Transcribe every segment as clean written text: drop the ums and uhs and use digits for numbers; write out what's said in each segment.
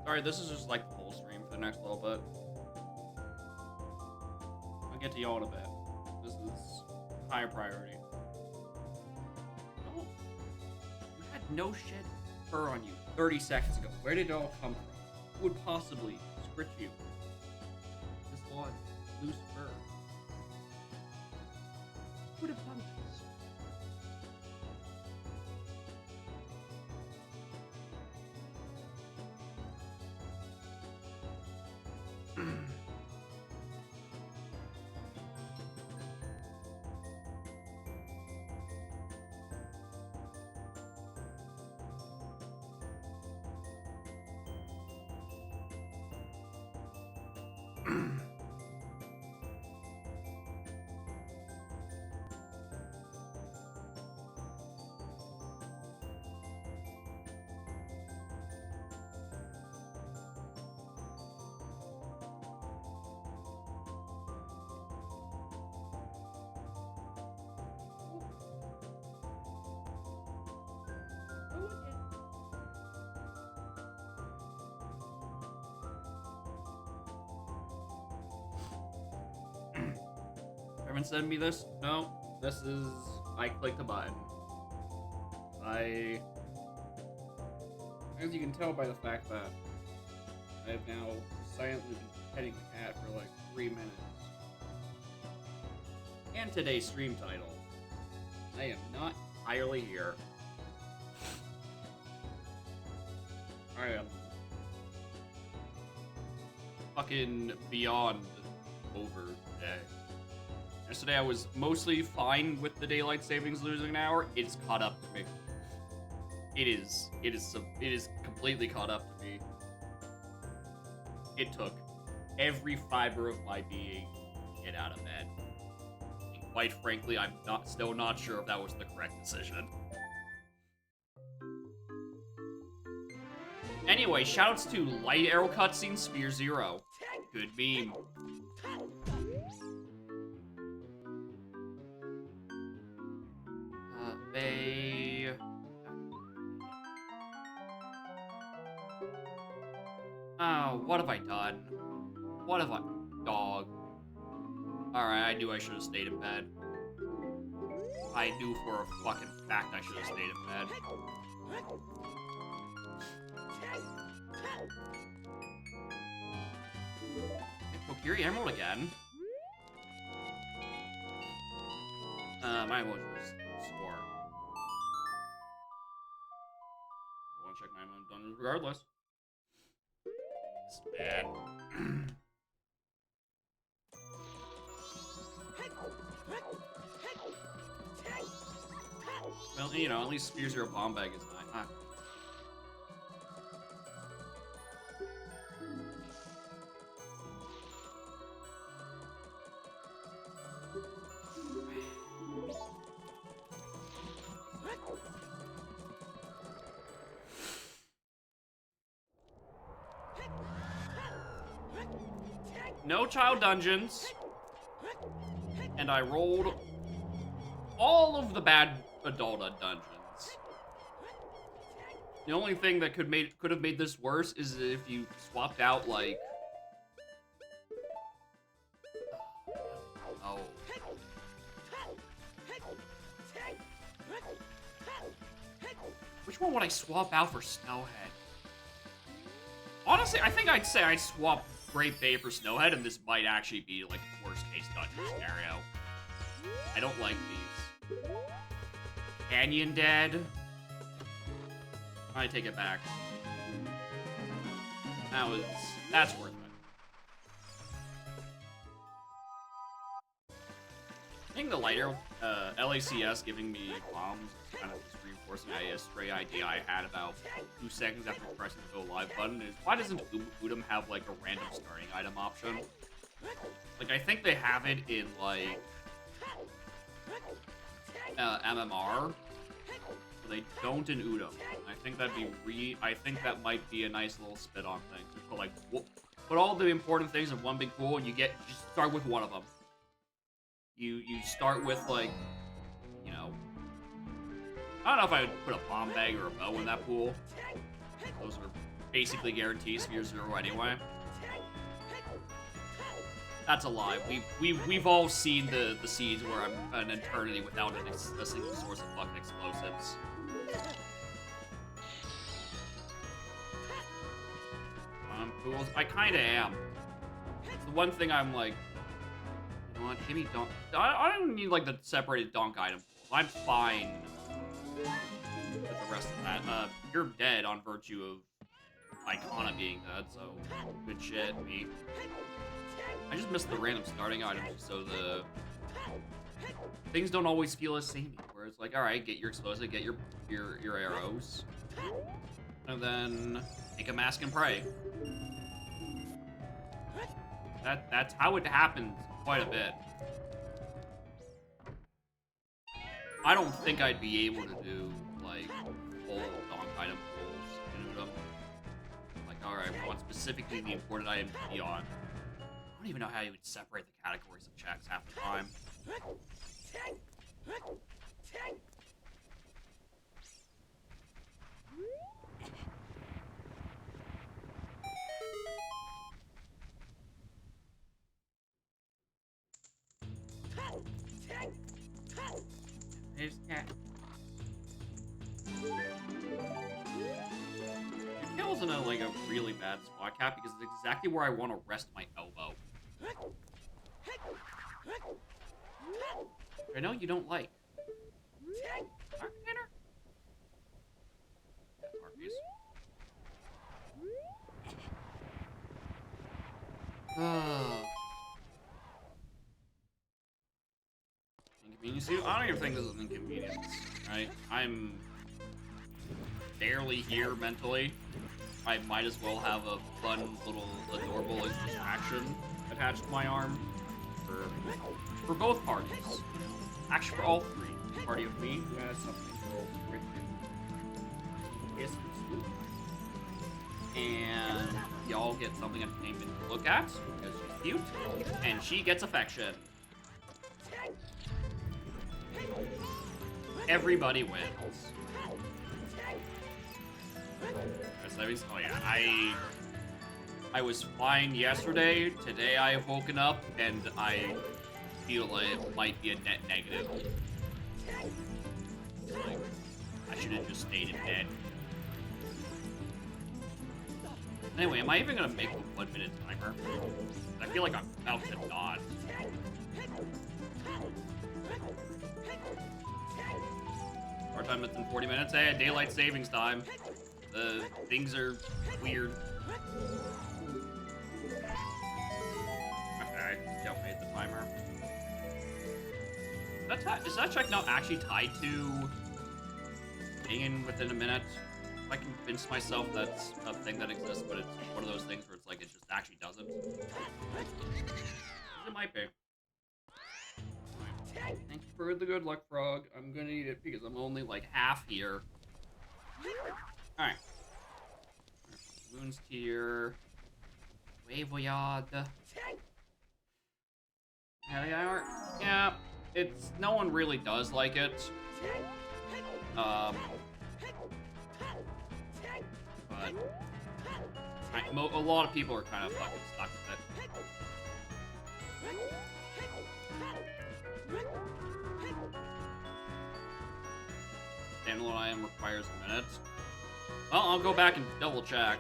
Sorry, this is just like the full stream for the next little bit. I'll get to y'all in a bit. This is higher priority. Oh, you had no shed fur on you 30 seconds ago. Where did it all come from? Who would possibly scritch you? This lot loose fur. Who would have done this? Everyone send me this? No, this is, I clicked a button. As you can tell by the fact that I've now silently been petting the cat for like 3 minutes. And today's stream title, I am not entirely here. I am fucking beyond over today. Yesterday I was mostly fine with the daylight savings losing an hour. It's caught up to me. It is completely caught up to me. It took every fiber of my being to get out of bed. And quite frankly, I'm still not sure if that was the correct decision. Anyway, shoutouts to Light Arrow Cutscene Spear Zero. Good meme. Oh, what have I done? What have I... Dog. Alright, I knew I should have stayed in bed. I knew for a fucking fact I should have stayed in bed. Kokiri Emerald again. My emotion was sore. I want to check my emotion regardless. It's bad. Well, you know, at least Spear Zero Bomb Bag is nice. Huh. No child dungeons. And I rolled all of the bad adult dungeons. The only thing that could have made this worse is if you swapped out like which one would I swap out for Snowhead? Honestly, I think I'd say I'd swap Great Bay for Snowhead, and this might actually be like a worst case dungeon scenario. I don't like these. Canyon Dead. I take it back. That's worth it. I think the lighter LACS giving me bombs is kind of just reinforcing a stray idea I had about 2 seconds after pressing the go live button is why doesn't Udom have like a random starting item option? Like I think they have it in like MMR, but they don't in Udom. I think that might be a nice little spit on thing. Just put like put all the important things in one big pool, and just start with one of them. You start with like, you know, I don't know if I would put a bomb bag or a bow in that pool. Those are basically guarantees you're 0 anyway. That's a lie. We've all seen the seeds where I'm an eternity without a single source of fucking explosives. Fools. I kind of am. The one thing I'm like, you know what? Give me donk. I don't need like the separated donk item. I'm fine with the rest of that. You're dead on virtue of Icona being dead, so good shit, me. I just missed the random starting items, so the things don't always feel as samey. Where it's like, all right, get your explosive, get your arrows, and then make a mask and pray. That's how it happens quite a bit. I don't think I'd be able to do like full donk item pulls. Like, all right, we want specifically the important item to be on. I don't even know how you would separate the categories of checks half the time. There's cat. Your tail's in like a really bad spot, Cat, because it's exactly where I want to rest my elbow. I know you don't like. Dark container? Harpies. Inconvenience you? I don't even think this is an inconvenience, right? I'm barely here mentally. I might as well have a fun little adorable distraction attached to my arm for both parties. Actually, for all three. Party of me, who has something with yes, and y'all get something entertainment to look at because she's cute, and she gets affection. Everybody wins. Oh yeah, I was fine yesterday. Today I have woken up and I feel like it might be a net negative. Like, I should have just stayed in bed. Anyway, am I even gonna make a 1 minute timer? I feel like I'm about to not. Our time is in 40 minutes. Hey, daylight savings time. Things are weird. Okay, don't make the timer. Is that check now actually tied to being in within a minute? If I convince myself that's a thing that exists, but it's one of those things where it's like it just actually doesn't. It might be. Thank you for the good luck, frog. I'm gonna eat it because I'm only like half here. Alright. Moon's tier. Wavoyard. Yeah, it's no one really does like it. But a lot of people are kind of fucking stuck with it. Standalone item requires a minute. Well, I'll go back and double check.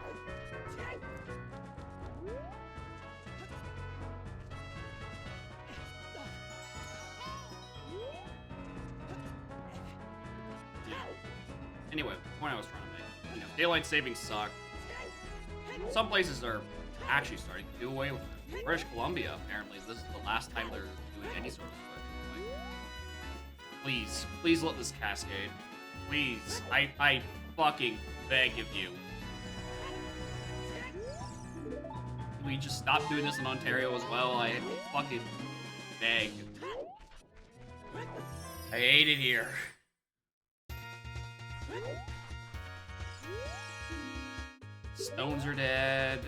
Yeah. Anyway, the point I was trying to make. You know, daylight savings suck. Some places are actually starting to do away with it. British Columbia, apparently, this is the last time they're doing any sort of switch. Like, please let this cascade. Please, I fucking beg of you. Can we just stop doing this in Ontario as well? I fucking beg. I hate it here. Stones are dead.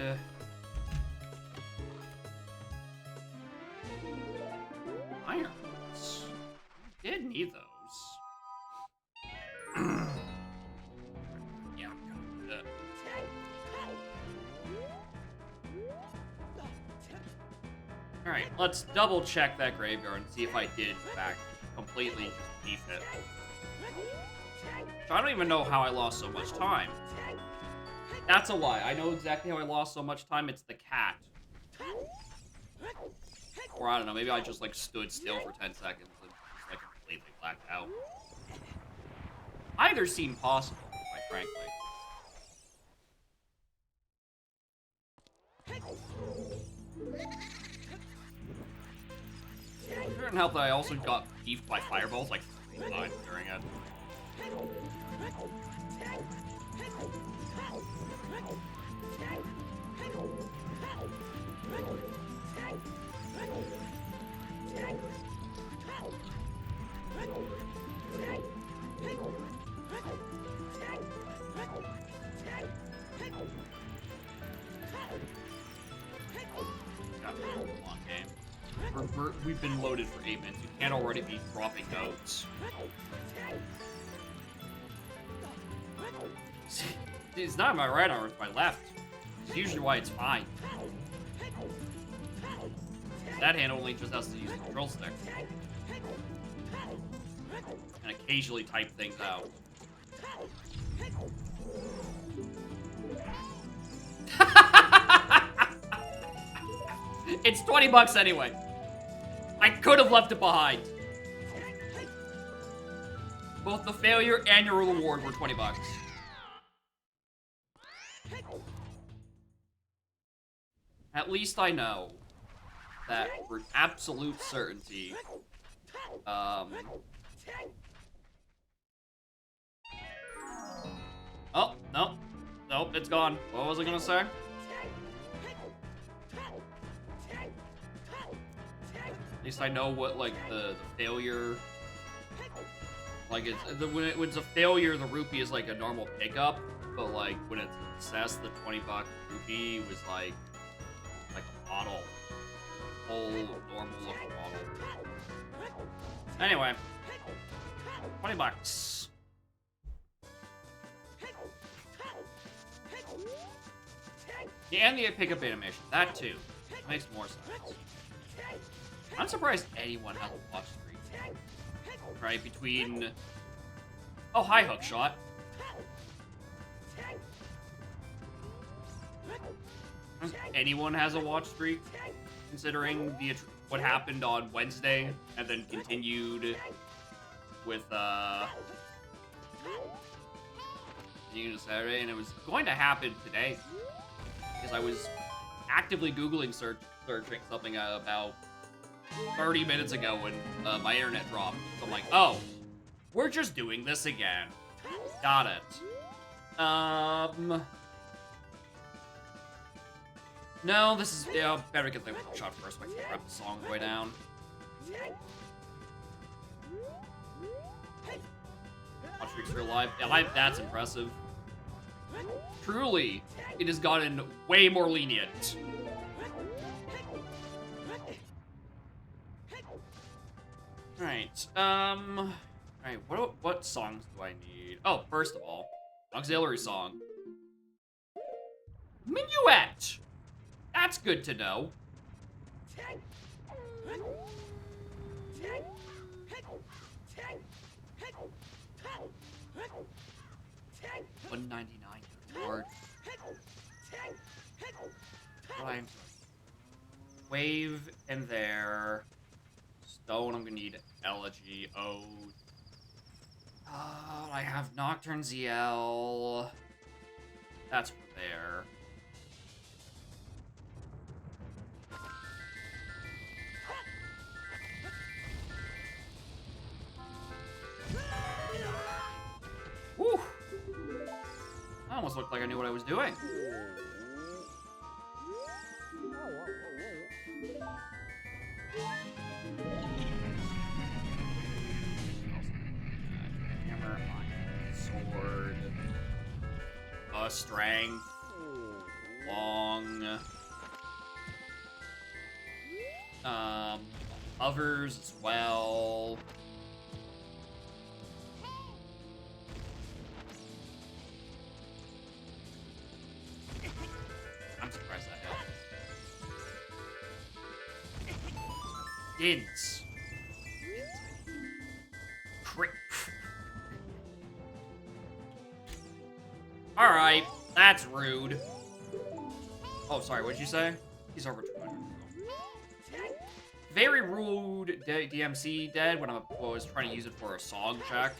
Irons. I did need those. Yeah, I'm gonna do that. Alright, let's double check that graveyard and see if I did, in fact, completely just beef it. So I don't even know how I lost so much time. That's a lie. I know exactly how I lost so much time. It's the cat. Or I don't know, maybe I just, like, stood still for 10 seconds and just, like, completely blacked out. Either seemed possible, quite frankly. It couldn't help that I also got beefed by fireballs, like, 3 times during it. We've been loaded for 8 minutes. You can't already be dropping notes. It's not my right arm, it's my left. It's usually why it's fine. That hand only just has to use the control stick. And occasionally type things out. It's $20 anyway. I could have left it behind. Both the failure and your reward were $20. At least I know that for absolute certainty. Oh, no. Nope, it's gone. What was I gonna say? At least I know what, like, the failure... Like, when it's a failure, the rupee is, like, a normal pickup. But, like, when it's a success, the $20 rupee was, like a bottle. Whole, normal-looking bottle. Anyway. $20. Yeah, and the pickup animation. That, too. Makes more sense. I'm surprised anyone has a watch streak. Right, between... Oh, hi, Hookshot. Anyone has a watch streak, considering what happened on Wednesday, and then continued with, Saturday, and it was going to happen today, because I was actively Googling searching something about 30 minutes ago when my internet dropped. So I'm like, oh, we're just doing this again. Got it. No, this is, yeah, better get the shot first so I can rep the song on the way down. Watch Freaks for Live. Yeah, that's impressive. Truly, it has gotten way more lenient. Alright, alright, what songs do I need? Oh, first of all, auxiliary song. Minuet! That's good to know. $199, good lord. Right. Wave in there. Stone, I'm gonna need Elegy, Ode. I have Nocturne ZL. That's for there. Whew. That almost looked like I knew what I was doing. Hammer, sword, strength, long, others as well. I'm surprised that hit. Didn't. Alright, that's rude. Oh, sorry, what'd you say? He's over 200. Very rude DMC dead when I was trying to use it for a song check.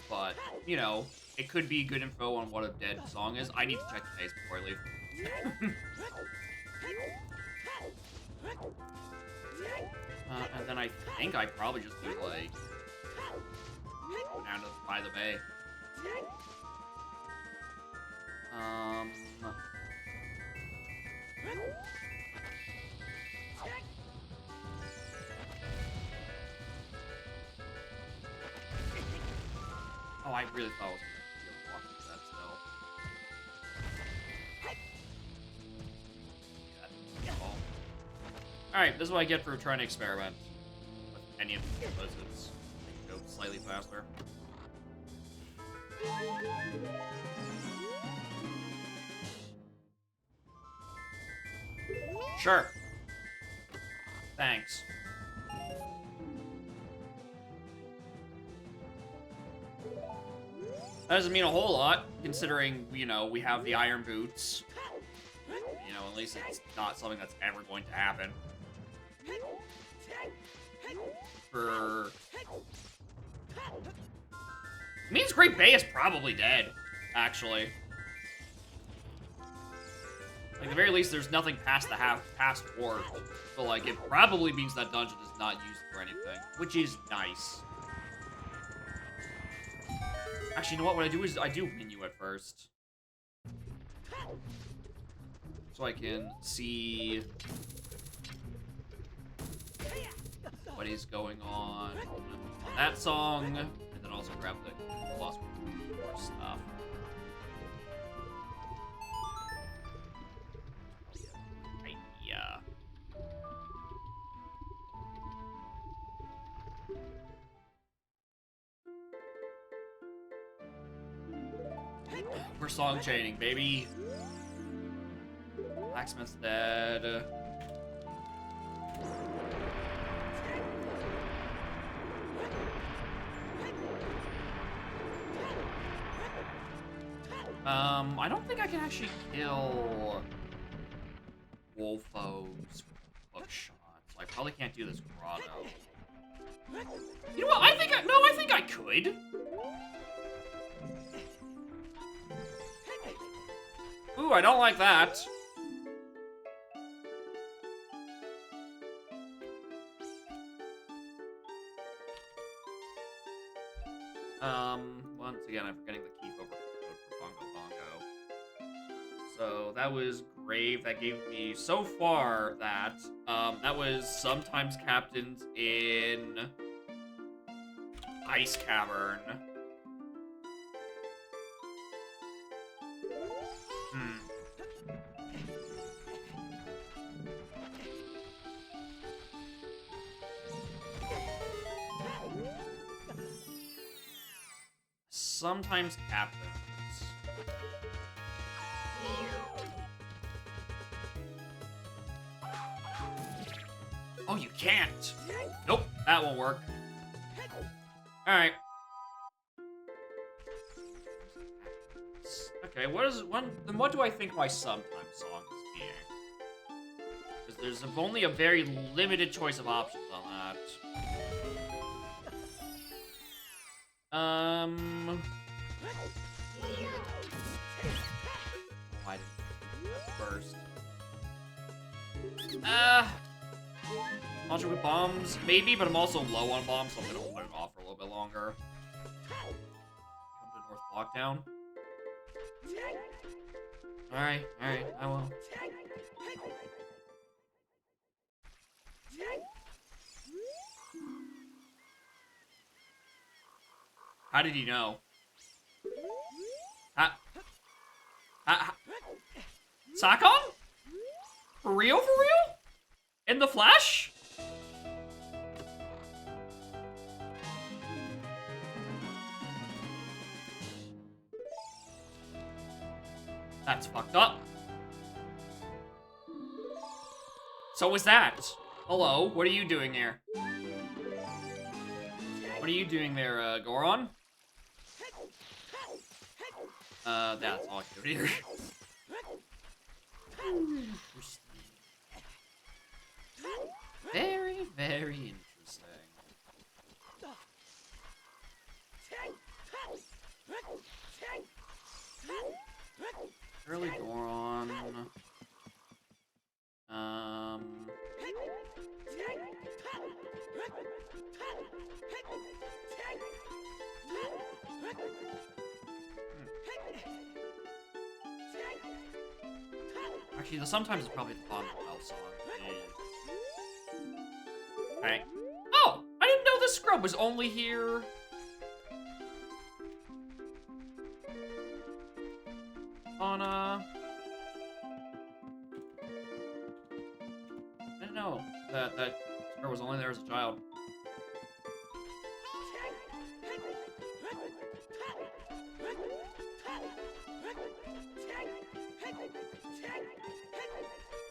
But, you know, it could be good info on what a dead song is. I need to check the taste before I leave. And then I think I probably just do, like, down to by the bay. Oh, I really thought I was gonna be walking to that still. Alright, this is what I get for trying to experiment with any of the blizzards. Go slightly faster. Sure. Thanks. That doesn't mean a whole lot, considering, you know, we have the iron boots. You know, at least it's not something that's ever going to happen. It means Great Bay is probably dead, actually. Like, at the very least, there's nothing past the past war. So, like, it probably means that dungeon is not used for anything, which is nice. Actually, you know what I do is I do menu at first. So I can see what is going on that song, and then also grab the lost war stuff. We're song chaining, baby. Blacksmith's dead. I don't think I can actually kill Wolfo's hookshot, so I probably can't do this grotto. You know what? I think I could. Ooh, I don't like that. Once again, I'm forgetting the key code for Bongo Bongo. So that was Grave. That gave me, so far, that was sometimes captains in Ice Cavern. Sometimes captains. Oh, you can't. Nope, that won't work. All right. Okay, then what do I think my sometimes song is being? Because there's only a very limited choice of options on that. Why didn't I do that first? Launcher with bombs, maybe, but I'm also low on bombs, so I'm gonna put it off for a little bit longer. Come to North Blockdown. Alright, I will. How did he know? Sakon? For real? For real? In the flesh? That's fucked up. So was that. Hello, what are you doing there? What are you doing there, Goron? That's all I can do here. Very, very interesting. Early Goron. Actually, the sometimes is probably the bottom of the bell song. Okay. Oh! I didn't know this scrub was only here. On, I didn't know that scrub was only there as a child.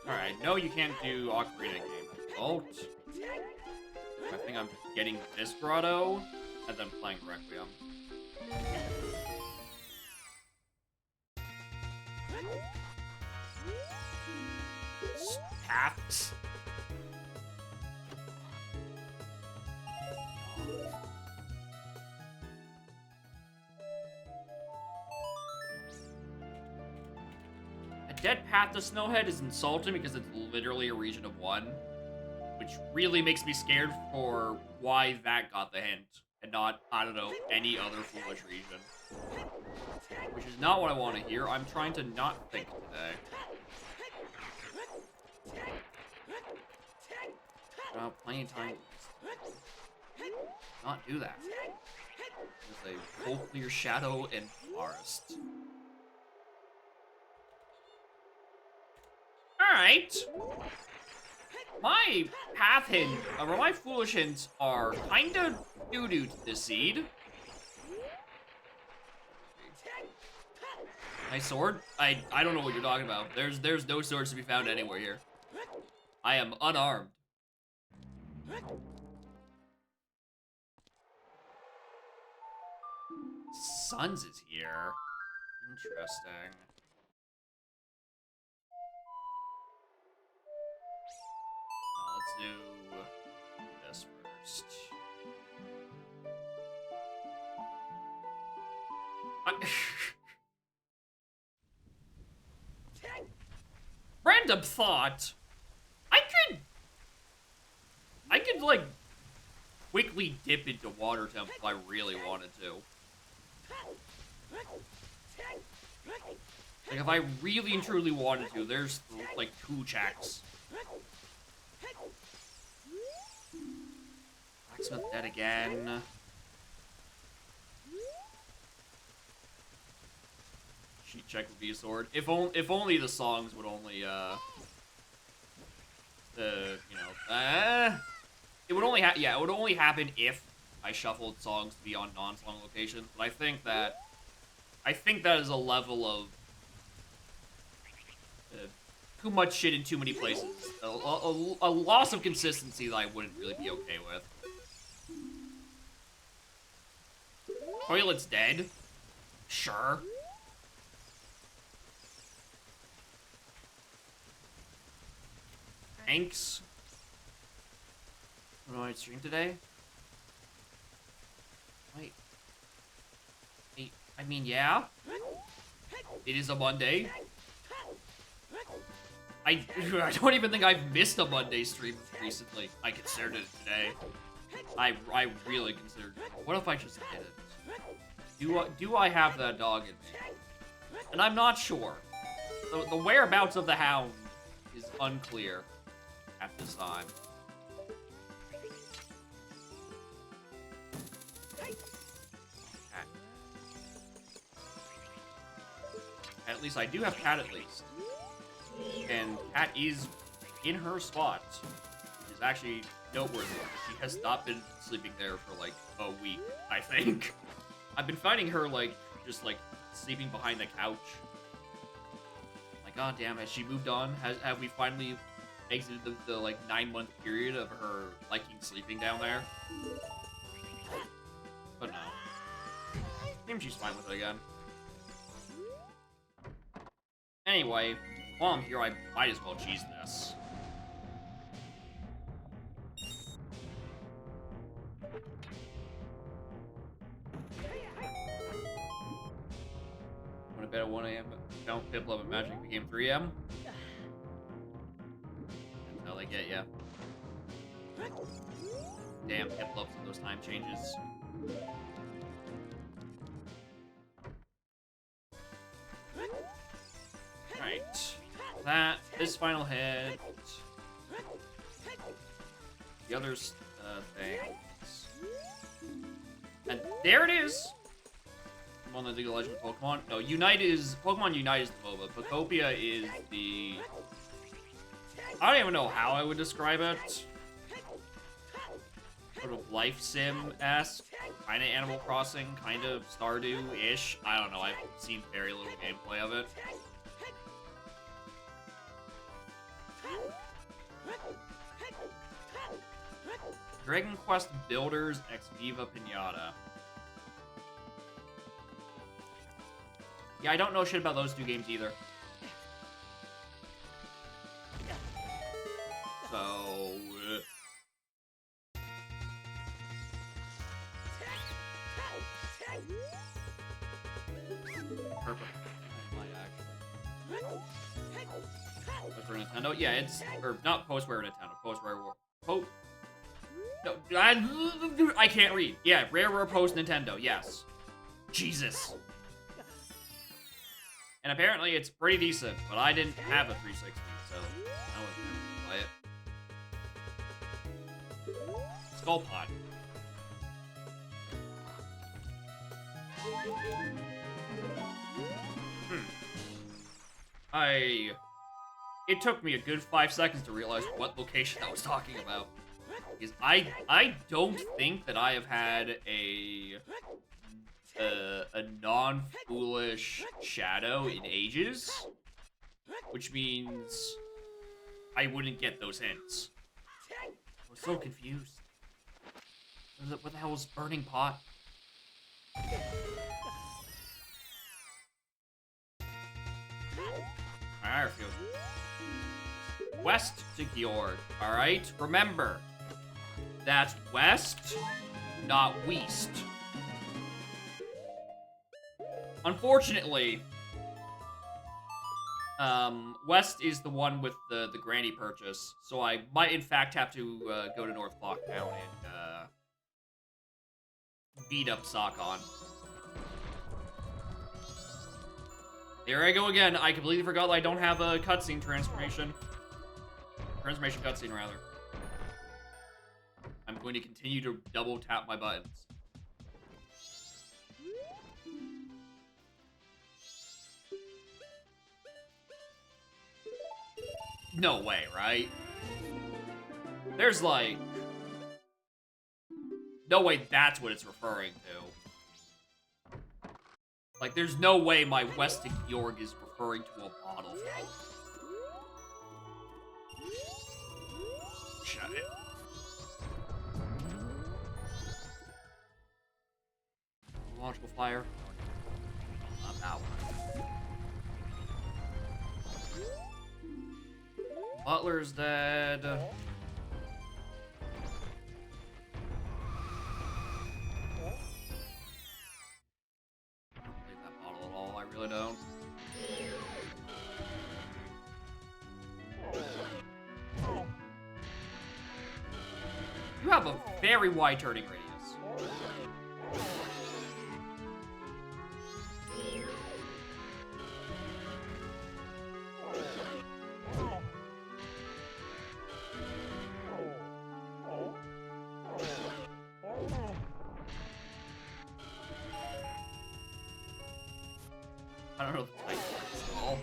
Alright, no, you can't do Ocarina game as a result. I think I'm just getting this grotto and then playing Requiem. Paths. A dead path to Snowhead is insulting because it's literally a region of one, which really makes me scared for why that got the hint and not, I don't know, any other foolish region. Which is not what I want to hear. I'm trying to not think today. Plenty of time. Not do that. There's a full clear shadow and forest. Alright. My path hint, or my foolish hints are kinda doo-doo to this seed. My sword? I don't know what you're talking about. There's no swords to be found anywhere here. I am unarmed. Suns is here. Interesting. Let's do this first. Random thought. I could like quickly dip into water temp if I really wanted to. Like if I really and truly wanted to, there's like 2 checks. Blacksmith dead again. Sheet check would be a sword. If only the songs would only it would only it would only happen if I shuffled songs to be on non-song locations. But I think that is a level of too much shit in too many places. A loss of consistency that I wouldn't really be okay with. Toilet's dead. Sure. Thanks. What do I stream today? Wait. I mean, yeah. It is a Monday. I don't even think I've missed a Monday stream recently. I considered it today. I really considered it. What if I just did it? Do I have that dog in me? And I'm not sure. The whereabouts of the hound is unclear at this time. At least I do have Cat at least. And Cat is in her spot. Which is actually noteworthy. She has not been sleeping there for like a week, I think. I've been finding her like, just like, sleeping behind the couch. Like, god damn, has she moved on? Have we finally exited the like 9-month period of her liking sleeping down there. But no. Maybe she's fine with it again. Anyway, while I'm here, I might as well cheese this. Went to bed at 1 a.m. Found Piplup and Magic became 3 a.m. That's how they get ya. Damn, Piplups and those time changes. Right. This final hit. The other things. And there it is! I'm on the League of Legends Pokemon. No, Pokemon Unite is the MOBA. Pokopia is the... I don't even know how I would describe it. Sort of life sim-esque. Kind of Animal Crossing, kind of Stardew-ish. I don't know, I've seen very little gameplay of it. Dragon Quest Builders Ex Viva Pinata. Yeah, I don't know shit about those two games either. So... Perfect. I might actually. For Nintendo? Yeah, it's... Or, not Postware Nintendo. Postware... No, I can't read. Yeah, Rare Post Nintendo, yes. Jesus. And apparently it's pretty decent, but I didn't have a 360, so I wasn't able to play it. Skull Pod. It took me a good 5 seconds to realize what location I was talking about. Because I don't think that I have had a non-foolish shadow in ages, which means I wouldn't get those hints. I was so confused. What the hell was Burning Pot? Alright, west to Gjord, alright? Remember, that's west, not west. Unfortunately, west is the one with the Granny purchase, so I might in fact have to go to North Clocktown and beat up Sakon. There I go again. I completely forgot that I don't have a cutscene transformation. Transformation cutscene, rather. I'm going to continue to double tap my buttons. No way, right? There's like... No way that's what it's referring to. Like, there's no way my West to Gjord is referring to a bottle. Shut it. Logical fire. Not that one. Butler's dead. I don't believe that bottle at all. I really don't. You have a very wide turning radius. I don't know the type at all.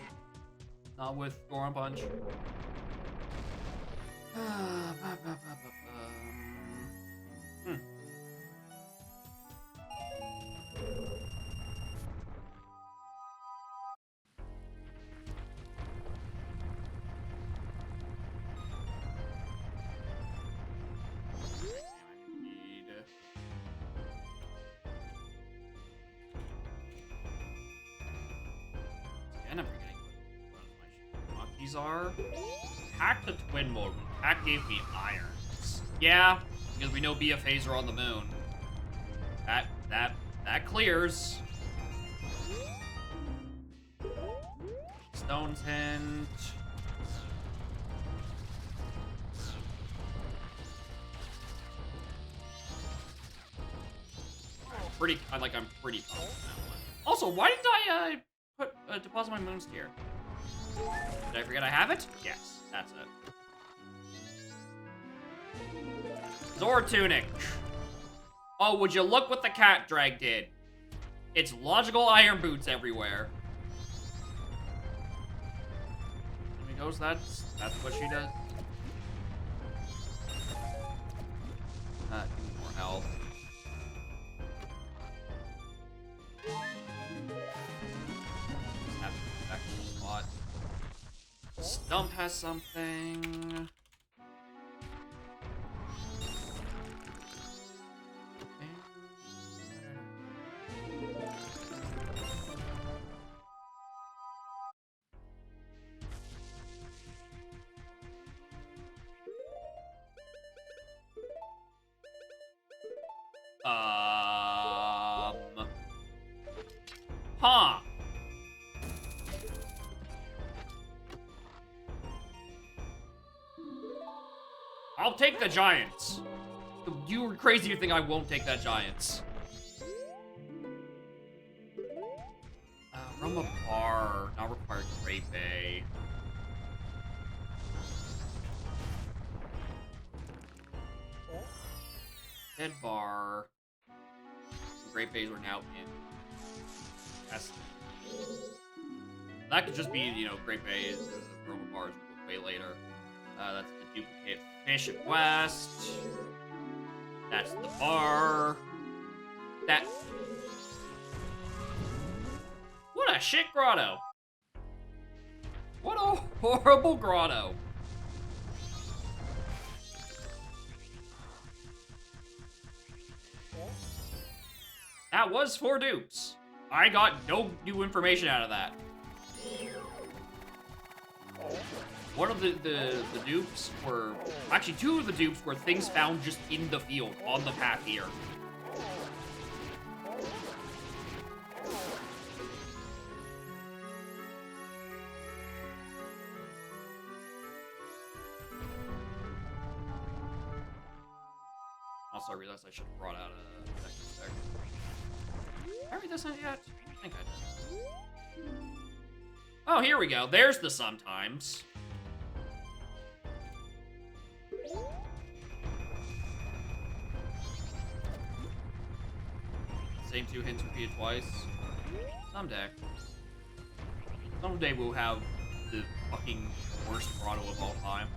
Not with Goron Punch. these are. Hack the twin mode. Hack gave me irons. Yeah, because we know BFAs are on the moon. That clears. Stone's Hint. I'm pretty confident on that one. Also, why didn't I deposit my moon steer? Did I forget I have it? Yes, that's it. Zor Tunic. Oh, would you look what the cat drag did? It's logical iron boots everywhere. There goes, that's what she does. Give me more health. Have to go back to the spot. Stump has something. Huh. I'll take the Giants. You were crazy to think I won't take that Giants. From a bar, not required Great Bay. Dead bar. Great Bays are now in. That's, that could just be, you know, Great Bays, Roma bars way later. That's the duplicate fish at West. That's the bar. That. What a shit grotto. What a horrible grotto. That was 4 dupes. I got no new information out of that. One of the dupes were... Actually, 2 of the dupes were things found just in the field, on the path here. Also, I realized I should have brought out a deck. Did I read this yet? I think I did. Oh, here we go. There's the sometimes. Same 2 hints repeated twice. Someday. Someday we'll have the fucking worst grotto of all time.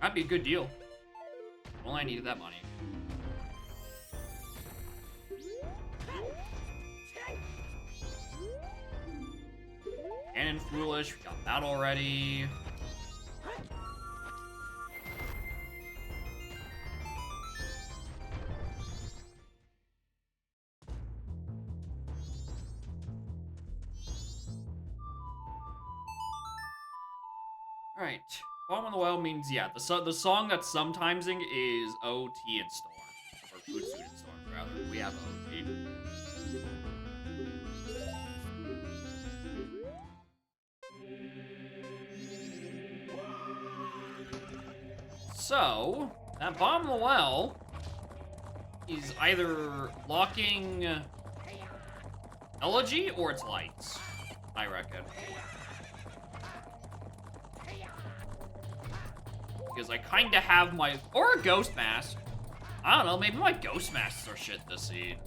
That'd be a good deal. Only I needed that money. Cannon Foolish, we got that already. Alright. Bottom of the Well means, yeah, the song that's sometimesing is OT and Storm. Or Food Suit and Storm, rather. We have OT. So, that Bottom of the Well is either locking Elegy or it's Lights, I reckon. Because I kind of have my... Or a Ghost Mask. I don't know, maybe my Ghost Masks are shit this seed.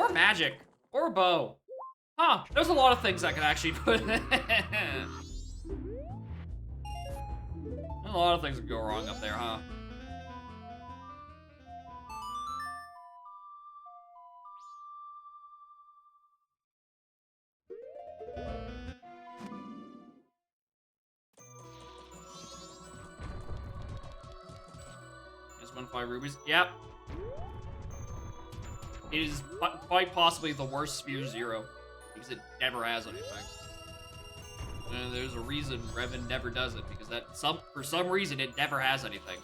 Or magic. Or bow. Huh, there's a lot of things I could actually put in. A lot of things that go wrong up there, huh? Just 5 rubies. Yep. It is quite possibly the worst Sphere Zero because it never has anything. And there's a reason Revan never does it because for some reason it never has anything.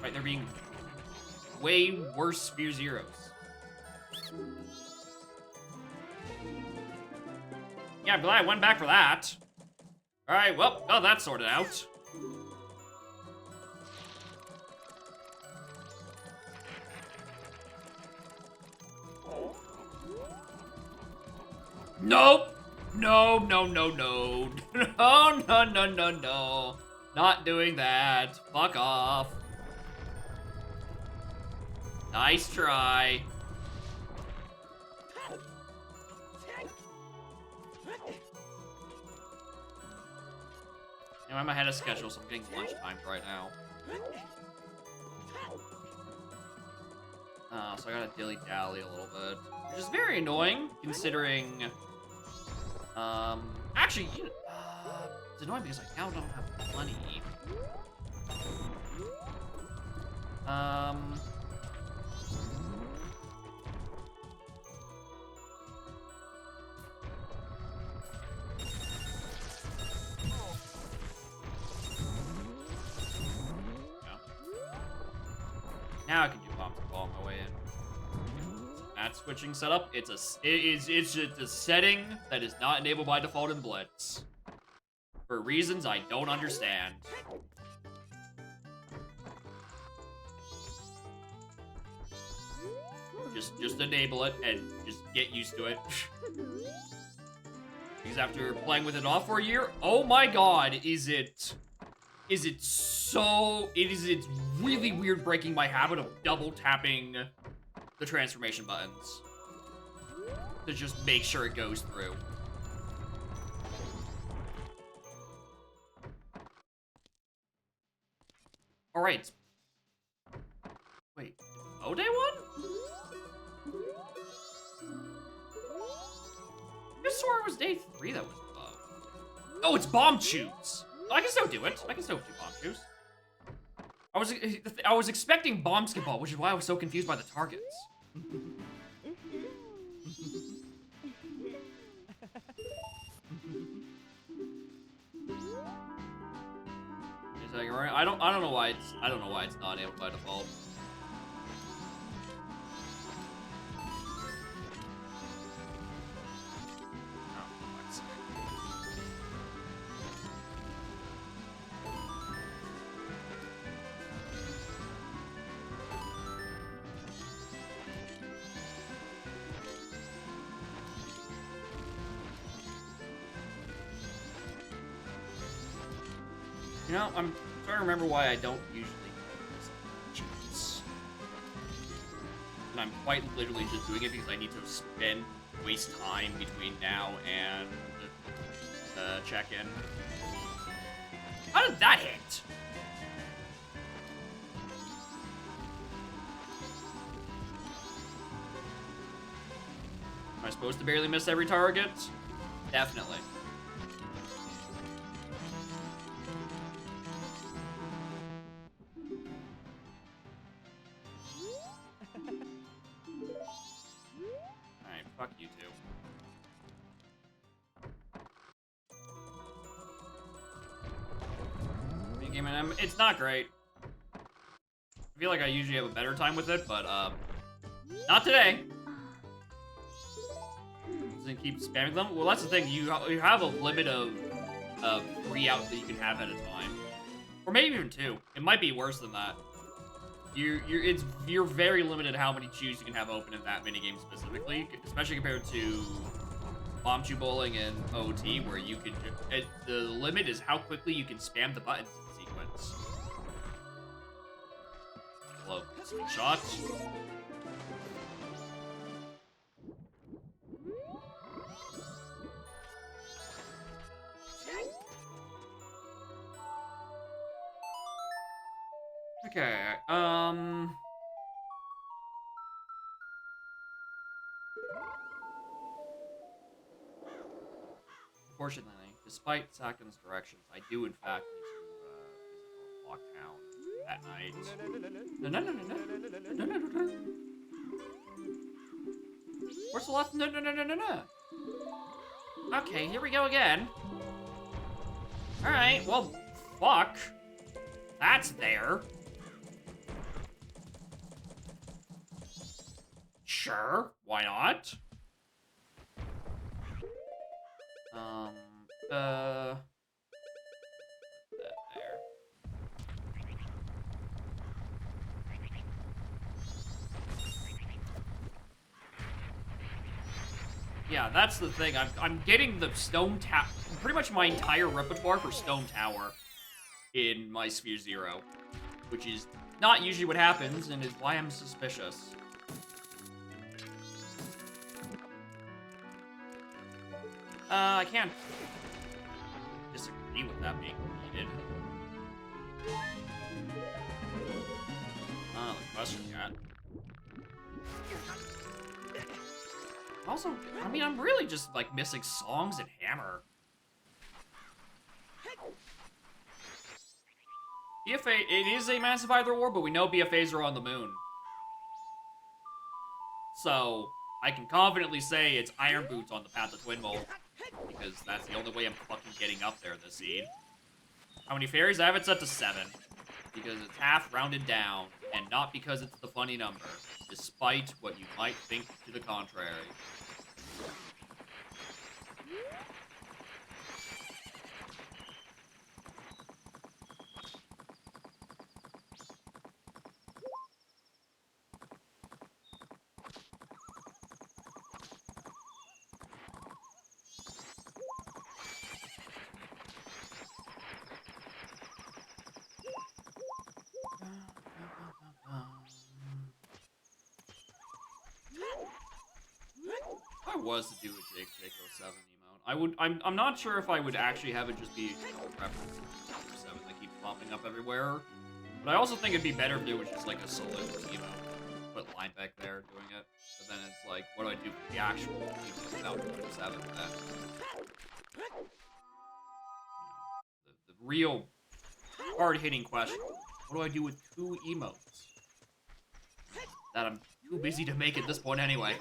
Right, they're being way worse Sphere Zeros. Yeah, I'm glad I went back for that. Alright, well, got that sorted out. Nope! No, no, no, no. No, no, no, no, no. Not doing that. Fuck off. Nice try. I'm ahead of schedule, so I'm getting lunchtime right now. So I gotta dilly-dally a little bit. Which is very annoying, considering... Actually, it's annoying because I now don't have money. Now I can do bombs and ball on my way in. That switching setup, it's just a setting that is not enabled by default in Blitz. For reasons I don't understand. Just enable it and just get used to it. Because after playing with it off for a year, oh my god, it's really weird breaking my habit of double tapping the transformation buttons to just make sure it goes through. All right. Wait, oh, day one? I just swore it was day 3 that was above. Oh, it's bomb chews. I can still do it. I can still do bomb chews. I was expecting bomb skip ball, which is why I was so confused by the targets. I don't know why it's not enabled by default. You know, I'm trying to remember why I don't usually use cheats. And I'm quite literally just doing it because I need to waste time between now and check-in. How did that hit? Am I supposed to barely miss every target? Definitely. Fuck you two. It's not great. I feel like I usually have a better time with it, but not today. Doesn't keep spamming them. Well, that's the thing. You have a limit of 3 out that you can have at a time, or maybe even 2. It might be worse than that. You're very limited how many chews you can have open in that minigame specifically, especially compared to Bomb Chew Bowling and OT, where you can the limit is how quickly you can spam the buttons in sequence. Hello, shot. Okay, unfortunately, despite Sakin's directions, I do in fact need to visit Locktown at night. Where's the left? No. Okay, here we go again. Alright, well, fuck. That's there. Sure, why not? That there. Yeah, that's the thing. I'm getting the Stone Tower, pretty much my entire repertoire for Stone Tower in my Sphere Zero, which is not usually what happens and is why I'm suspicious. I can't disagree with that being repeated. The question yet. Also, I mean, I'm really just, like, missing songs and Hammer. BFA, it is a massive either or, but we know BFAs are on the moon. So, I can confidently say it's Iron Boots on the path to Twin Bolt, because that's the only way I'm fucking getting up there this seed. How many fairies? I have it set to 7, because it's half rounded down, and not because it's the funny number, despite what you might think to the contrary. If I was to do a Jake 07 emote, I'm not sure if I would actually have it just be reference to 7 that keeps popping up everywhere. But I also think it'd be better if it was just like a solo emote. Put Linebeck there doing it. But then it's like, what do I do with the actual emote without 7 then? The real hard-hitting question. What do I do with 2 emotes? That I'm too busy to make at this point anyway.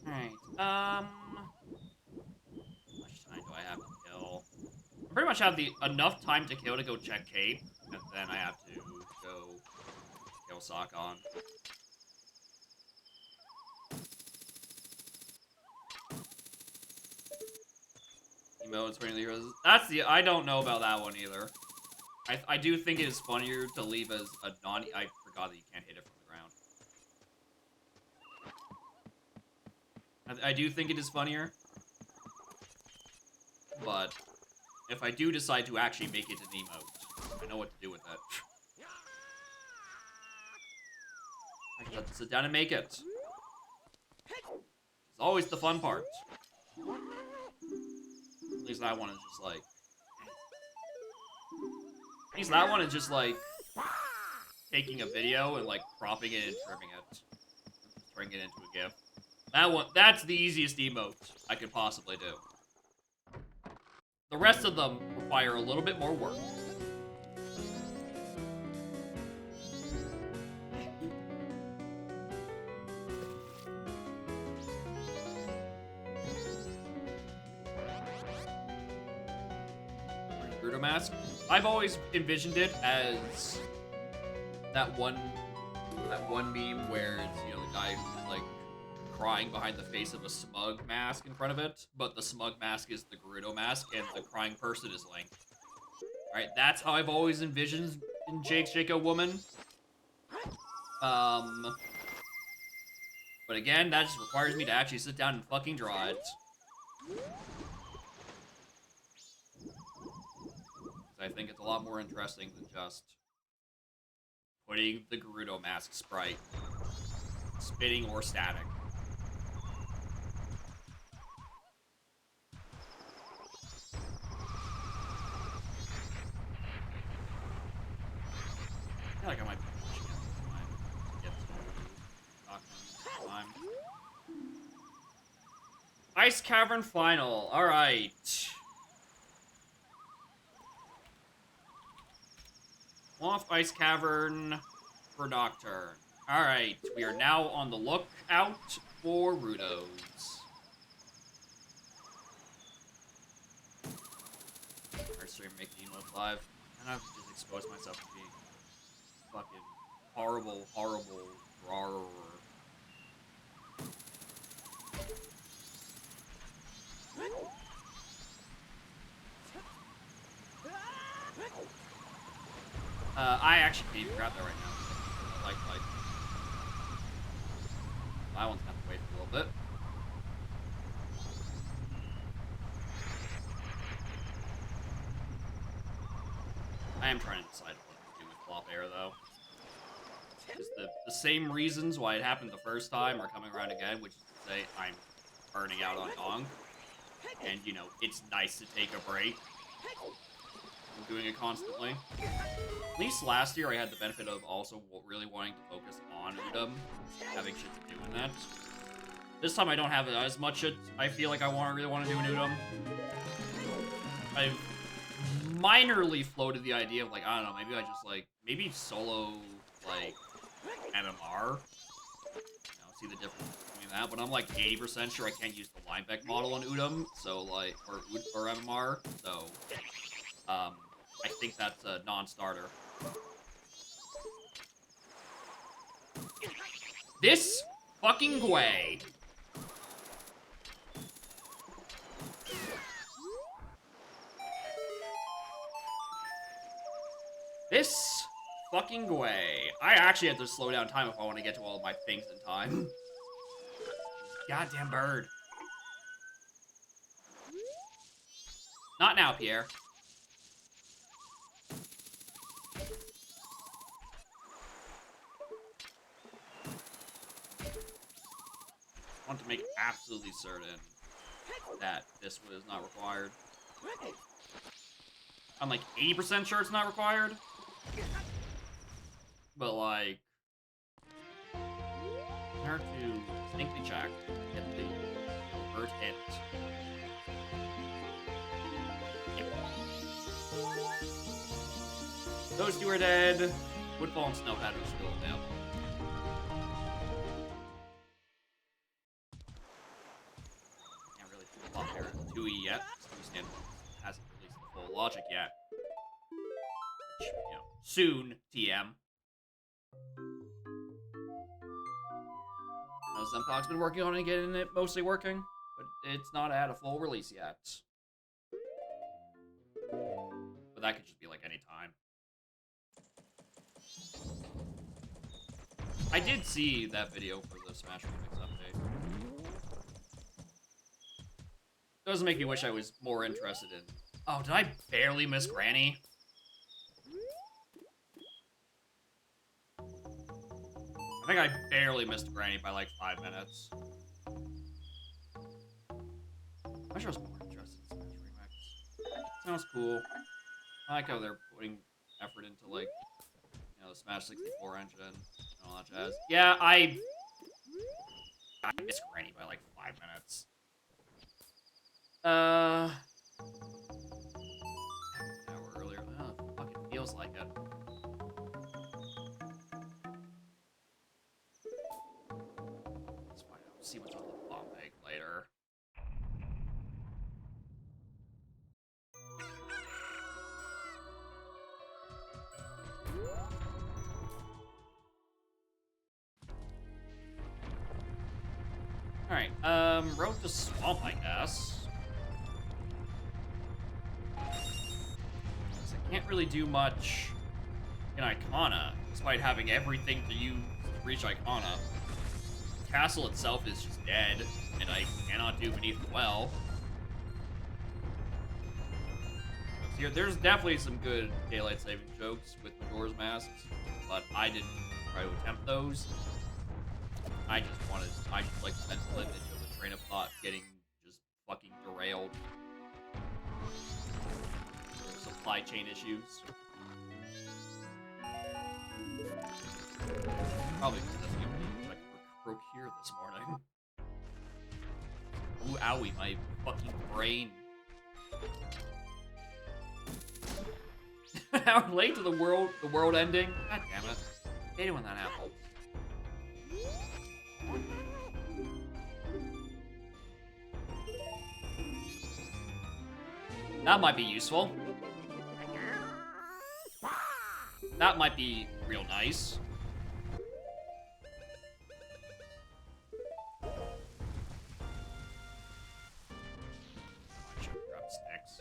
Alright, how much time do I have to kill? I pretty much have enough time to kill to go check Cape, and then I have to go kill Sakon. Emotes for the heroes. I don't know about that one either. I do think it is funnier to leave as a I forgot that you can't hit it from the ground. I do think it is funnier. But if I do decide to actually make it an emote, I know what to do with it. I just have to sit down and make it. It's always the fun part. At least that one is just like... At least that one is just like... taking a video and like cropping it and trimming it. Turning it into a GIF. That one, that's the easiest emote I could possibly do. The rest of them require a little bit more work. Naruto mask. I've always envisioned it as that one meme where it's, you know, the guy who's like crying behind the face of a smug mask in front of it, but the smug mask is the Gerudo mask and the crying person is Link. Alright, that's how I've always envisioned in Jake's Jaco Woman. But again, that just requires me to actually sit down and fucking draw it. I think it's a lot more interesting than just putting the Gerudo mask sprite spinning or static. I feel like I might be pushing it to get to time. Ice Cavern Final. Alright. Off Ice Cavern for Nocturne. Alright, we are now on the lookout for Rudos. Our stream making emotes live. And I've just exposed myself to being fucking horrible drawer. I actually can't even grab that right now. Like, that one's gonna have to wait for a little bit. I am trying to decide what to do with Flop Air, though. Because the same reasons why it happened the first time are coming around again, which is to say I'm burning out on Gong. And, you know, it's nice to take a break. I'm doing it constantly. At least last year I had the benefit of also really wanting to focus on Udom, having shit to do in that. This time I don't have as much shit I feel like I really want to do in Udom. I've minorly floated the idea of, like, I don't know, maybe I just, like, maybe solo, like, MMR. You know, see the difference between that, but I'm, like, 80% sure I can't use the lineback model on Udom, so, like, or MMR, so, I think that's a non-starter. This fucking Gwei. This fucking Gwei. I actually have to slow down time if I want to get to all of my things in time. Goddamn bird. Not now, Pierre. I want to make absolutely certain that this was not required. I'm like 80% sure it's not required. But like, in order to distinctly check, get the overt hit. Yep. Those two are dead. Woodfall and Snowhead are still available. Here 2E yet. 2E hasn't released the full logic yet. Which, you know, soon, TM. Now, Zempog's been working on it, getting it mostly working, but it's not at a full release yet. But that could just be like any time. I did see that video for the Smash Remix update. Doesn't make me wish I was more interested in... Oh, did I barely miss Granny? I think I barely missed Granny by like 5 minutes. I wish I was more interested in Smash Remix. Sounds cool. I like how they're putting effort into, like, you know, the Smash 64 engine and all that jazz. Yeah, I missed Granny by like 5 minutes. An hour earlier. Oh, fucking feels like it. Let's find out. See what's on the bomb bag later. Alright, Road to Swamp, I guess. I can't really do much in Icona, despite having everything to use to reach Icona. The castle itself is just dead, and I cannot do Beneath the Well. So there's definitely some good daylight saving jokes with Majora's Mask, but I didn't try to attempt those. I just like the mental image of a train of thought getting just fucking derailed. Supply chain issues. Probably because that's the only thing I could procure this morning. Ooh, owie, my fucking brain. An hour late to the world ending. God damn it. I hate it when that happens. That might be useful. That might be real nice. I should grab snacks.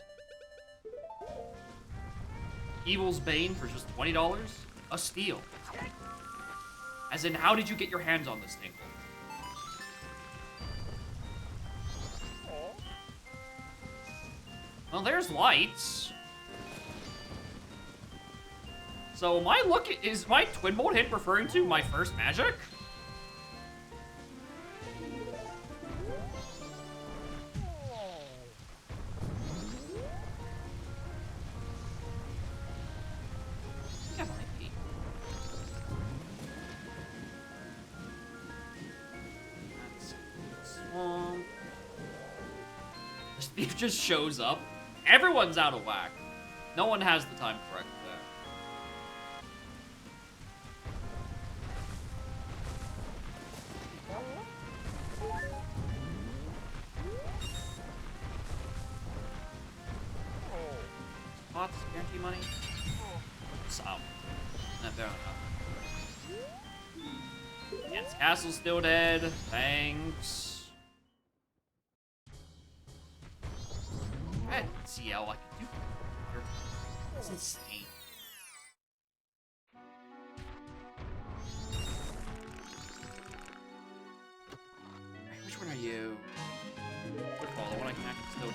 Evil's Bane for just $20? A steal. As in, how did you get your hands on this thing? Well, there's lights. So is my twin bolt hit referring to my first magic? Yeah, it might be. Swamp. The thief just shows up. Everyone's out of whack. No one has the time to correct that. Pots, guarantee money? Some. Not fair enough. Yes, Castle's still dead. Thanks. I had CL I could do. That's insane. Which one are you? Football, the one I can still do.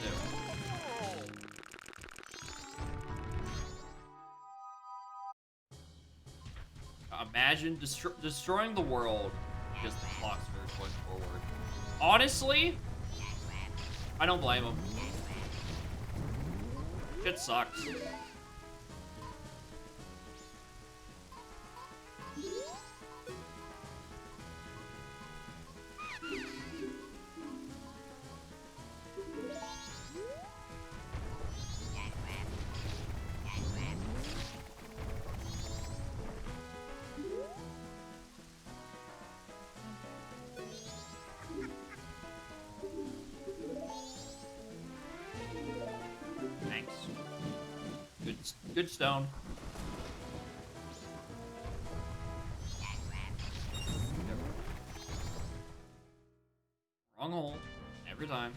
Imagine destroying the world because the clocks are going forward. Honestly, I don't blame him. Shit sucks. Good stone. Wrong hole. Every time.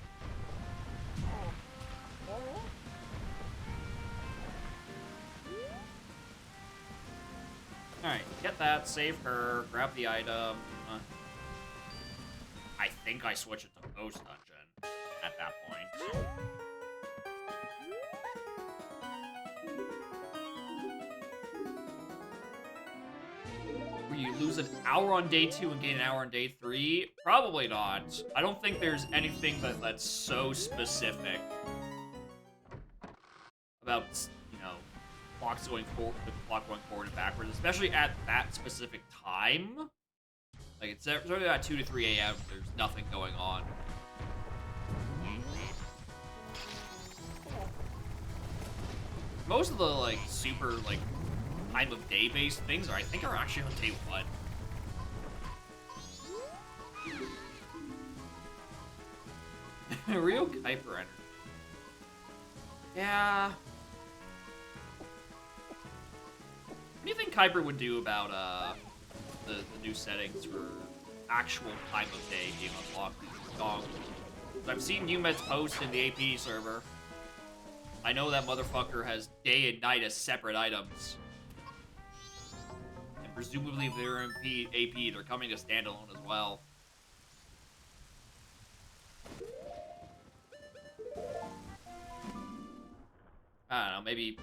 Alright, get that, save her, grab the item. I think I switch it to Ghost Dungeon at that point. You lose an hour on day 2 and gain an hour on day 3? Probably not. I don't think there's anything that's so specific about, you know, clocks going forward, the clock going forward and backwards, especially at that specific time. Like, it's certainly at 2 to 3 a.m. There's nothing going on. Most of the, like, super, like, time of day based things I think are actually on day 1. Real Kuiper energy. Yeah. What do you think Kuiper would do about the new settings for actual time of day being unlocked? I've seen UMed's post in the AP server. I know that motherfucker has day and night as separate items. Presumably, if they're in AP, they're coming to standalone as well. I don't know, maybe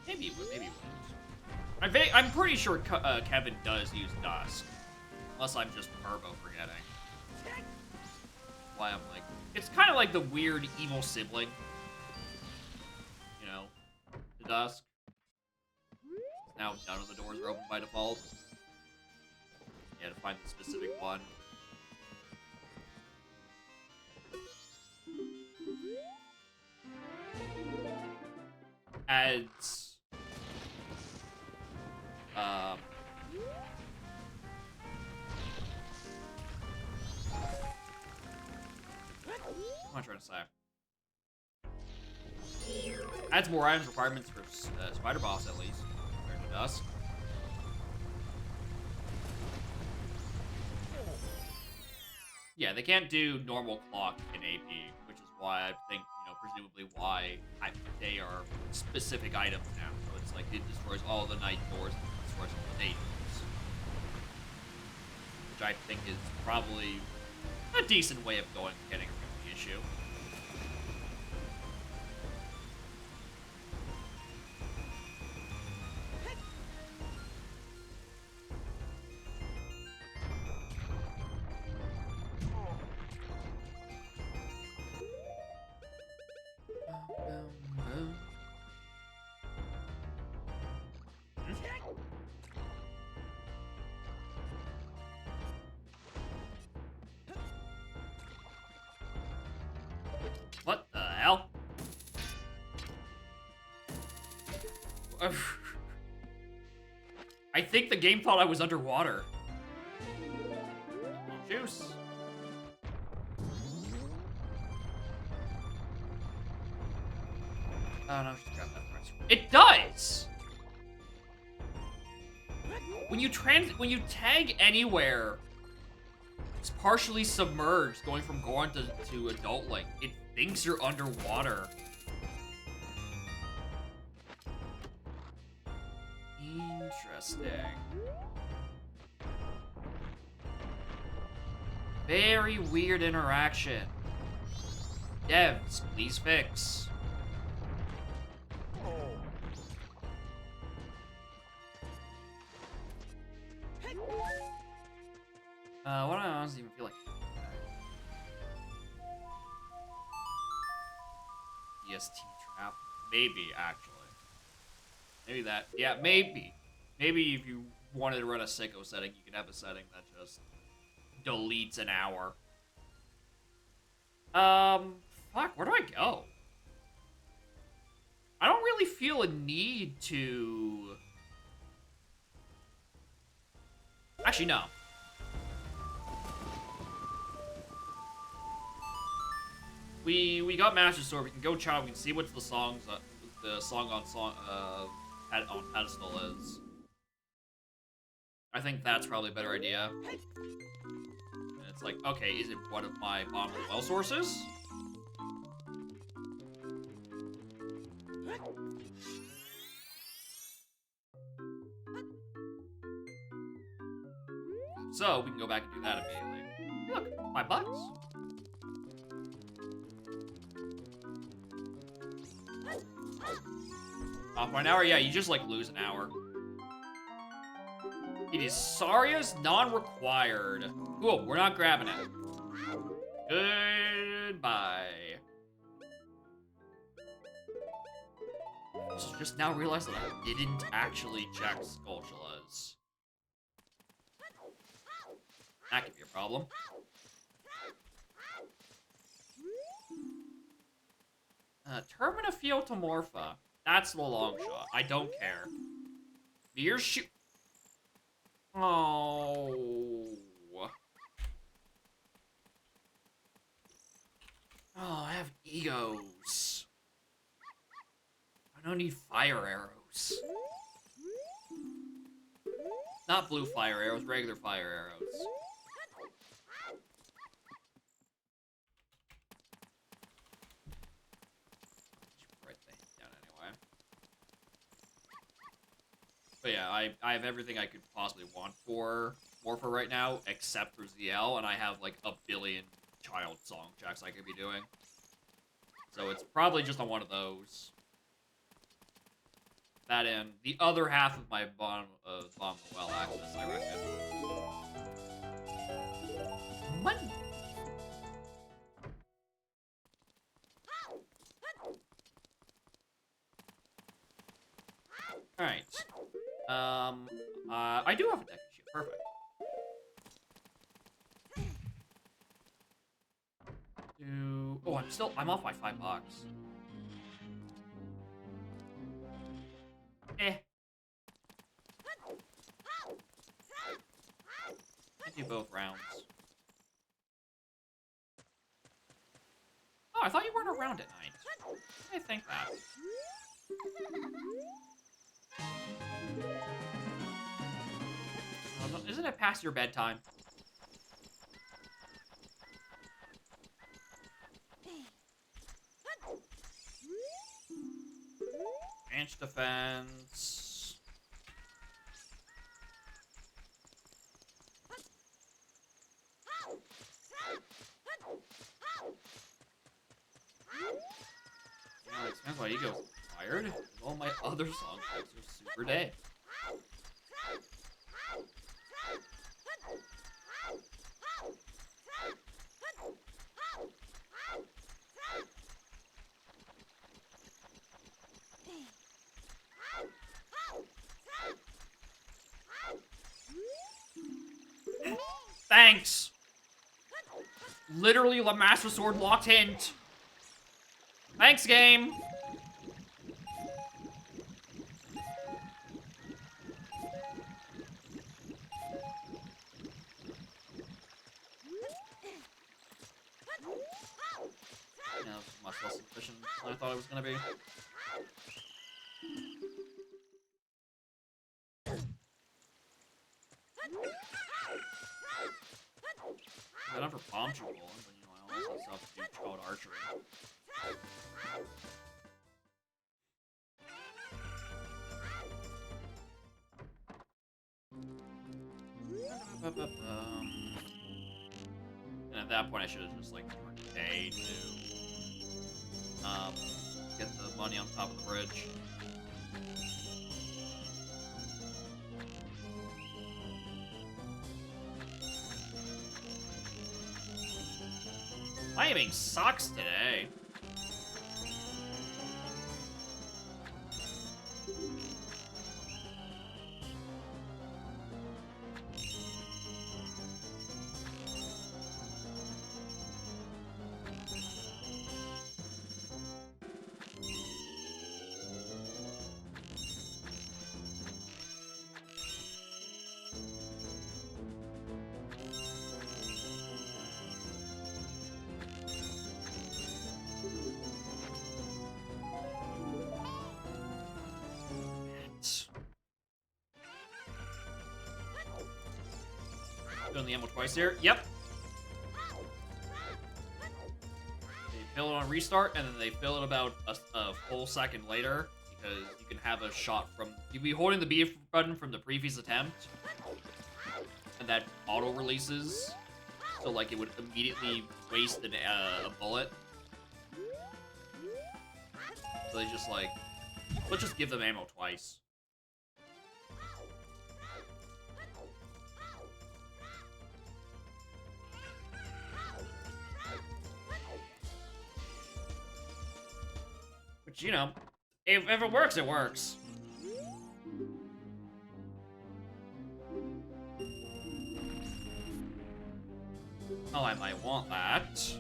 he would, maybe he wouldn't. I'm pretty sure Kevin does use Dusk. Unless I'm just turbo forgetting. Why I'm like... It's kind of like the weird evil sibling. You know? The Dusk. Now none of the doors are open by default. Yeah, to find the specific one. Adds... What am I trying to say? Adds more items requirements for Spider Boss, at least. Compared to Dusk. Yeah, they can't do normal clock in AP, which is why I think, you know, presumably why they are specific items now. So it's like it destroys all the night doors, and it destroys all the day doors. Which I think is probably a decent way of getting around the issue. What the hell? I think the game thought I was underwater. Juice. Oh no, she's got that first. It does! When you tag anywhere, it's partially submerged, going from Goron to Adult Link. It thinks you're underwater. Interesting. Very weird interaction. Devs, please fix. What do I honestly even feel like? EST trap? Maybe, actually. Maybe that. Yeah, maybe. Maybe if you wanted to run a sicko setting, you could have a setting that just deletes an hour. Fuck, where do I go? I don't really feel a need to... Actually, no. We got Master Sword. We can go chat. We can see what the songs, the song on pedestal is. I think that's probably a better idea. And it's like, okay, is it one of my bottom of the well sources? So we can go back and do that immediately. Hey, look, $5. Off by an hour? Yeah, you just, like, lose an hour. It is Saria's non-required. Cool, we're not grabbing it. Goodbye. Just now realized that I didn't actually check Skulltula's. That could be a problem. Termina Phytomorpha. That's the long shot. I don't care. Beer shoot. Oh. Oh, I have egos. I don't need fire arrows. Not blue fire arrows, regular fire arrows. But yeah, I have everything I could possibly want for Morpher right now, except for ZL, and I have like a billion child song checks I could be doing. So it's probably just on one of those. That and the other half of my bottom of the well access, I reckon. button. All right. I do have a deck sheet. Perfect. Oh, I'm off by $5. Eh. I do both rounds. Oh, I thought you weren't around at night. I think that. Isn't it past your bedtime? Ranch defense. Yeah, it depends why you go tired. All my other songs are super dead. Thanks! Literally, the Master Sword locked hint. Thanks, game! Yeah, much less efficient than I thought it was gonna be. I don't for bomb shoot rolling, but you know, I also have to do child archery. And at that point, I should have just like worked A to get the money on top of the bridge. My aiming sucks today. Doing the ammo twice here. Yep. They fill it on restart, and then they fill it about a full second later, because you can have a shot from... You'll be holding the B button from the previous attempt, and that auto-releases, so like it would immediately waste a bullet. So they just like... Let's just give them ammo twice. Which, you know, if it works, it works. Oh, I might want that.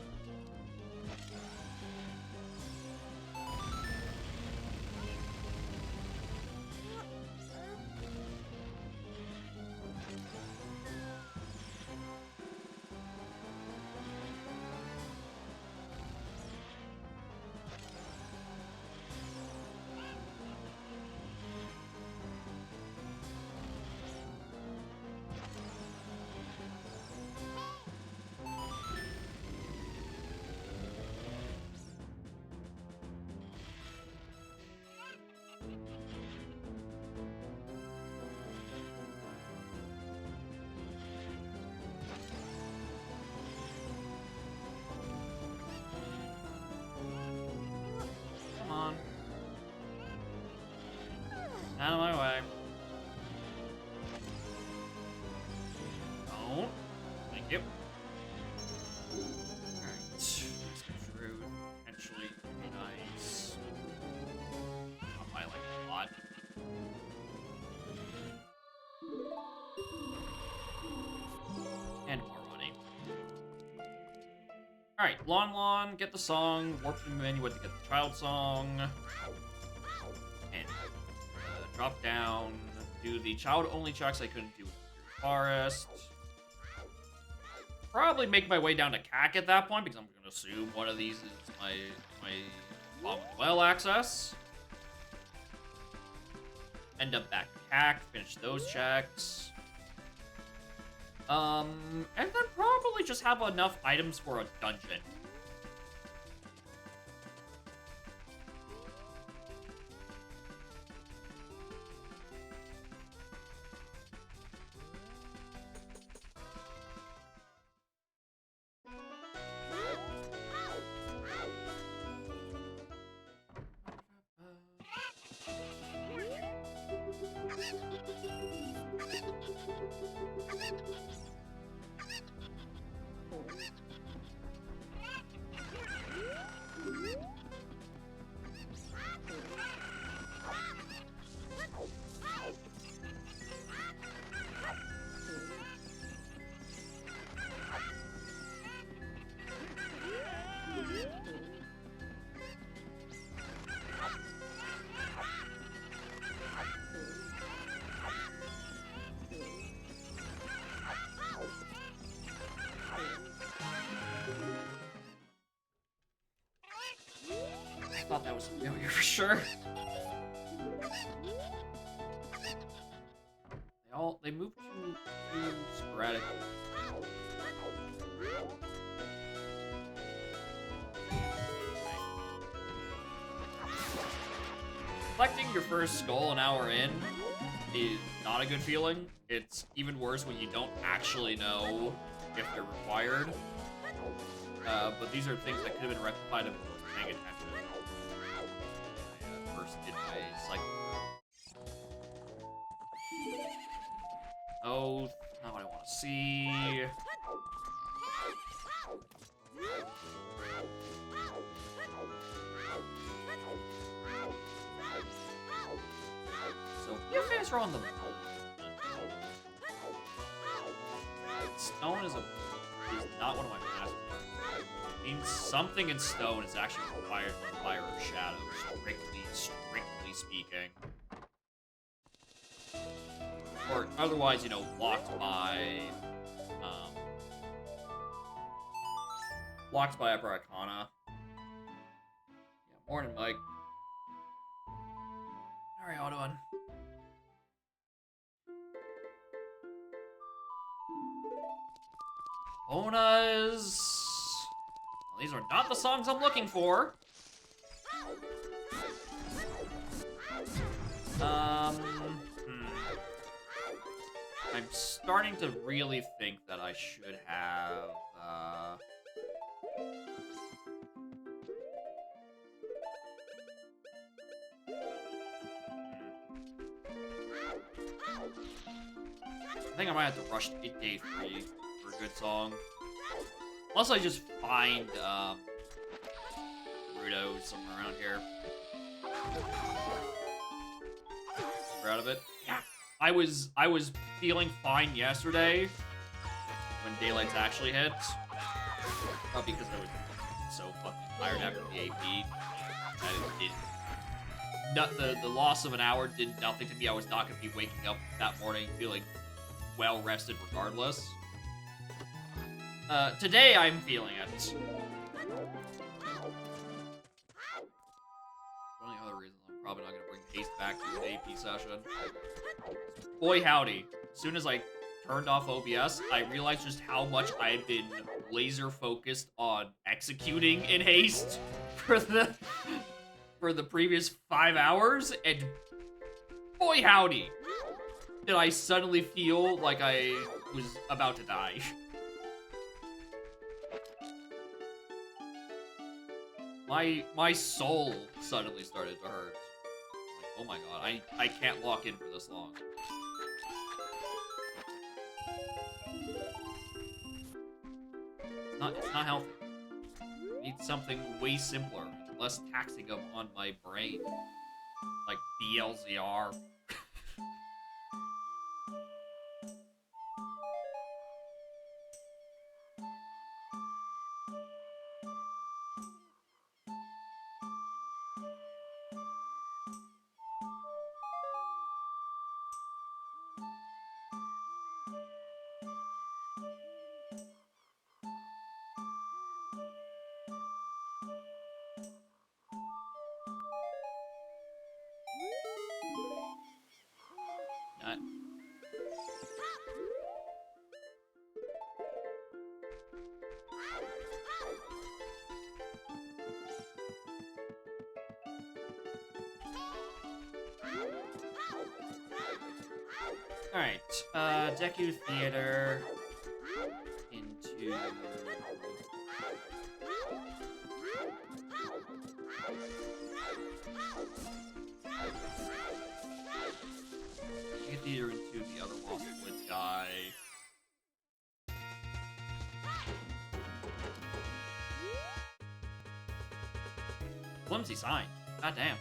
Out of my way. Don't. Thank you. Alright, Lon Lon, get the song. Warp to the menu to get the child song. And drop down. Do the child-only checks I couldn't do in the forest. Probably make my way down to CAC at that point, because I'm going to assume one of these is my Bomb Well access. End up back to CAC, finish those checks. And then probably just have enough items for a dungeon. I thought that was familiar for sure. They moved too sporadic. Collecting your first skull an hour in is not a good feeling. It's even worse when you don't actually know if they're required. But these are things that could have been rectified if I was paying attention. First did my cycle. Oh, not what I want to see. So, you guys are on the stone is not one of my masters. It means something in stone is actually required for fire or shadow, strictly speaking. Or otherwise, you know, blocked by Upper Arcana. Yeah, morning, Mike. Alright, how doing? Onas. Well, these are not the songs I'm looking for. I'm starting to really think that I should have, I think I might have to rush day 3 for a good song. Unless I just find, Rudo somewhere around here. We're out of it. Yeah. I was feeling fine yesterday when daylights actually hit. Probably because I was so fucking tired after the AP. The loss of an hour did nothing to me. I was not going to be waking up that morning feeling well rested regardless. Today I'm feeling it. One of the other reasons I'm probably not going to bring haste back to an AP session. Boy howdy, as soon as I turned off OBS, I realized just how much I had been laser focused on executing in haste for the previous 5 hours, and boy howdy, did I suddenly feel like I was about to die. My soul suddenly started to hurt. Like, oh my god, I can't lock in for this long. It's not healthy. I need something way simpler, less taxing on my brain. Like BLZR. Nut. Alright, Deku Theater into... Deku Theater into the other Lost Woods guy. Flimsy sign. God damn.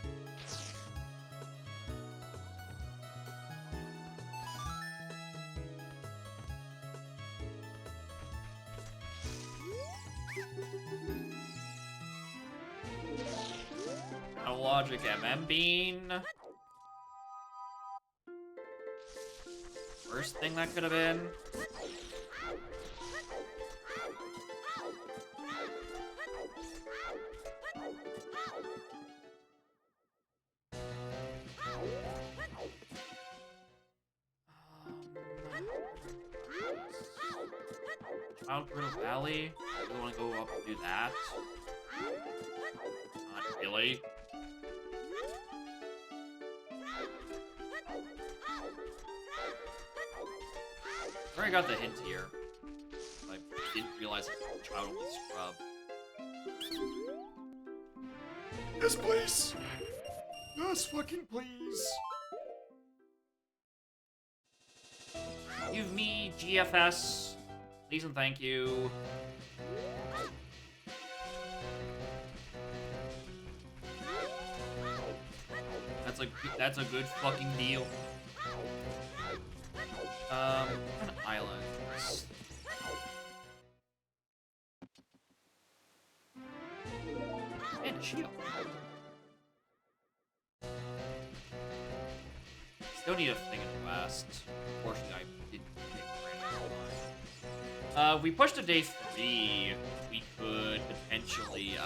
Logic Bean. Worst thing that could have been. Child Brittle Valley. I really want to go up and do that. Not really. I already got the hint here. I didn't realize it's Child with Scrub. Yes, please! Yes, fucking please! Give me GFS. Please and thank you. That's a good fucking deal. What kind of islands? And shield. Still need a thing in the west. Unfortunately, I didn't pick right. We pushed to day 3. We could potentially,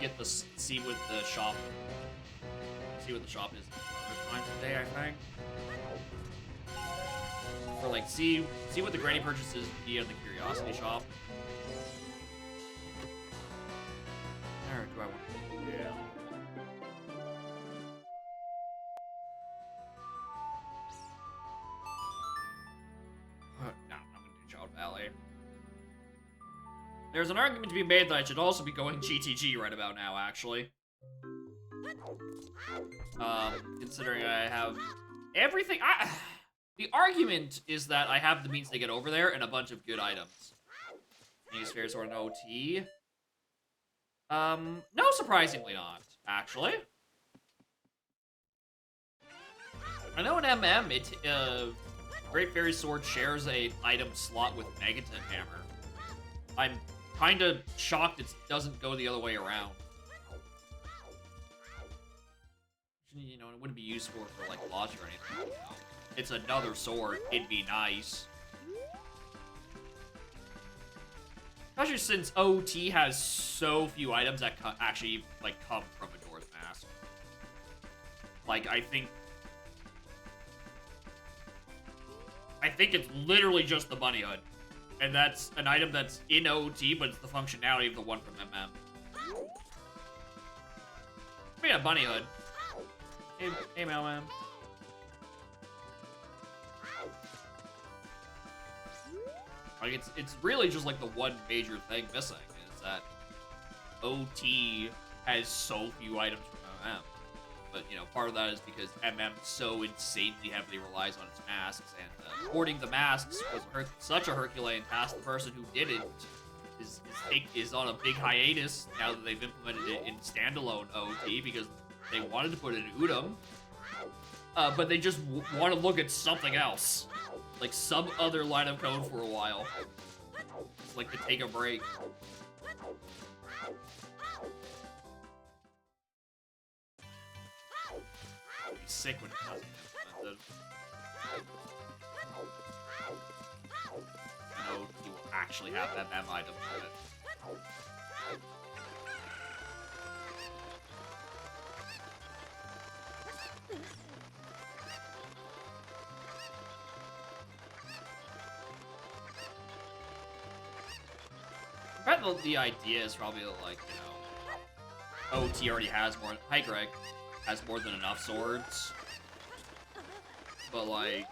get the see what the shop. See what the shop is other times of the day, I think. Or like see what the granny purchases via the curiosity shop. Or do I want to? Yeah. No, I'm gonna do Child Valley. There's an argument to be made that I should also be going GTG right about now, actually. Considering I have everything. The argument is that I have the means to get over there and a bunch of good items. Use Fair Sword and OT. No, surprisingly not, actually. I know in MM, Great Fairy Sword shares a item slot with Megaton Hammer. I'm kind of shocked it doesn't go the other way around. You know, it wouldn't be useful for, like, logic or anything. You know. It's another sword. It'd be nice. Especially since OT has so few items that actually, like, come from Majora's Mask. Like, I think it's literally just the Bunny Hood. And that's an item that's in OT, but it's the functionality of the one from MM. I mean, a Bunny Hood. Hey, Mailman. Like, it's really just, like, the one major thing missing is that OT has so few items from MM. But, you know, part of that is because MM so insanely heavily relies on its masks, and hoarding the masks was such a Herculean task. The person who did it is on a big hiatus now that they've implemented it in standalone OT because they wanted to put it in Udom, but they just want to look at something else. Like some other line of code for a while. It's like to take a break. me sick when it doesn't get implemented. I know he will actually have that mem item for it. I bet the idea is probably like, you know, OT already has more. Hi, Greg. Has more than enough swords. But like,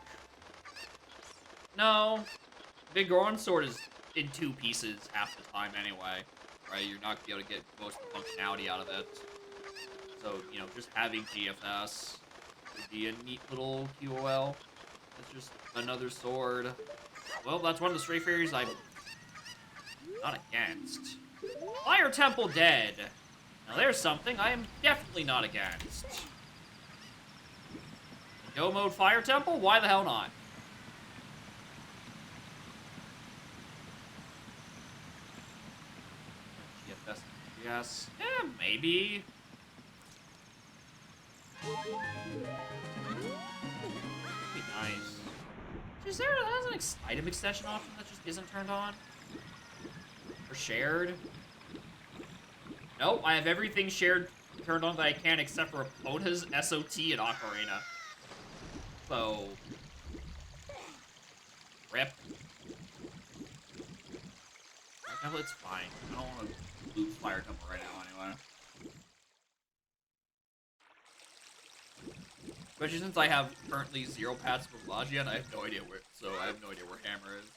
no. Big Goron sword is in 2 pieces half the time anyway, right? You're not gonna be able to get most of the functionality out of it. So, you know, just having GFS would be a neat little QOL. It's just another sword. Well, that's one of the stray fairies I'm not against. Fire Temple dead. Now there's something I am definitely not against. Go mode Fire Temple? Why the hell not? GFS, yes. Yeah, maybe. Be nice. Is there an item extension option that just isn't turned on? Or shared? Nope, I have everything shared turned on that I can except for Epona's, SOT, and Ocarina. So... rip. Well, it's fine. I don't want to lose Fire Temple right now anyway. Especially since I have currently 0 paths for Lagia, and I have no idea where, so I have no idea where Hammer is.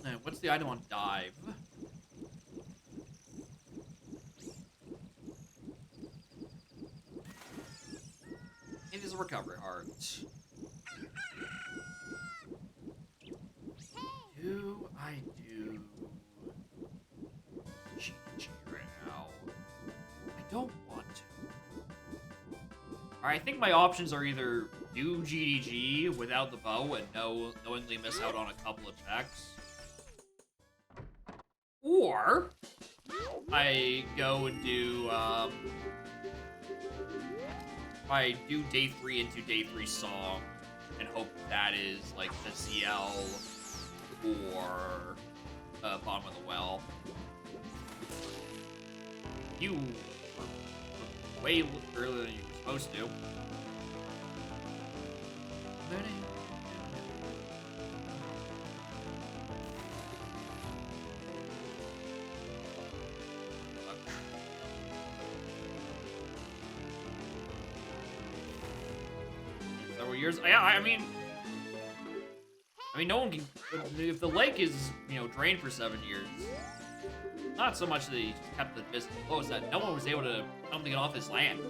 And what's the item on Dive? It is a recovery heart. Do I do GG right now? I don't want to. Alright, I think my options are either do GDG without the bow and knowingly miss out on a couple of checks, or I go and do, I do day 3 into day 3 song and hope that is like the CL or bottom of the well. You were way earlier than you were supposed to. Several years. Yeah, I mean, no one can. If the lake is, you know, drained for 7 years, not so much that he kept the business closed, that no one was able to come to get off his land.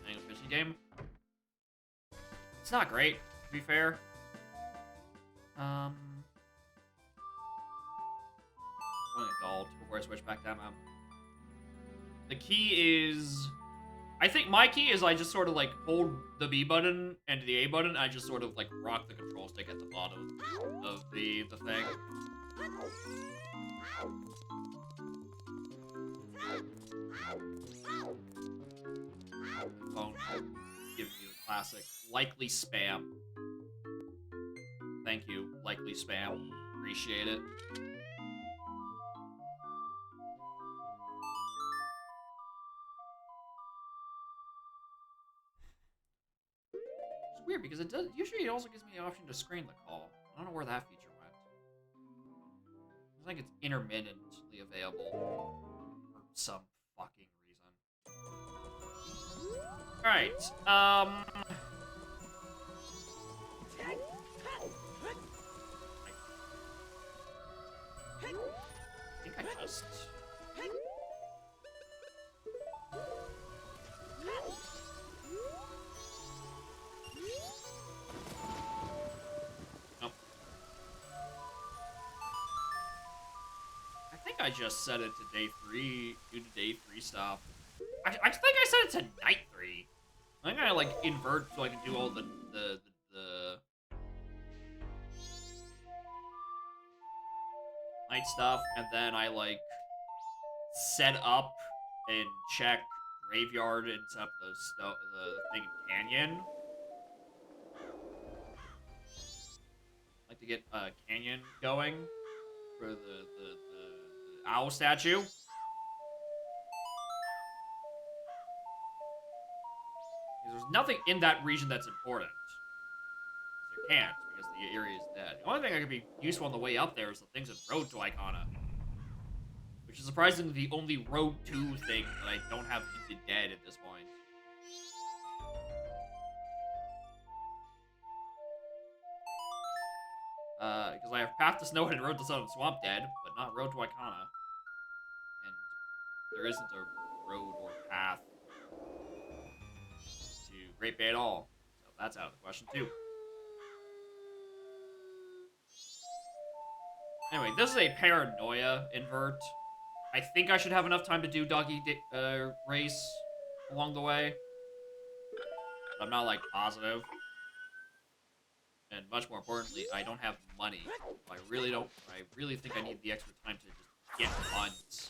Angle fishing game. It's not great, to be fair. Going adult before I switch back to MM. The key is, I think my key is I just sort of like hold the B button and the A button, and I just sort of like rock the control stick at the bottom of the thing. Phone giving you the classic likely spam. Thank you, likely spam. Appreciate it. It's weird because it does. Usually, it also gives me the option to screen the call. I don't know where that feature went. I think it's intermittently available for some fucking reason. All right. I think I just. I think I just set it to day 3 due to day 3 stuff. I think I set it to night 3. I think I like invert so I can do all the night stuff, and then I like set up and check graveyard and set up the thing in canyon. Like to get a canyon going for the owl statue. Because there's nothing in that region that's important. There can't, because the area is dead. The only thing that could be useful on the way up there is the things in Road to Icona. Which is surprisingly the only Road 2 thing that I don't have hinted dead at this point. Because I have Path to Snowhead and Road to Southern Swamp dead, but not Road to Icona. And there isn't a road or path to Great Bay at all. So that's out of the question, too. Anyway, this is a paranoia invert. I think I should have enough time to do doggy race along the way. But I'm not, like, positive. And much more importantly, I don't have money. I really think I need the extra time to just get funds.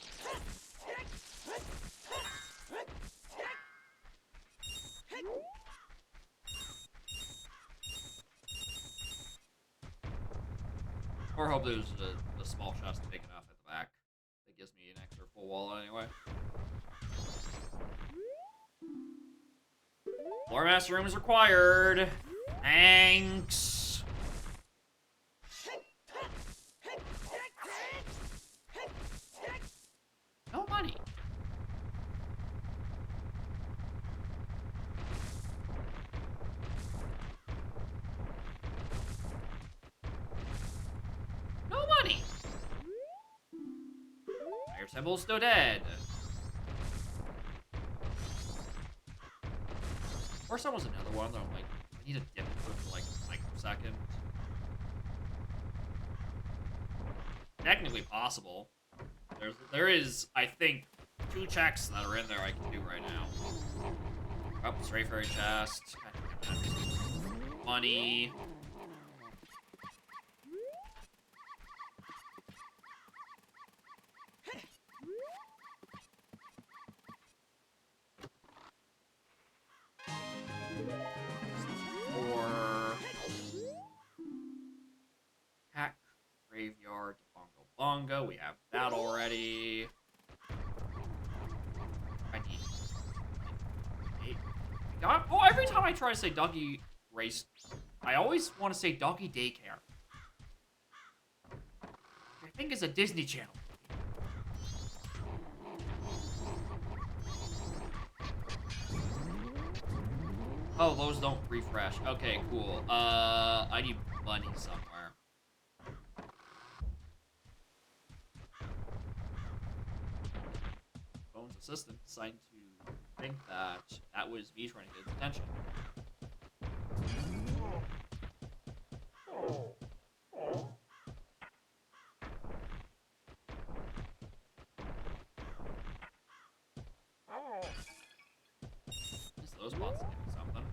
Or hope there's a small chest big enough at the back that gives me an extra full wallet anyway. Floor master room is required. Thanks. No money. No money. Fire symbol still dead. Or someone's another one that I'm like, I need to dip into it for like a microsecond. Technically possible. There is, I think, 2 checks that are in there I can do right now. Oh, Stray Fairy chest. Money. Hack, Graveyard, Bongo Bongo. We have that already. I need 8. Oh, every time I try to say doggy race, I always want to say doggy daycare. I think it's a Disney Channel. Oh, those don't refresh. Okay, cool. I need money somewhere. Bones' assistant decided to think that that was me trying to get his attention. At least those bots give me something.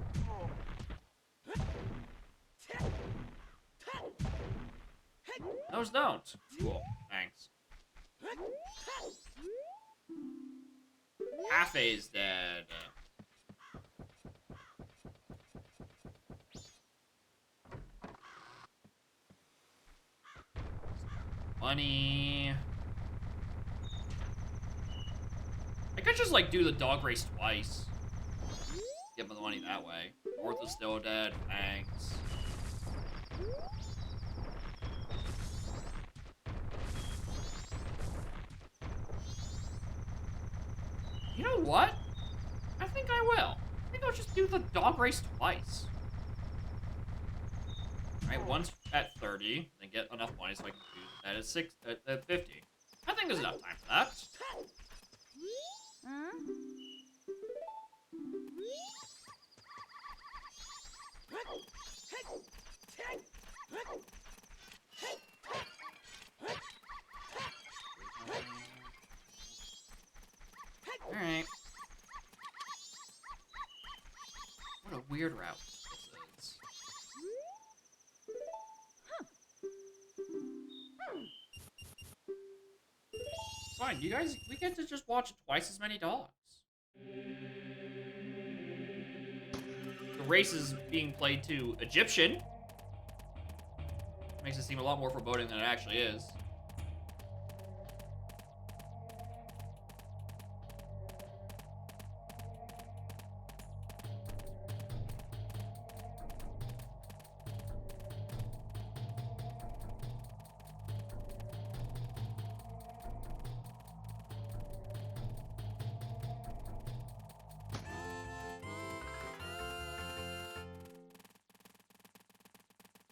Those don't. Cool. Thanks. Cafe's dead. Money. I could just like do the dog race twice. Get the money that way. North is still dead. Thanks. You know what? I think I will. I think I'll just do the dog race twice. Alright, once at 30, then get enough money so I can do that at 50. I think there's enough time for that. Alright. What a weird route this is. fine. You guys, we get to just watch twice as many dogs. The race is being played to Egyptian. Makes it seem a lot more foreboding than it actually is.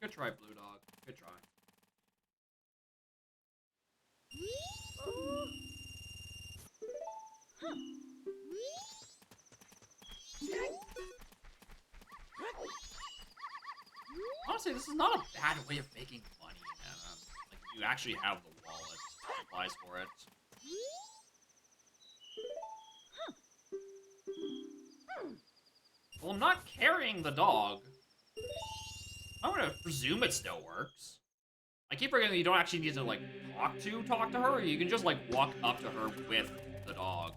Good try, Blue Dog. Good try. Honestly, this is not a bad way of making money, man. Like, you actually have the wallet supplies for it. Well, I'm not carrying the dog. I'm gonna presume it still works. I keep forgetting that you don't actually need to, like, talk to her. You can just, like, walk up to her with the dog.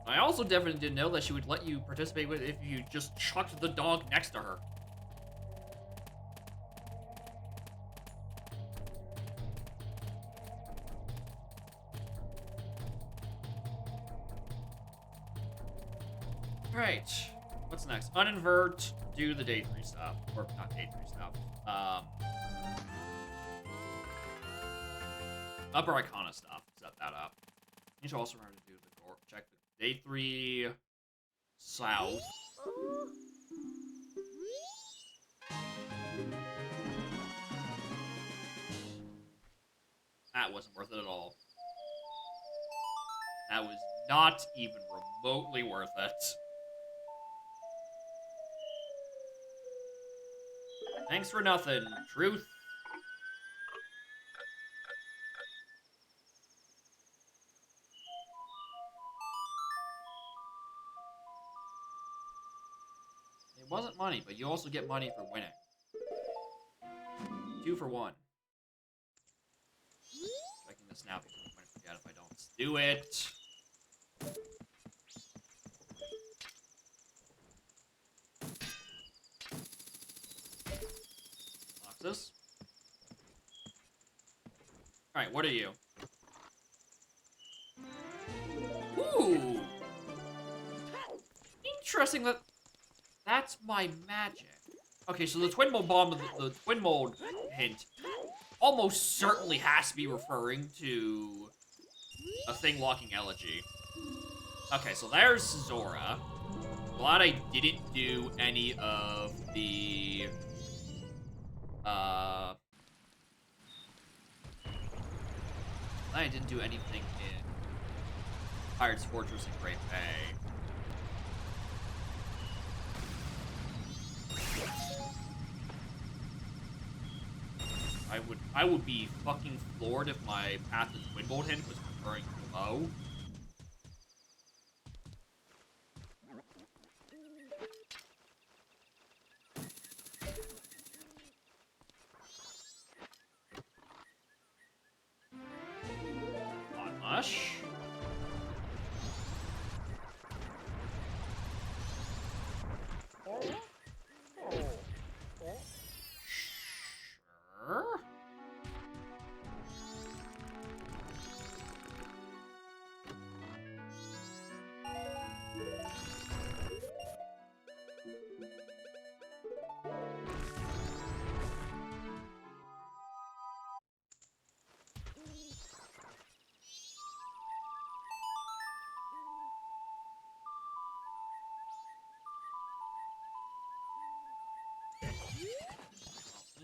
I also definitely didn't know that she would let you participate with if you just chucked the dog next to her. Alright. What's next? Uninvert, do the day 3 stuff. Or, not day 3 stuff. Upper Icona stuff. Set that up. You should also remember to do the door. Check the day 3 south. That wasn't worth it at all. That was not even remotely worth it. Thanks for nothing, truth. It wasn't money, but you also get money for winning. 2 for 1. Checking this now because I'm going to forget if I don't do it. Boxes. Alright, what are you? Ooh! Interesting that that's my magic. Okay, so the twin mold bomb, the twin mold hint almost certainly has to be referring to a thing locking elegy. Okay, so there's Zora. Glad I didn't do any of the I didn't do anything in Pirate's Fortress and Great Bay. I would be fucking floored if my Path to Twin Bolt hint was referring to Mo. Not much. Sure.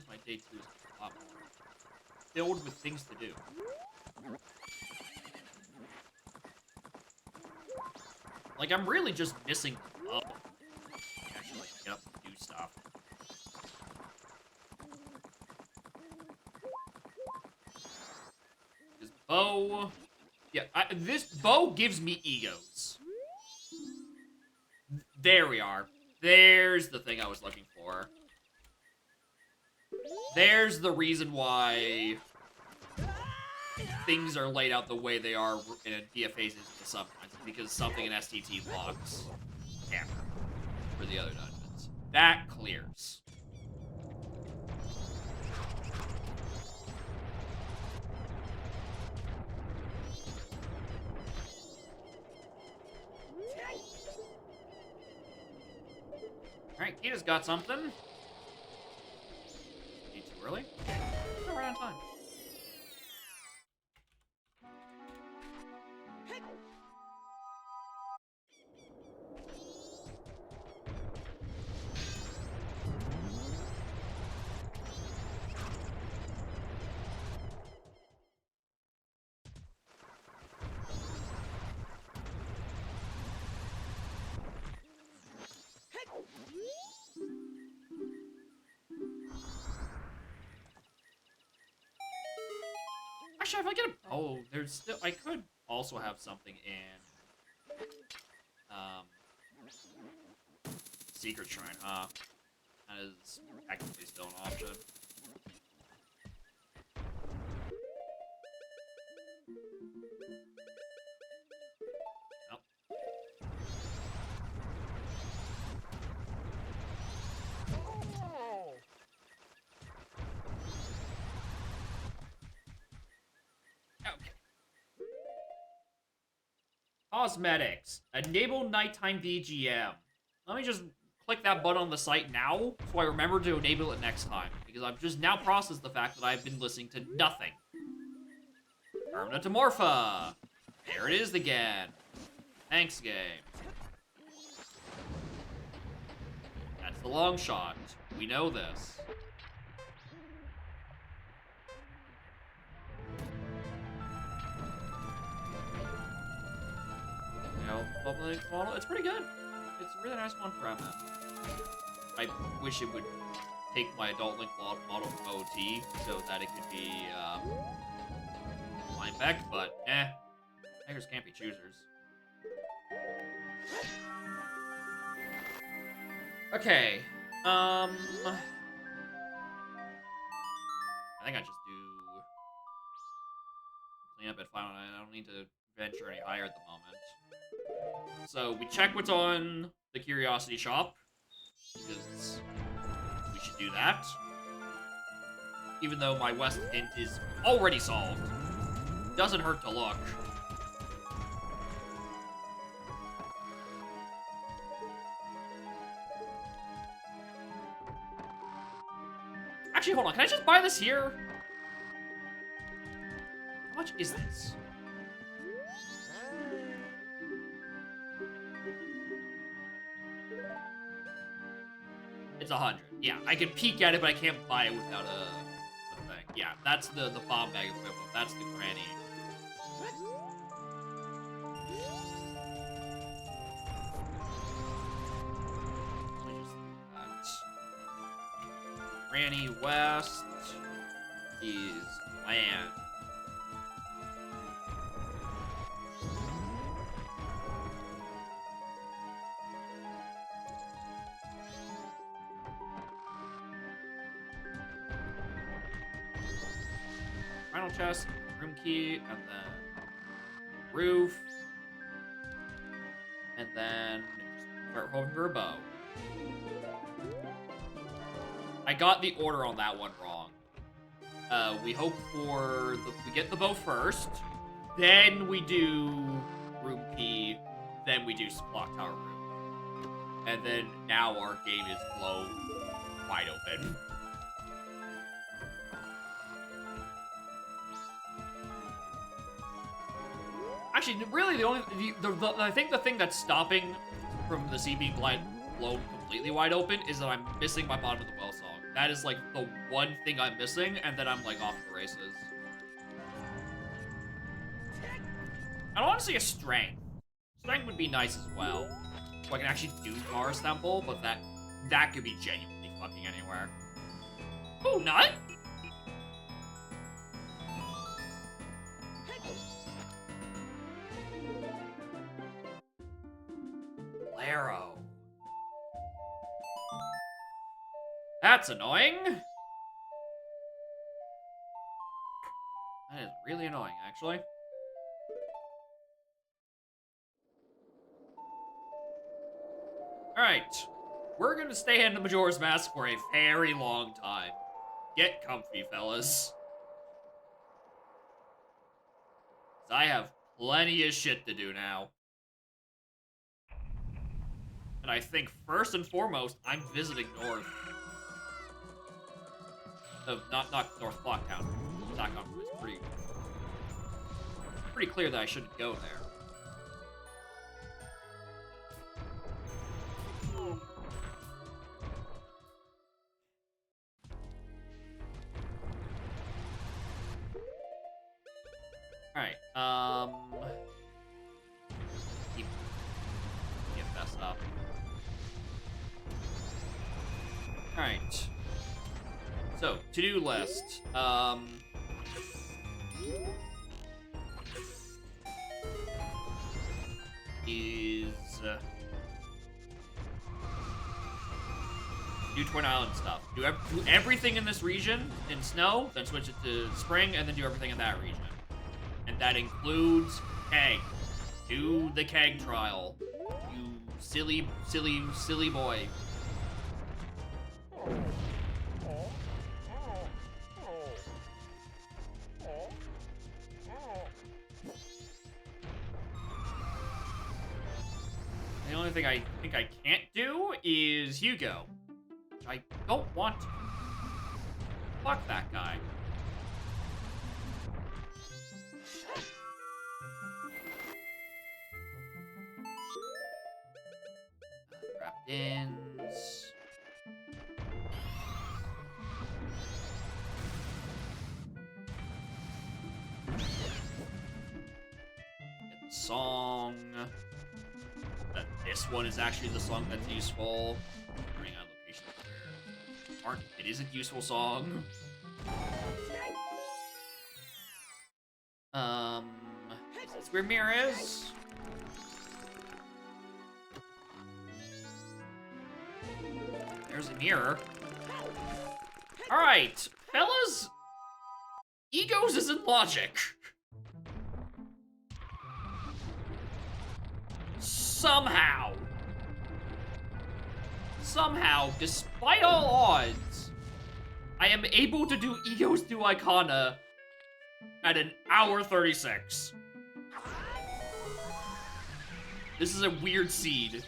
My day 2 is a lot more filled with things to do. Like, I'm really just missing Bo. Actually, like, get up and do stuff. Because Bo... Yeah, this Bo gives me egos. There we are. There's the thing I was looking for. There's the reason why things are laid out the way they are in a DFA system sometimes because something in STT blocks camera for the other dungeons. That clears. Alright, Kita's got something. Too early? No, we're out of time. Actually, if I get a... Oh, there's still... I could also have something in... Secret Shrine, huh? That is technically still an option. Nope. Okay. Cosmetics. Enable nighttime VGM. Let me just click that button on the site now, so I remember to enable it next time. Because I've just now processed the fact that I've been listening to nothing. Permanentomorpha. There it is again. Thanks, game. That's the long shot. We know this. You know, public model, it's pretty good. It's a really nice one for Emma. I wish it would take my adult link model from OT so that it could be line back, but beggars can't be choosers. Okay. I think I just do clean up at final. I don't need to venture any higher at the moment. So we check what's on the Curiosity Shop, because we should do that. Even though my West hint is already solved. Doesn't hurt to look. Actually, hold on. Can I just buy this here? How much is this? It's 100. Yeah, I can peek at it, but I can't buy it without a thing. Yeah, that's the bomb bag equivalent. That's the granny. Let me just that. Granny West is land. Final chest, room key, and then roof. And then start hoping for a bow. I got the order on that one wrong. We hope for we get the bow first, then we do room key, then we do clock tower room. And then now our game is blown wide open. Actually, really, I think the thing that's stopping from the sea being blown completely wide open is that I'm missing my bottom of the well song. That is like the one thing I'm missing, and then I'm like off the races. I don't want to see a strength. Strength would be nice as well, so I can actually do Mars Temple, but that could be genuinely fucking anywhere. Oh, nut! Arrow. That's annoying. That is really annoying, actually. Alright. We're gonna stay in the Majora's Mask for a very long time. Get comfy, fellas. I have plenty of shit to do now. And I think first and foremost, I'm visiting North. Not North Blocktown. Stockholm was pretty clear that I shouldn't go there. Alright, keep this up. Alright. So, to-do list. Do Twin Island stuff. Do everything in this region in snow, then switch it to spring, and then do everything in that region. And that includes keg. Do the keg trial. You silly, silly, silly boy. The only thing I think I can't do is Hugo. Which I don't want to. Fuck that guy. Ins. Get the song. That this one is actually the song that's useful. Running out of locations where aren't. It is a useful song. Is this where Mirror is? There's a mirror. Alright, fellas. Egos isn't logic. Somehow, despite all odds, I am able to do Egos through Icona at an hour 36. This is a weird seed.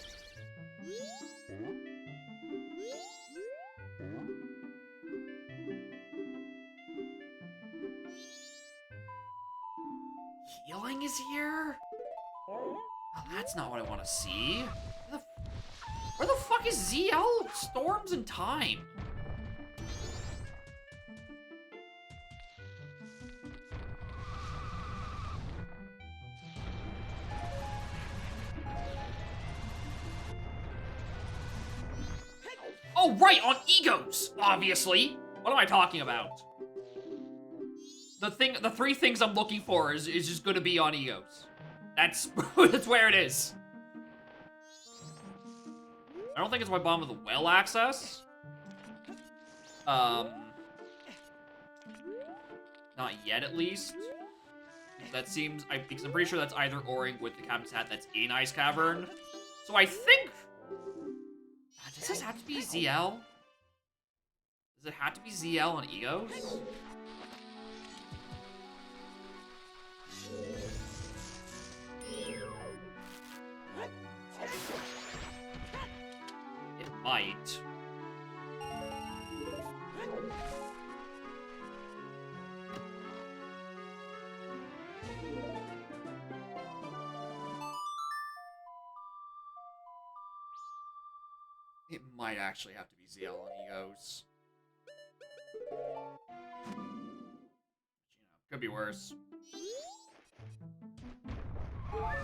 Healing is here? Oh, that's not what I want to see. Where the fuck is ZL? Storms and Time. Oh, right, on Egos, obviously. What am I talking about? The three things I'm looking for is just gonna be on Egos. That's that's where it is. I don't think it's my Bomb of the Well access. Not yet, at least. That seems, because I'm pretty sure that's either O-ring with the Captain's Hat that's in Ice Cavern. So I think... Does this have to be ZL? Does it have to be ZL on Egos? It might. It might actually have to be ZL on Egos. But, you know, could be worse. My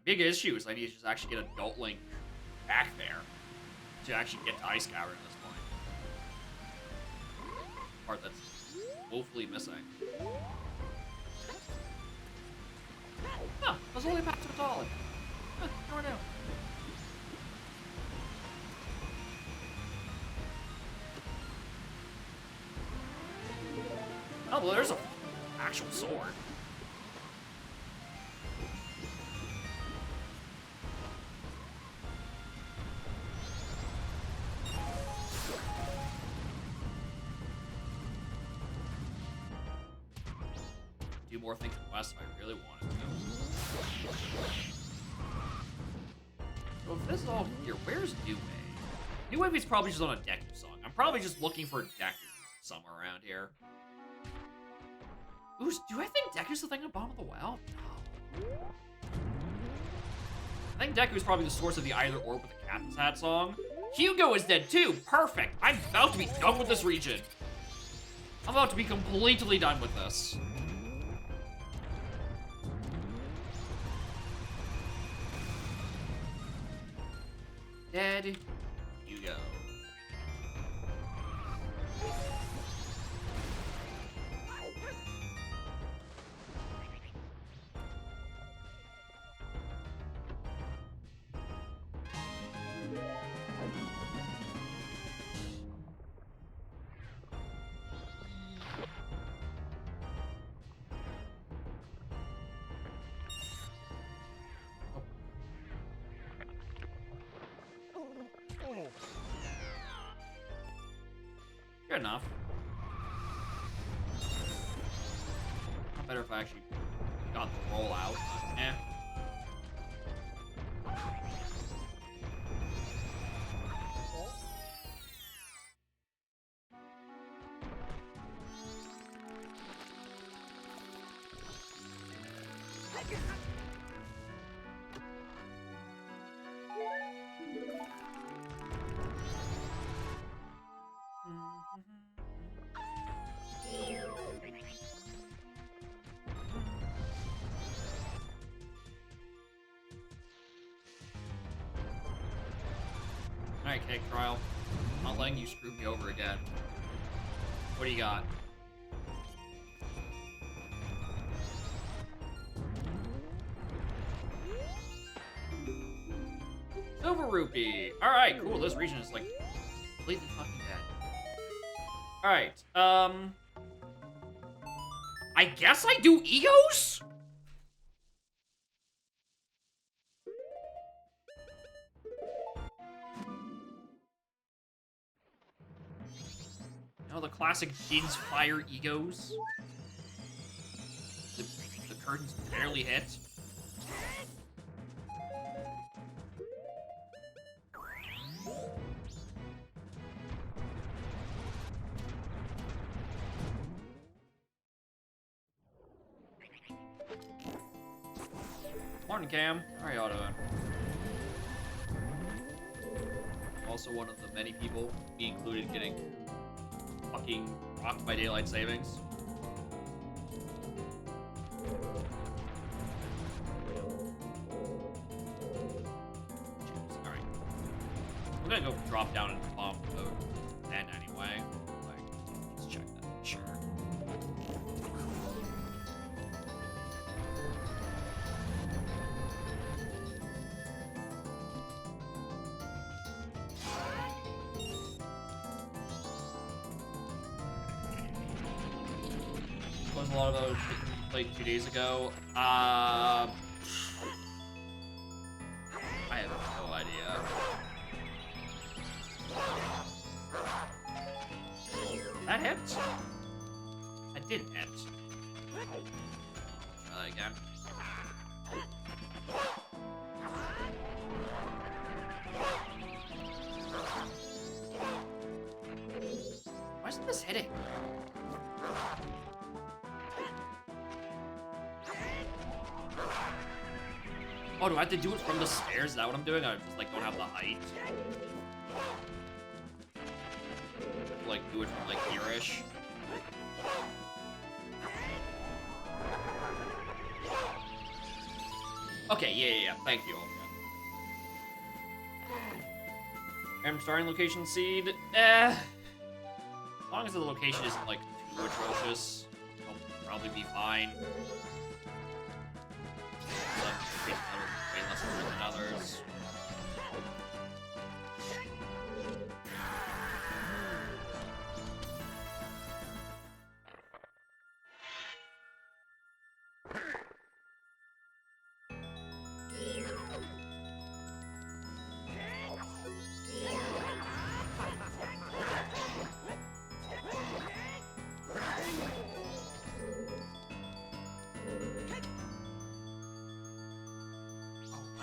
big issue is I need to just actually get Adult Link back there to actually get to Ice Cavern at this point. Part that's woefully missing. Huh, I was only back to Adult Link. Huh, never knew. Oh, well, there's a actual sword. Do more things in the West if I really wanted to. So if this is all here, where's New Wave? New Wave is probably just on a Deku song. I'm probably just looking for Deku somewhere around here. Ooh, do I think Deku's the thing at the bottom of the well? No. I think Deku is probably the source of the Either Orb with the Captain's Hat song. Hugo is dead too. Perfect. I'm about to be done with this region. I'm about to be completely done with this. Dead. Hugo. Good enough. Not better if I actually got the roll out, but eh. Alright, Cake Trial. I'm not letting you screw me over again. What do you got? Silver Rupee! Alright, cool. This region is, like, completely fucking dead. Alright, I guess I do Egos? You know, the classic Jin's Fire Egos? The curtains barely hit. Morning, Cam. How are y'all doing? Also one of the many people, me included, getting fucking rocked by daylight savings. Alright. We're gonna go drop down into bomb mode then anyway. Like, let's check that. Sure. Was a lot of those played 2 days ago. I have no idea. That hit? That didn't hit. Try that again. Why isn't this hitting? Oh, do I have to do it from the stairs? Is that what I'm doing? I just, like, don't have the height. Like, do it from, like, here-ish. Okay, yeah. Thank you. I'm starting location seed. As long as the location isn't, like, too atrocious, I'll probably be fine. Way less than others.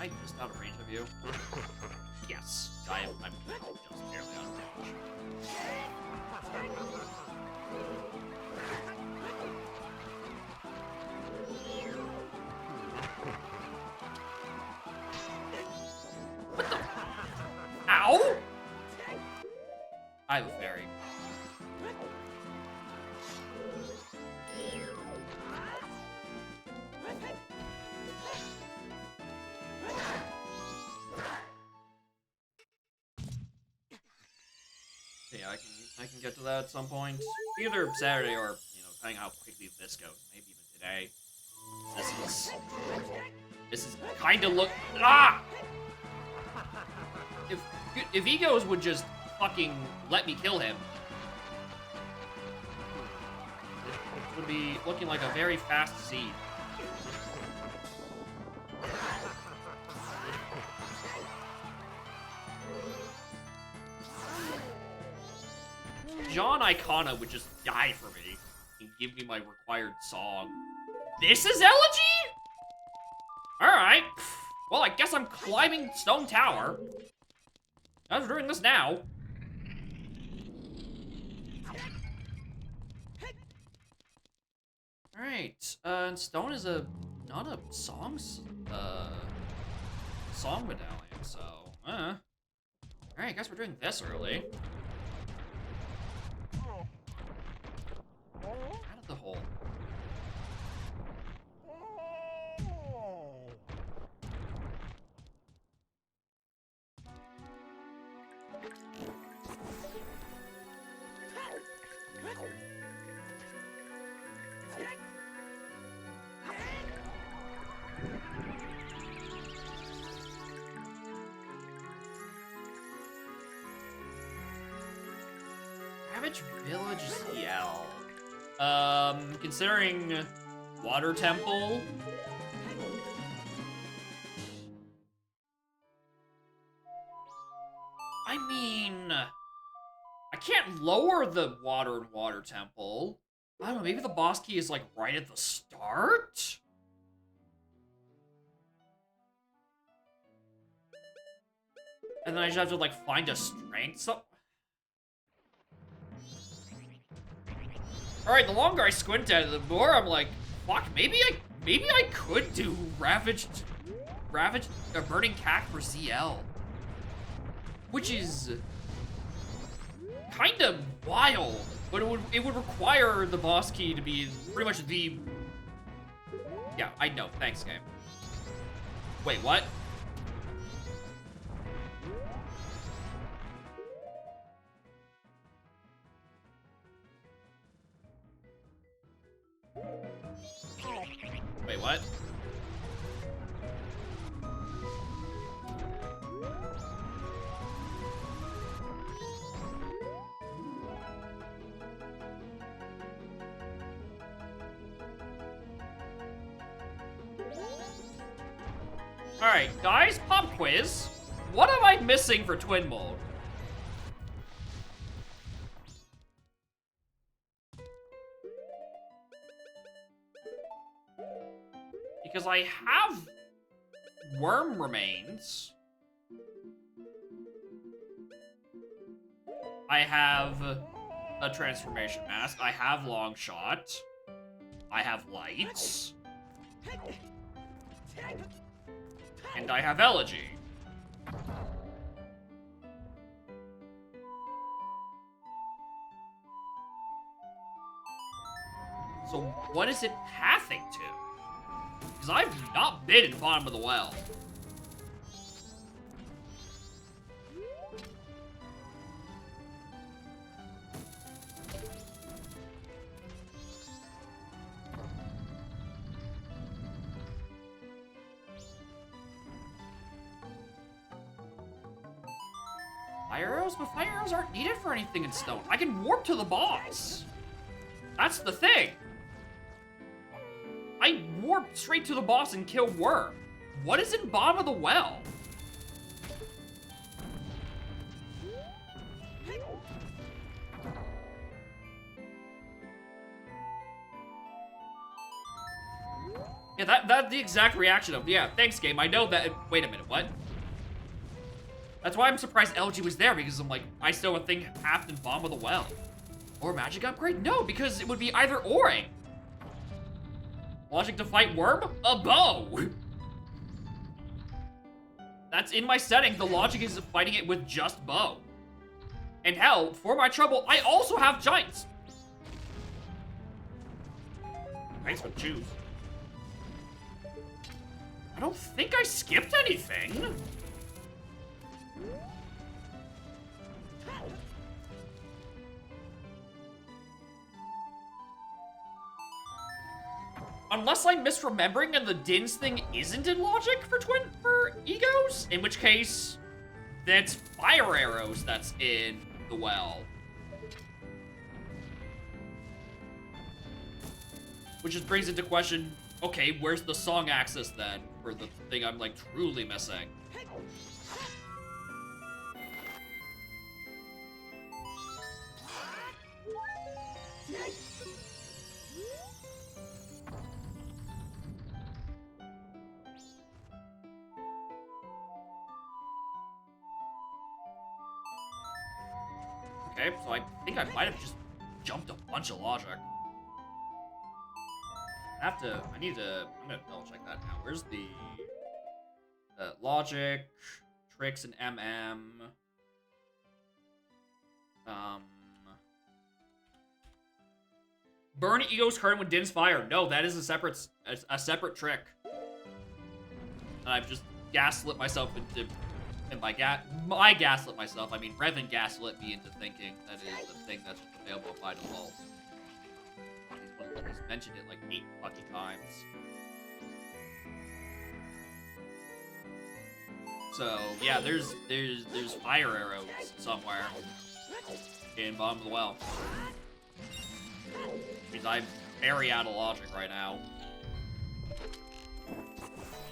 I just out of range of you? Yes. I'm just barely out of range. What the? Ow! I have a fairy. Yeah, I can get to that at some point. Either Saturday or, you know, depending on how quickly this goes. Maybe even today. This is kind of look. Ah! If Egos would just fucking let me kill him, it would be looking like a very fast seed. John Icona would just die for me and give me my required song. This is Elegy? Alright. Well, I guess I'm climbing Stone Tower. I was doing this now. Alright. And Stone is not a song medallion, so Alright, I guess we're doing this early. Out of the hole. Ravage Village CL. Considering Water Temple. I mean, I can't lower the water in Water Temple. I don't know, maybe the boss key is like right at the start? And then I just have to like find a strength. Alright, the longer I squint at it, the more I'm like, fuck, maybe I could do Ravaged Burning Cack for ZL. Which is kind of wild, but it would require the boss key to be pretty much the... Yeah, I know, thanks, game. Wait, what? Wait, what? Alright, guys, pop quiz. What am I missing for Twin Mode? Because I have worm remains. I have a transformation mask. I have long shot. I have lights. And I have elegy. So what is it pathing to? Because I've not been in bottom of the well. Fire arrows? But fire arrows aren't needed for anything in stone. I can warp to the boss. That's the thing. I warp straight to the boss and kill Worm. What is in bottom of the well? Yeah, that's the exact reaction of, yeah, thanks, game. I know that. Wait a minute, what? That's why I'm surprised LG was there, because I'm like, I still would think Half and Bomb with a well. Or magic upgrade? No, because it would be either oring. Logic to fight Worm? A bow! That's in my setting. The logic is fighting it with just bow. And hell, for my trouble, I also have Giants. Thanks for choose. I don't think I skipped anything. Unless I'm misremembering and the Dins thing isn't in logic for egos, in which case that's fire arrows that's in the well. Which just brings into question, okay, where's the song access then for the thing I'm like truly missing? Okay, so I think I might have just jumped a bunch of logic. I'm gonna double check that now. Where's the logic, tricks, and MM? Burn Ego's current with Din's fire. No, that is a separate trick. And I've just gaslit myself into, and by gaslit myself, I mean Revan gaslit me into thinking that is the thing that's available by default. He's mentioned it like 8 fucking times. So yeah, there's fire arrows somewhere in bottom of the well. Because I'm very out of logic right now.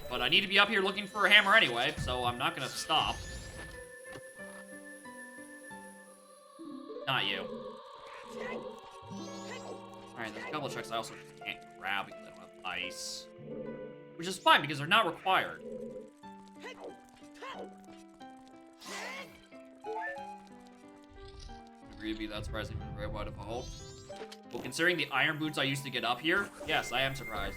But I need to be up here looking for a hammer anyway, so I'm not gonna stop. Not you. Alright, there's a couple of tricks I also can't grab because I don't have ice. Which is fine, because they're not required. Agree to be that surprised even very wide of a hole. Well, considering the iron boots I used to get up here, yes, I am surprised.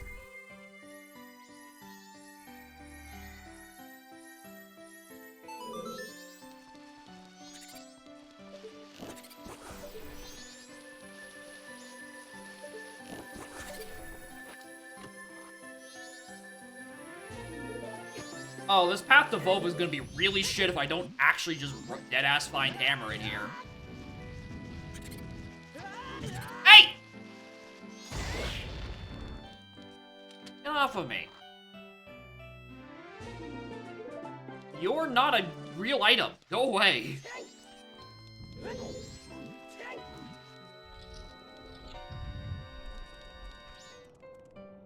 Oh, this path to Volva is gonna be really shit if I don't actually just deadass find hammer in here. Hey! Get off of me. You're not a real item. Go away.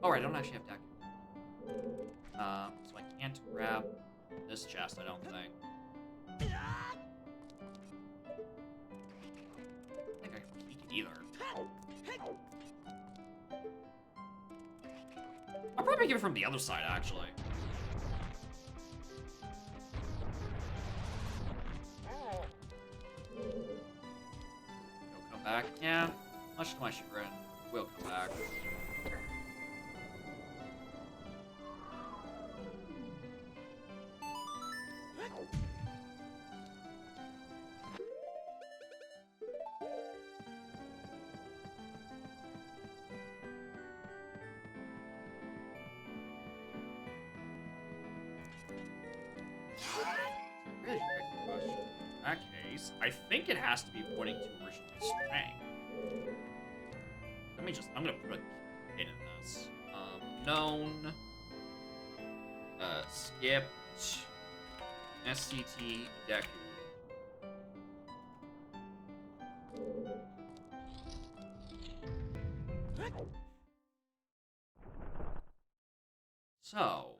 Alright, I don't actually have deck. So I can't grab this chest, I don't think. I think I can peek it either. I'll probably give it from the other side, actually. You'll come back? Yeah, much to my chagrin, we'll come back. Really tricky question. In that case, I think it has to be pointing to original strength. I'm gonna put a pin in this. Known. Skipped. SCT Deku. So,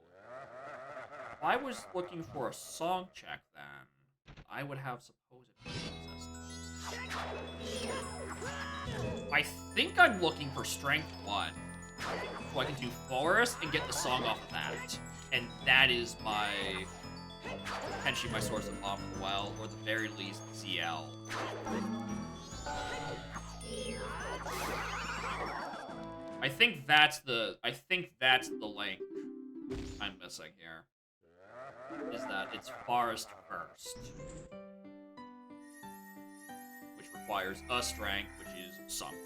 if I was looking for a song check, then I would have supposed I think I'm looking for Strength 1. So I can do forest and get the song off of that. And that is my, potentially my source of Bottom of the Well, or at the very least, ZL. I think that's the link I'm missing here. Is that it's forest first. Which requires a strength, which is somewhere.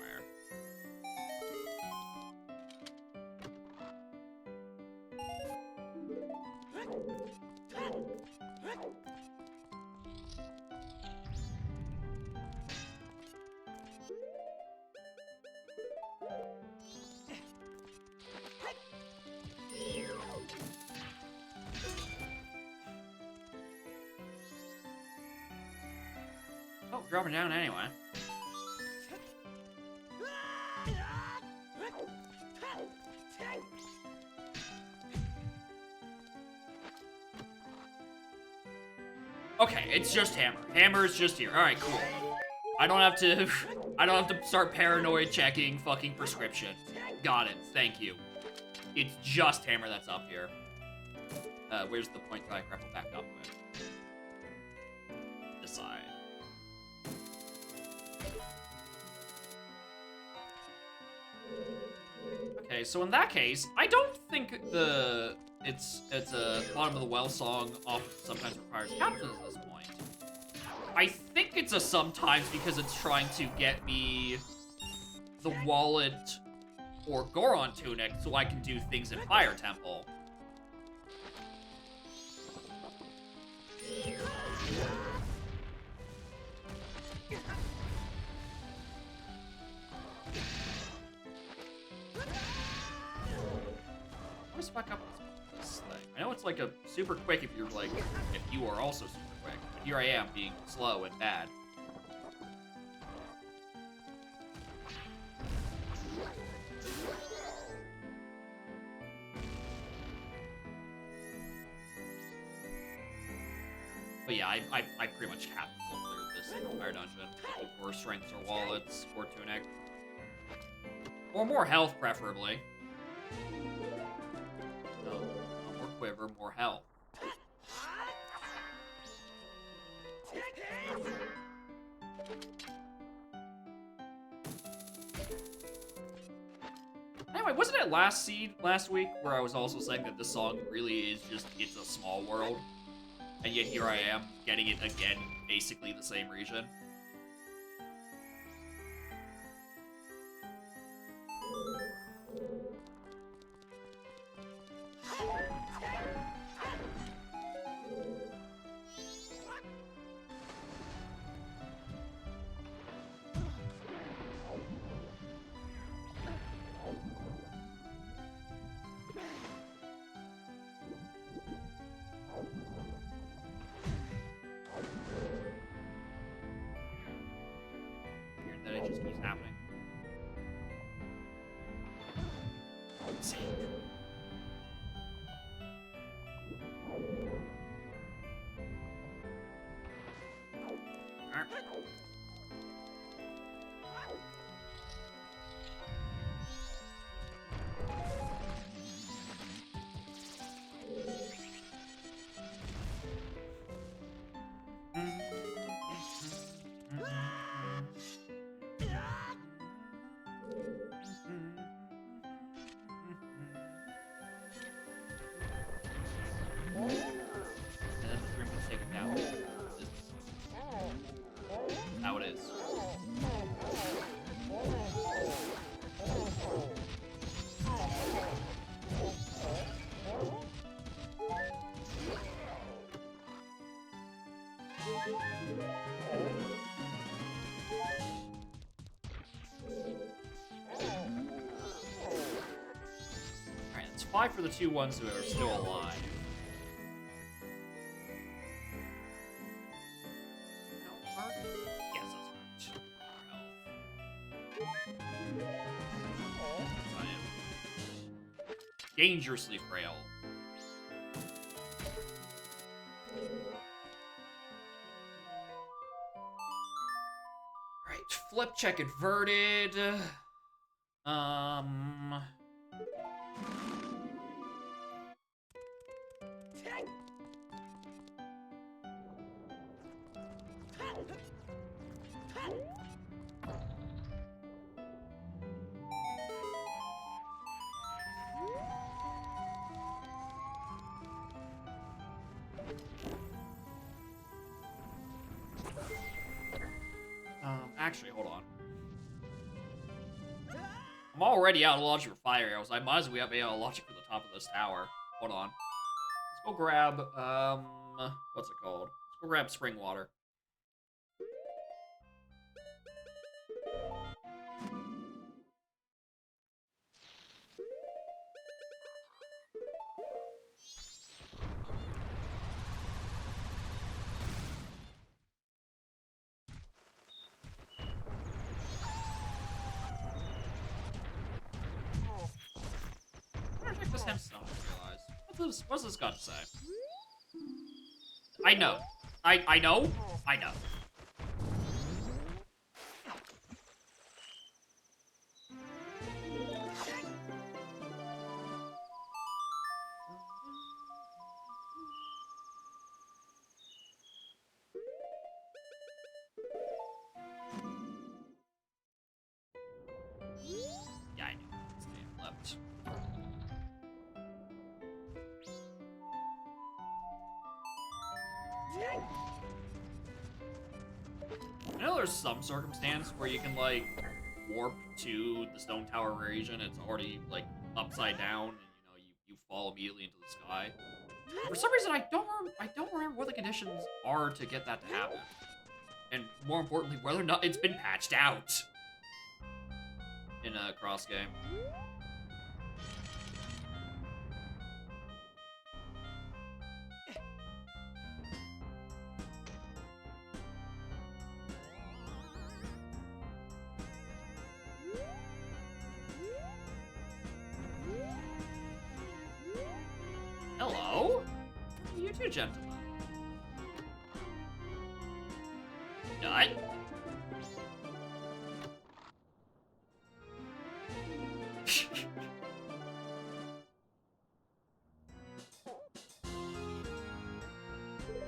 Oh, dropping down anyway. Okay, it's just Hammer. Hammer is just here. All right, cool. I don't have to start paranoid checking fucking prescription. Got it. Thank you. It's just Hammer that's up here. Where's the point that I grapple back up with? Decide. Okay, so in that case, I don't think it's a Bottom of the Well song often sometimes requires captains at this point. I think it's a sometimes because it's trying to get me the wallet or Goron tunic so I can do things in Fire Temple. I always fuck up this thing. I know it's like a super quick if you're like, if you are also super quick, but here I am being slow and bad. But yeah, I pretty much have to clear this entire dungeon. Or strengths or wallets or tunic. Or more health, preferably. No, more quiver, more health. Anyway, wasn't it last week where I was also saying that this song really is just, it's a small world? And yet here I am, getting it again, basically the same region. That it just keeps happening. Let's see. How it is. Alright, it's 5 for the 2 ones who are still alive. Dangerously frail. Right, flip check inverted. Actually, hold on. I'm already out of logic for fire arrows. I might as well be out of logic for the top of this tower. Hold on. Let's go grab, what's it called? Let's go grab spring water. This hemstone, I realize. What's this got to say? I know. I know. I know. Yeah, I knew. Stay left. I know there's some circumstance where you can, like, warp to the stone tower region. It's already, like, upside down, and, you fall immediately into the sky. For some reason, I don't remember what the conditions are to get that to happen. And more importantly, whether or not it's been patched out in a cross game. Hello? You two gentlemen. Nut?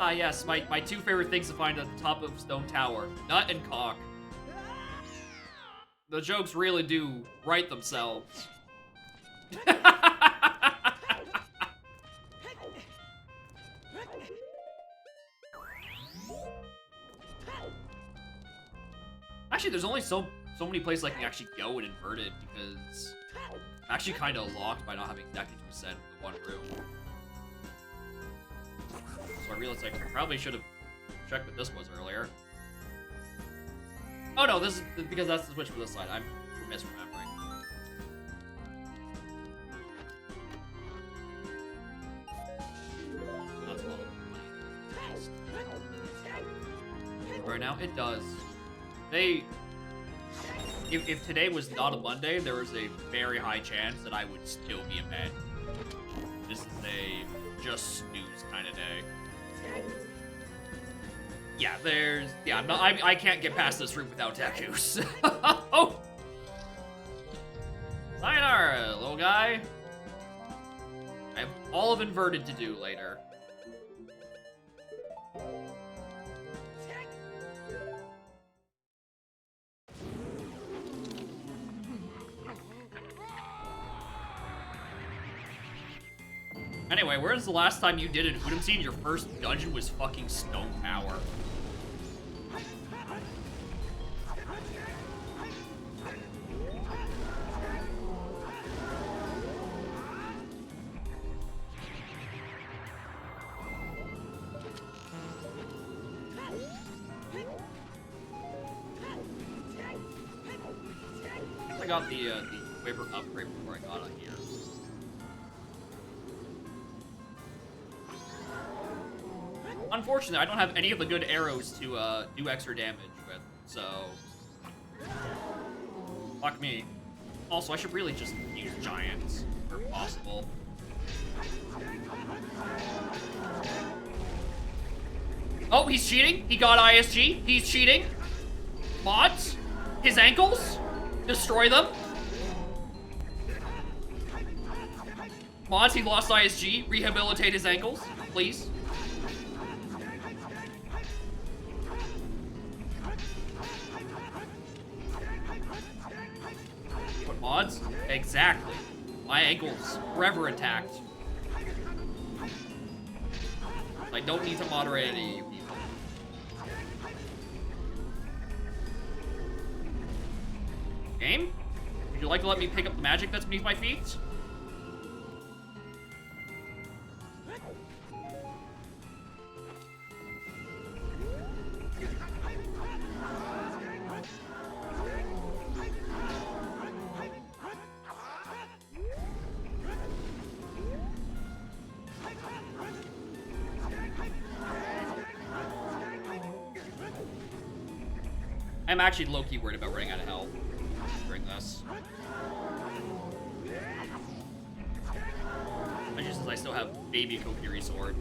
Ah, yes, my two favorite things to find at the top of Stone Tower. Nut and cock. The jokes really do write themselves. Actually, there's only so many places I can actually go and invert it because I'm actually kind of locked by not having deck into a set with one room. So I realized I probably should have checked what this was earlier. Oh no, this is because that's the switch for this side. I'm misremembering. That's a lot of money. Right now, it does. If today was not a Monday, there was a very high chance that I would still be in bed. This is a just snooze kind of day. Yeah, I can't get past this room without Dekus. Oh! Sayonara, little guy. I have all of inverted to do later. Anyway, where's the last time you did an Udam scene? Your first dungeon was fucking Stone Tower. I got the Waver upgrade before I got on here. Unfortunately, I don't have any of the good arrows to do extra damage with, so fuck me. Also, I should really just use giants, if possible. Oh, he's cheating? He got ISG? He's cheating? Mods? His ankles? Destroy them? Mods, he lost ISG. Rehabilitate his ankles, please. What mods? Exactly. My ankles forever attacked. I don't need to moderate any of you people. Game? Would you like to let me pick up the magic that's beneath my feet? I'm actually low-key worried about running out of health during this. Especially since I still have baby Kokiri sword.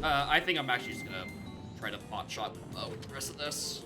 I think I'm actually just gonna try to pot shot with the rest of this.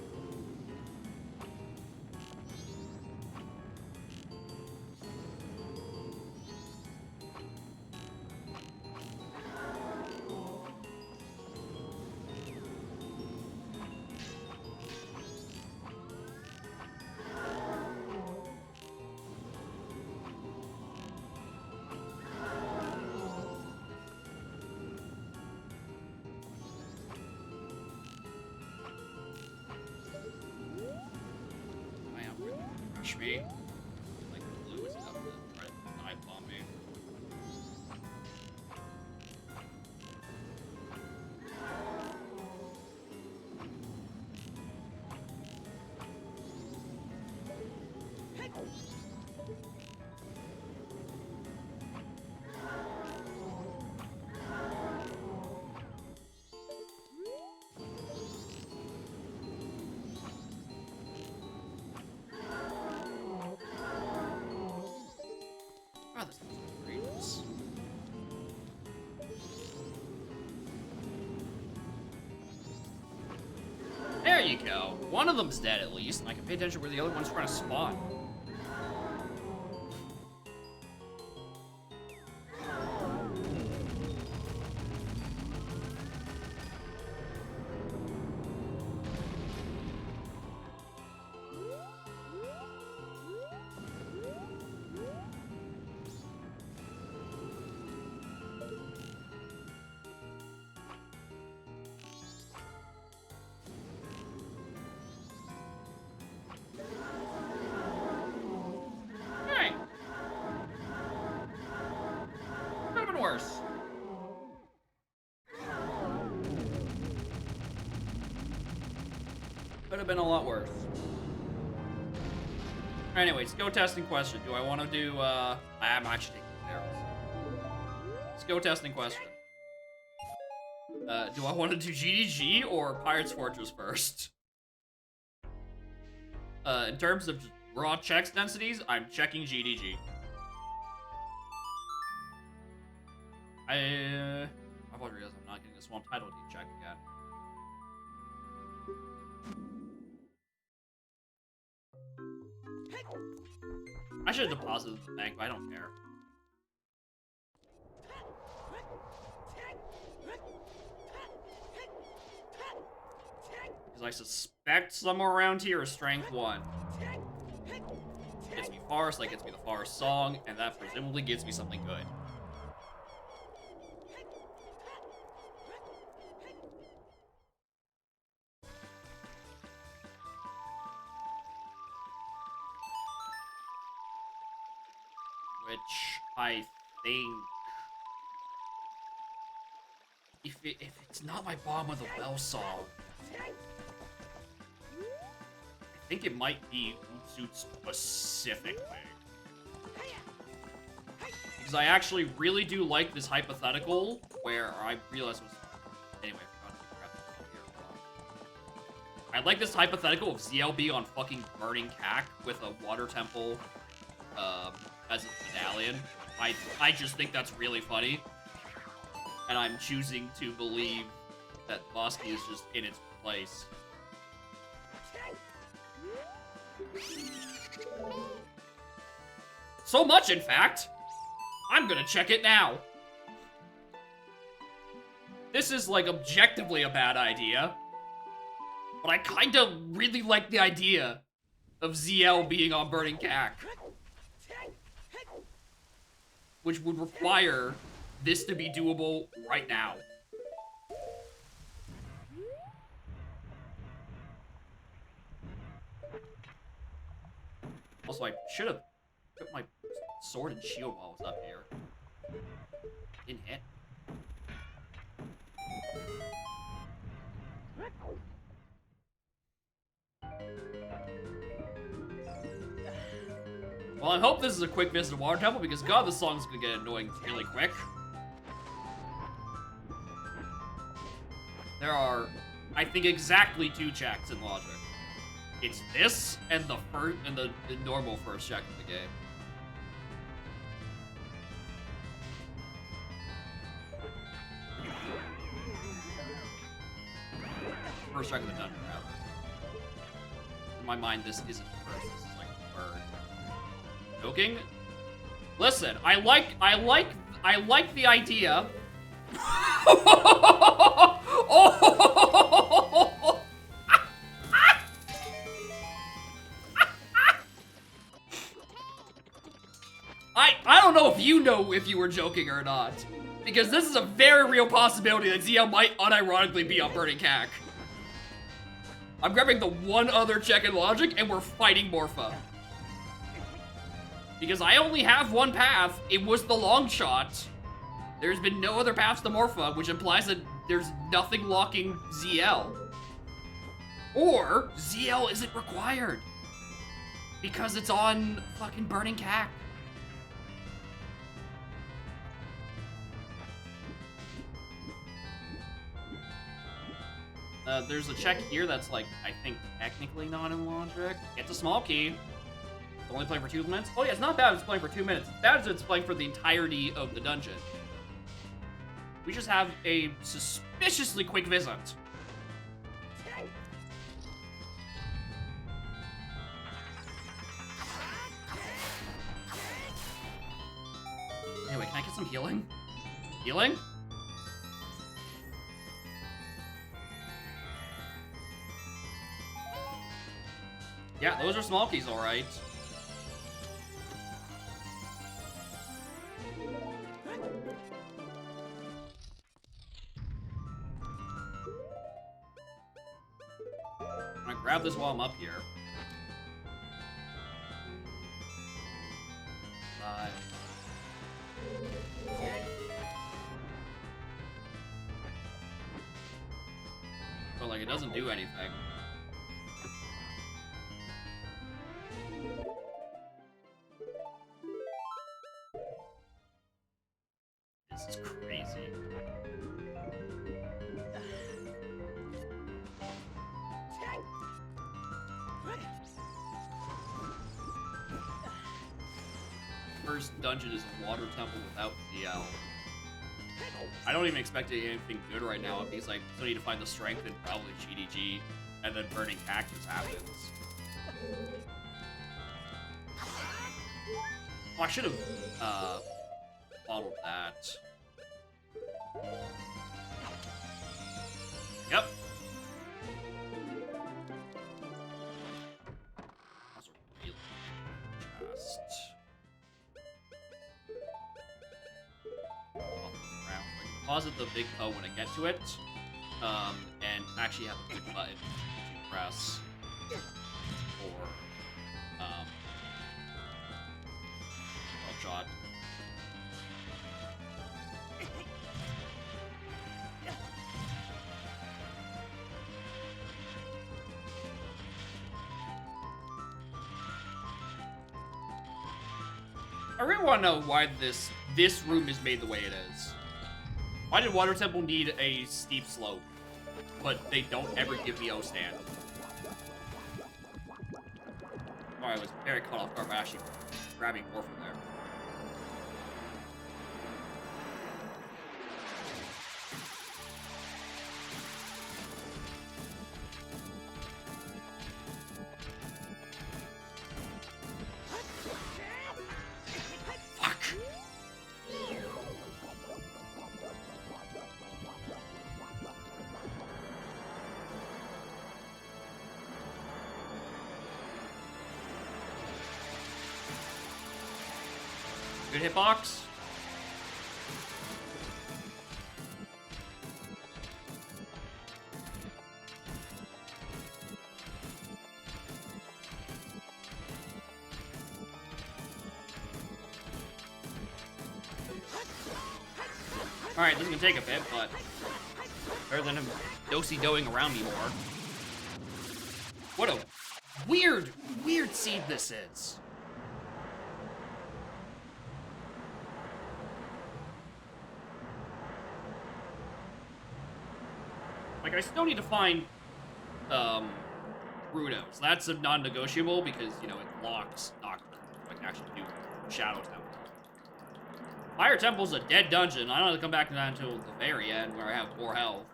Me. Like blue is enough to try to knife bomb me. There you go. One of them's dead at least, and I can pay attention where the other one's trying to spawn. Worse. Could have been a lot worse. Anyways, go testing question. Do I want to do, I'm actually taking arrows. Skill testing question. Do I want to do GDG or Pirate's Fortress first? In terms of raw checks densities, I'm checking GDG. I've already realized I'm not getting a swamp title deed check again. I should have deposited the bank, but I don't care. Because I suspect somewhere around here is strength 1. Gets me forest, that gets me the forest song, and that presumably gets me something good. Which I think, if it's not my Bomb of the Well song, I think it might be Hootsuite specifically. Because I actually really do like this hypothetical where I realized was anyway. I like this hypothetical of ZLB on fucking Burning Cack with a water temple as a medallion. I just think that's really funny. And I'm choosing to believe that Bosky is just in its place. So much, in fact. I'm gonna check it now. This is, like, objectively a bad idea. But I kinda really like the idea of ZL being on Burning Cack. Which would require this to be doable right now. Also, I should have put my sword and shield while I was up here. Didn't hit. Well, I hope this is a quick visit to Water Temple, because god, this song's gonna get annoying really quick. There are, I think, exactly 2 checks in Logic. It's this and the first and the normal first check of the game. First check of the dungeon, rather. In my mind, this isn't first. This is like third. Joking? Listen, I like the idea. Oh! I don't know if you were joking or not, because this is a very real possibility that ZL might unironically be on Burning Cack. I'm grabbing the one other check in Logic, and we're fighting Morpha. Because I only have one path. It was the long shot. There's been no other paths to Morpha, which implies that there's nothing locking ZL. Or ZL isn't required. Because it's on fucking Burning Cack. There's a check here that's, like, I think technically not in Logic. It's a small key. It's only playing for 2 minutes. Oh yeah, it's not bad if it's playing for 2 minutes. It's bad if it's playing for the entirety of the dungeon. We just have a suspiciously quick visit. Anyway, can I get some healing? Healing? Yeah, those are small keys, alright. I'm gonna grab this while I'm up here. 5. But, like, it doesn't do anything. This is crazy. First dungeon is a water temple without ZL. I don't even expect anything good right now because I still need to find the strength and probably GDG, and then Burning Cactus happens. Oh, I should have bottled that. Yep. Also really just deposit the big O when I get to it, and actually have a good button to press for shot. I really want to know why this room is made the way it is. Why did Water Temple need a steep slope, but they don't ever give me O-stand? Oh, I was very caught off guard by actually grabbing more from there. Good hitbox. Alright, this is gonna take a bit, but better than him do-si-doing around me more. What a weird seed this is. Like, I still need to find, Rudos. That's a non-negotiable because, you know, it locks Nocturne. I can actually do Shadow Temple. Fire Temple's a dead dungeon. I don't have to come back to that until the very end where I have more health.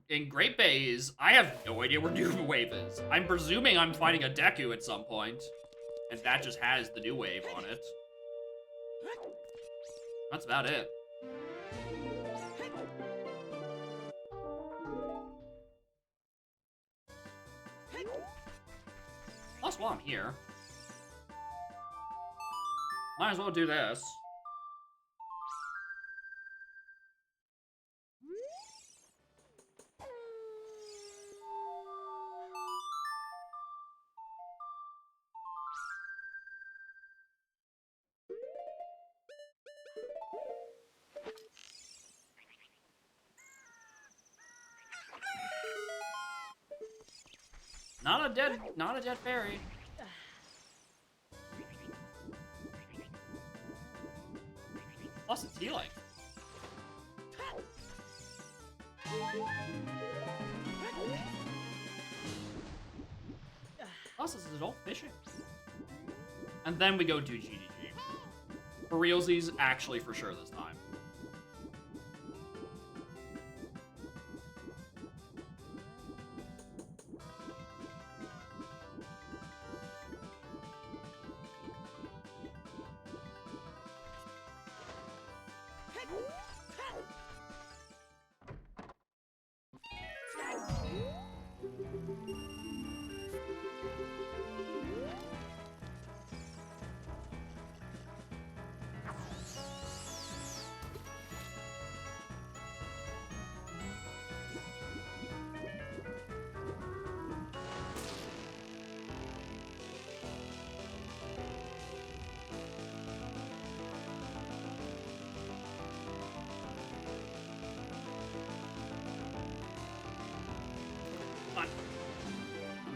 In Great Bays, I have no idea where New Wave is. I'm presuming I'm finding a Deku at some point, and that just has the New Wave on it. That's about it. Plus, while I'm here, might as well do this. Not a dead fairy. Plus, it's healing. Plus, this is adult fishing. And then we go do GDG. For realsies, actually for sure this time.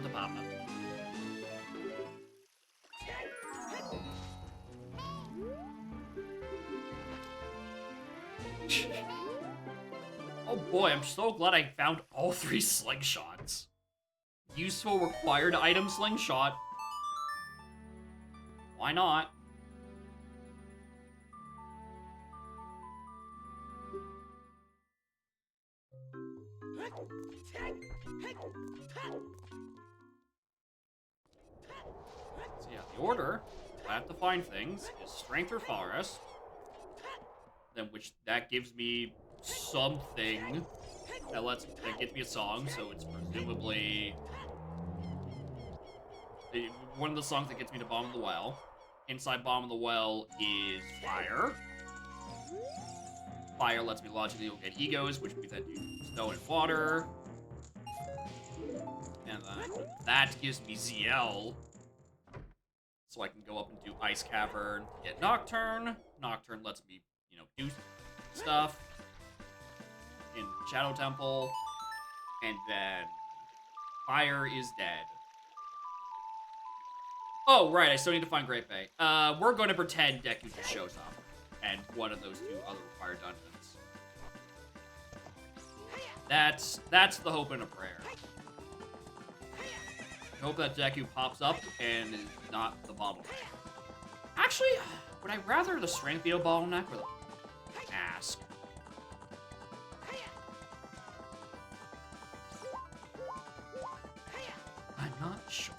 The pop-up. Oh boy, I'm so glad I found all 3 slingshots. Useful required item slingshot. Why not? So yeah, the order I have to find things is Strength or Forest. Then which that gives me something that gets me a song, so it's presumably one of the songs that gets me to Bottom of the Well. Inside Bottom of the Well is Fire. Fire lets me logically get egos, which means I do snow and water. And then that gives me ZL. So I can go up and do Ice Cavern, get Nocturne. Nocturne lets me, you know, do stuff in Shadow Temple. And then Fire is dead. Oh, right, I still need to find Great Bay. We're going to pretend Deku just shows up. And one of those 2 other required dungeons. That's the hope and a prayer. I hope that Deku pops up and is not the bottleneck. Actually, would I rather the strength be a bottleneck or the mask? I'm not sure.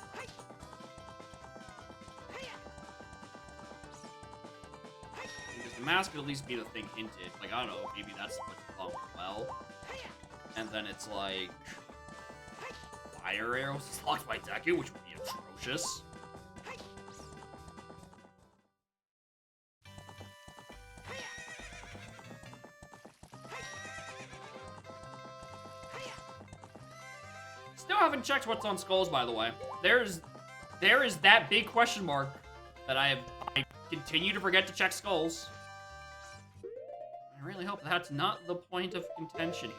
Because the mask could at least be the thing hinted. Like, I don't know, maybe that's what's wrong with well. And then it's like Fire Arrows is locked by Deku, which would be atrocious. haven't checked what's on skulls, by the way. There is that big question mark that I continue to forget to check skulls. I really hope that's not the point of contention here.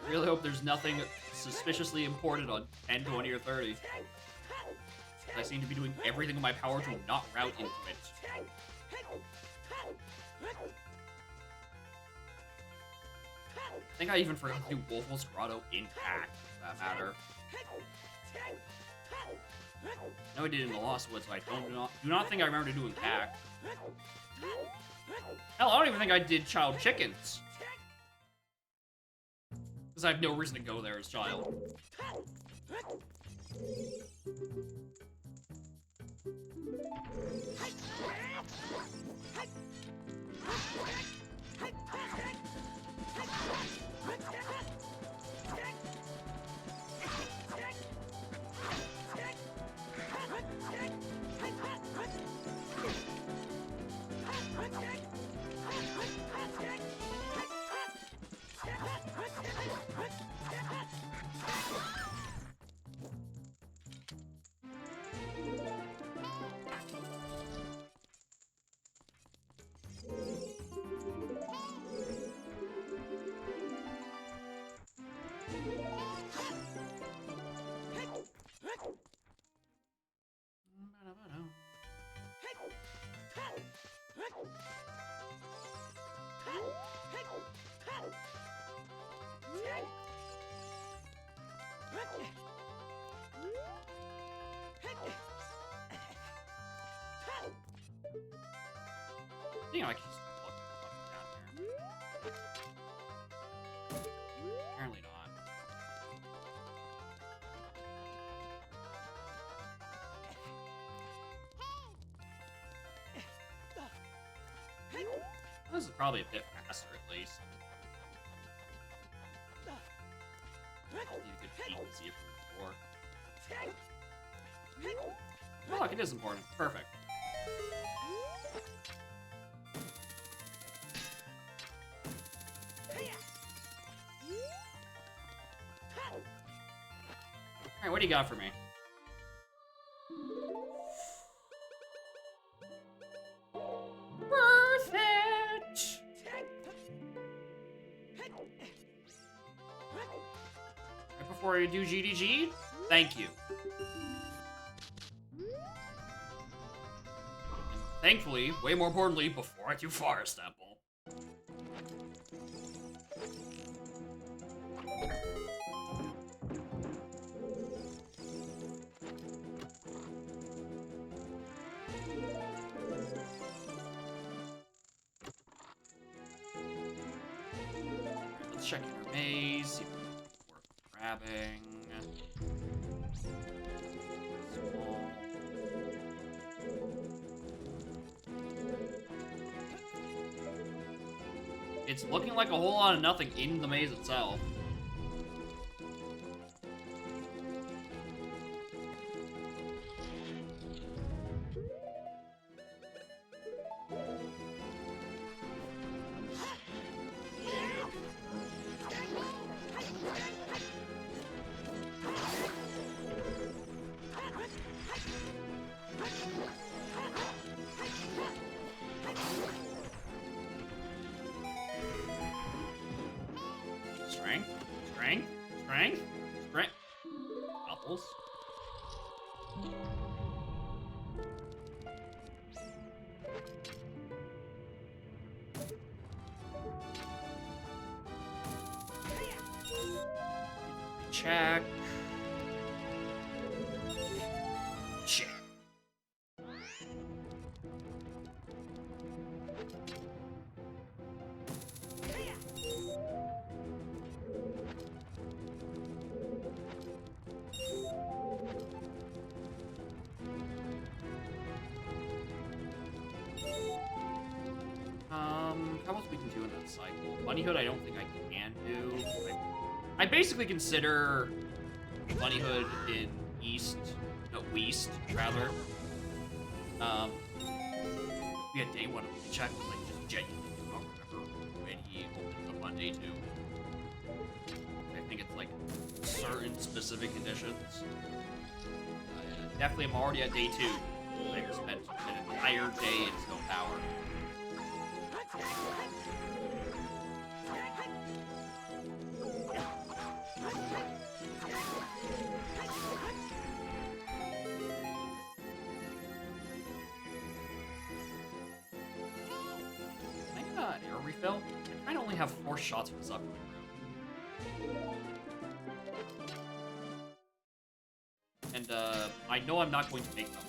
I really hope there's nothing suspiciously important on 10, 20, or 30. I seem to be doing everything in my power to not route into it. I think I even forgot to do Wolf's Grotto intact, for that matter. No, I did in the Lost Woods, so I do not think I remember to do intact. Hell, I don't even think I did Child Chickens. Because I have no reason to go there as Child. You know, I can just look down here. Apparently not. This is probably a bit faster, at least. Need a good peek to see it from before. Oh, look, it is important. Perfect. Alright, what do you got for me? Worth it! Right before you do GDG? Thank you. And thankfully, way more importantly, before I do Forest Temple. Let's check our maze, see if it's worth grabbing. Small. It's looking like a whole lot of nothing in the maze itself. Strength, strength, strength, strength. Apples. Check. Check. How else we can do in that cycle? Bunnyhood, I don't think I can do. I basically consider Bunnyhood in West, rather. We had day one of the check, like, just genuinely don't remember when he opened up on day 2. I think it's like certain specific conditions. Definitely, I'm already at day 2. I've spent an entire day in Stone Tower. Air refill? I might only have 4 shots for this upcoming round. And, I know I'm not going to make them.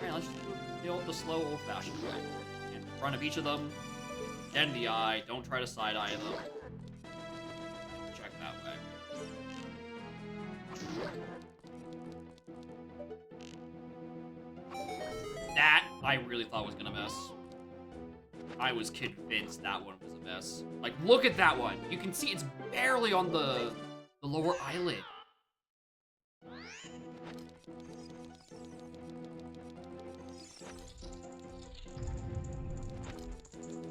Alright, let's do the slow, old-fashioned way. In front of each of them, and the eye. Don't try to side-eye them. Check that way. That, I really thought was gonna miss. I was convinced that one was a miss. Like, look at that one. You can see it's barely on the lower eyelid.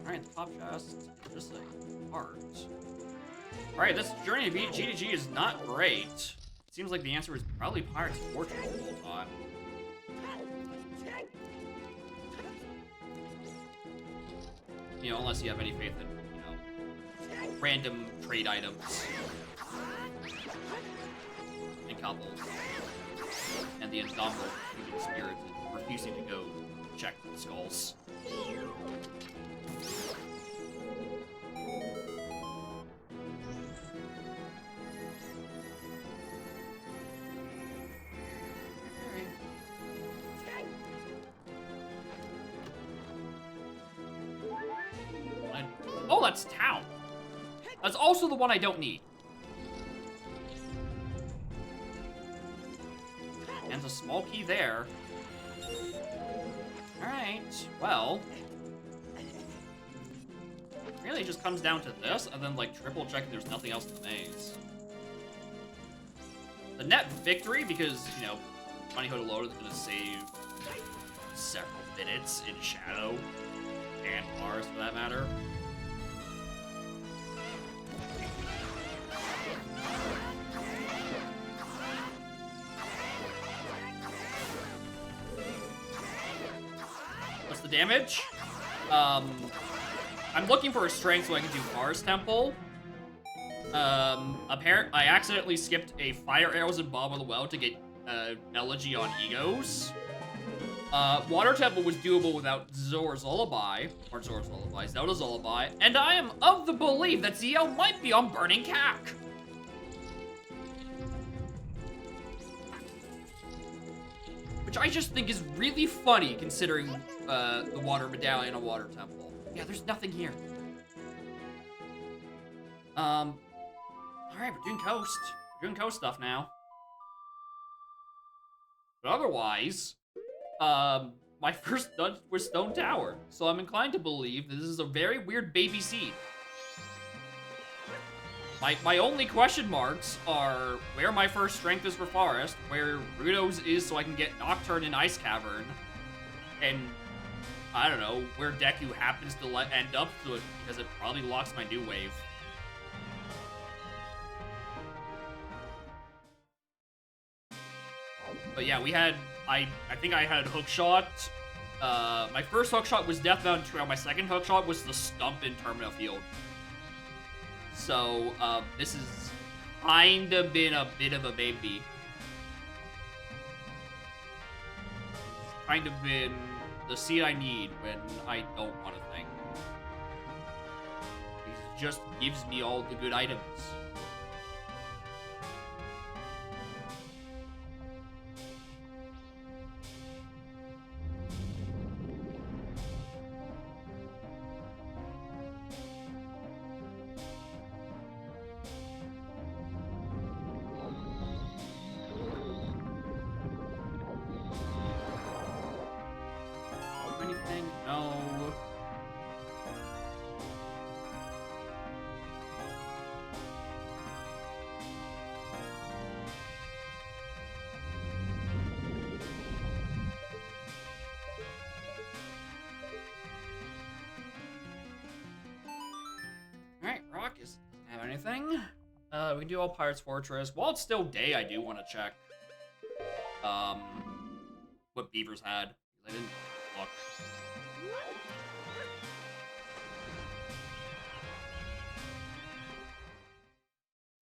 Alright, the top chest is just like heart. Alright, this journey to beat G to G is not great. Seems like the answer is probably Pirate's Fortune the whole time. You know, unless you have any faith in, you know, random trade items. And couples. And the indomitable spirit refusing to go check the skulls. Oh, that's Tau. That's also the one I don't need. And there's a small key there. Alright, well. Really, it just comes down to this, and then, like, triple check there's nothing else in the maze. The net victory, because, you know, Bunny Hood Load is going to save several minutes in Shadow, and Mars, for that matter. What's the damage? I'm looking for a strength so I can do Mars Temple. I accidentally skipped a Fire Arrows and Bomb of the Well to get Elegy on Egos. Water Temple was doable without Zora's Lullaby, or Zora's Lullaby, Zelda's Lullaby, and I am of the belief that ZL might be on Burning Cack. Which I just think is really funny, considering the Water Medallion and Water Temple. Yeah, there's nothing here. Alright, we're doing Coast. We're doing Coast stuff now. But otherwise, my first dungeon was Stone Tower, so I'm inclined to believe this is a very weird baby seed. My only question marks are where my first strength is for Forest, where Rudo's is so I can get Nocturne in Ice Cavern, and I don't know, where Deku happens to end up to it, because it probably locks my new wave. But yeah, we had, I think I had Hookshot. My first Hookshot was Death Mountain Trail, my second Hookshot was the Stump in Termina Field. So, this has kinda been a bit of a baby. It's kind of been the seed I need when I don't want to think. It just gives me all the good items. anything. We can do all Pirates Fortress. While it's still day, I do want to check what Beavers had. I didn't look.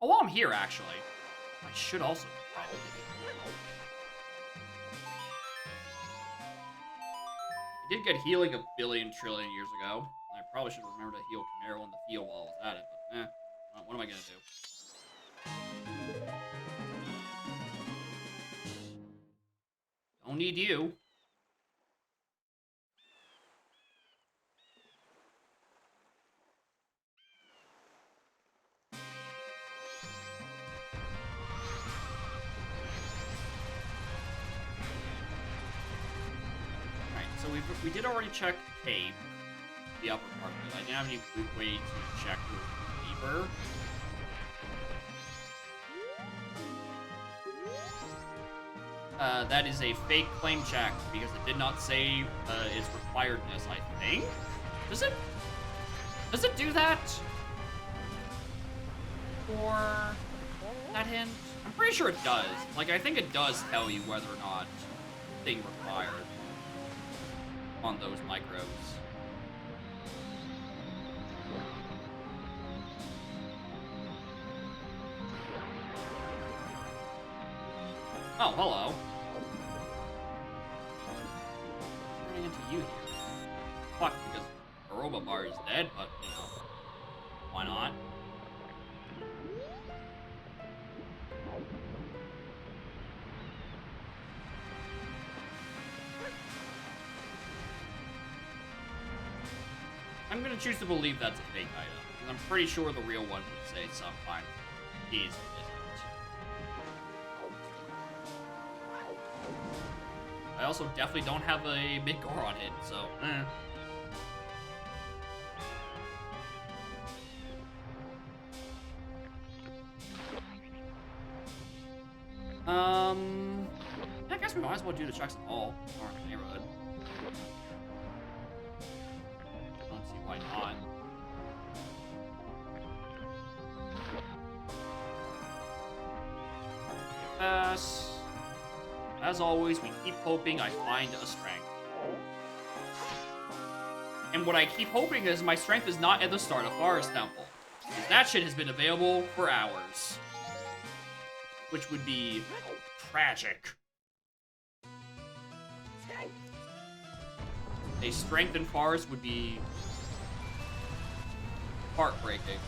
Oh, while I'm here, actually, I should also probably. I did get healing a billion trillion years ago. I probably should remember to heal Camaro in the field while I was at it, but what am I gonna do? Don't need you. So we did already check Cave, the upper part of it. I didn't have any way to check with Beaver. That is a fake claim check because it did not say its requiredness, I think. Does it do that? For that hint? I'm pretty sure it does. Like, I think it does tell you whether or not thing required on those micros. Oh, hello. Running into you here. Fuck, because Aroba Bar is dead, but, you know, why not? I'm gonna choose to believe that's a fake item, because I'm pretty sure the real one would say some kind of is or isn't. I also definitely don't have a mid-gore on it, so I guess we might as well do the checks at all in our neighborhood. I don't see why not. As always, we keep hoping I find a strength. And what I keep hoping is my strength is not at the start of Forest Temple. Because that shit has been available for hours. Which would be tragic. A strength in Forest would be heartbreaking.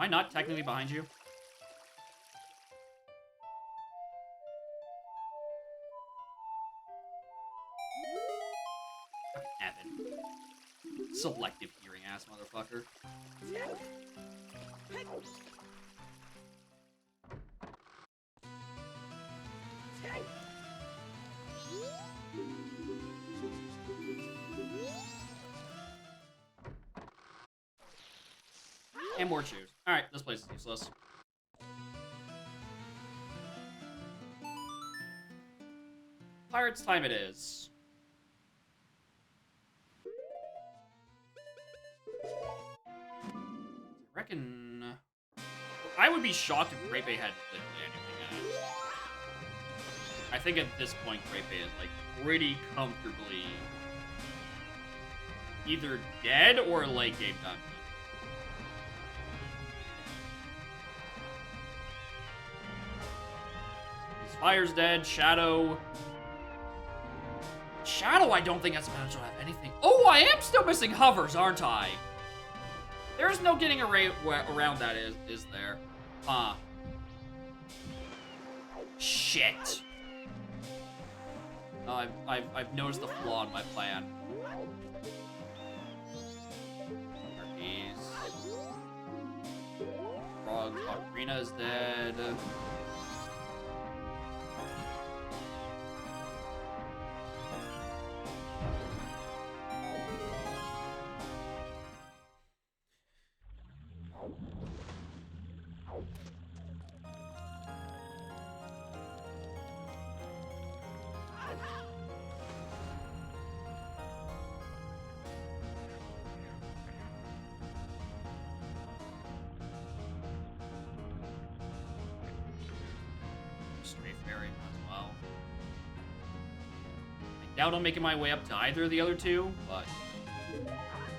Am I not technically behind you? Evan. Selective hearing ass motherfucker. And more shoes. Alright, this place is useless. Pirates time it is. I reckon... I would be shocked if Great Bay had literally anything in it. I think at this point, Great Bay is, like, pretty comfortably either dead or late game done. Fire's dead. Shadow, I don't think has potential to have anything. Oh, I am still missing hovers, aren't I? There's no getting around that, is there? Huh. Shit. I've noticed the flaw in my plan. Frog, Ocarina is dead. doubt I'm making my way up to either of the other two, but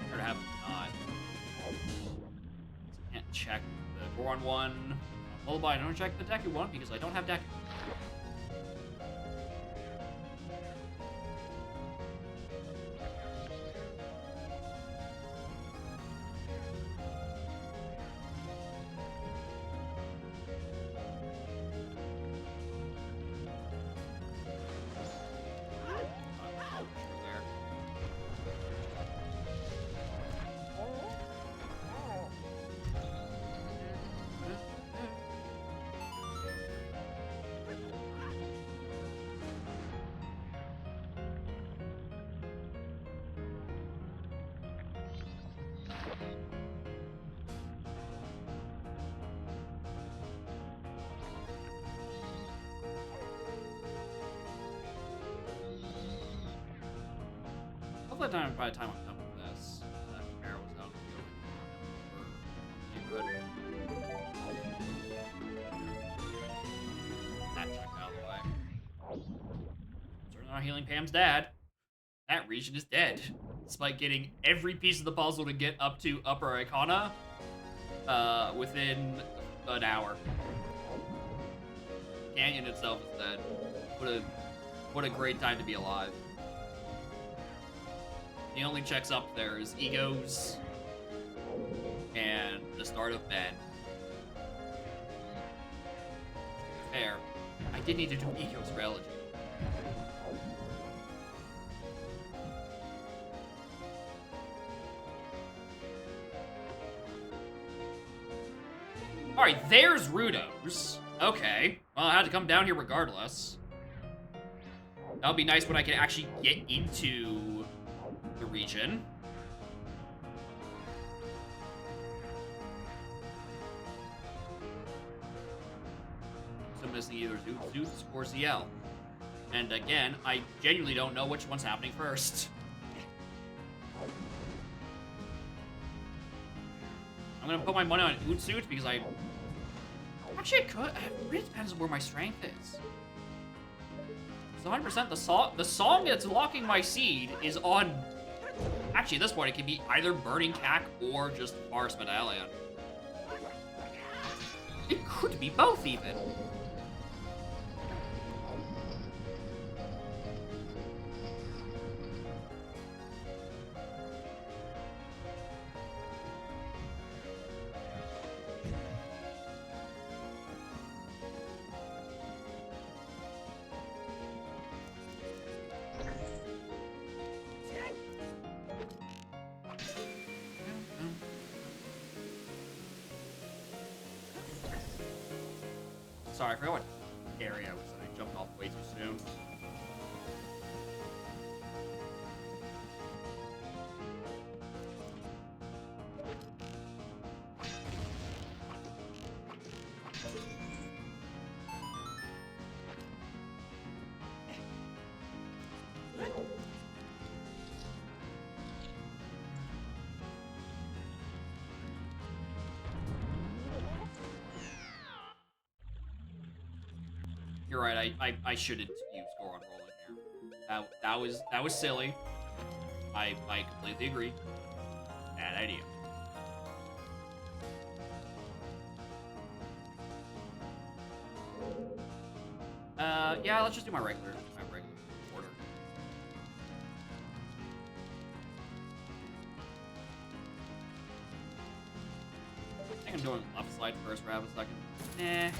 better to have not. Can't check the Goron one. Lullaby, I don't check the Deku one because I don't have Deku. Hopefully by the time I'm done with this, that arrow was out of the neighborhood. That checked out of the way. Certainly not healing Pam's dad. That region is dead. Despite getting every piece of the puzzle to get up to Upper Icona within an hour. The canyon itself is dead. What a great time to be alive. The only checks up there is Egos and the start of Ben. Fair. I did need to do Egos for Elegy. Alright, there's Rudos. Okay. Well, I had to come down here regardless. That would be nice when I can actually get into the region. So I'm missing either Zeus or ZL. And again, I genuinely don't know which one's happening first. I'm gonna put my money on Utsuit because actually, I could. It really depends on where my strength is. So 100% the song that's locking my seed is on. Actually, at this point, it can be either Burning Cack or just Forest Medallion. It could be both, even. Sorry, I forgot what area I was in. I jumped off way too soon. You're right. I shouldn't use Goron Roll in here. That was silly. I completely agree. Bad idea. Yeah. Let's just do my regular order. I think I'm doing left slide first for half a second. Nah.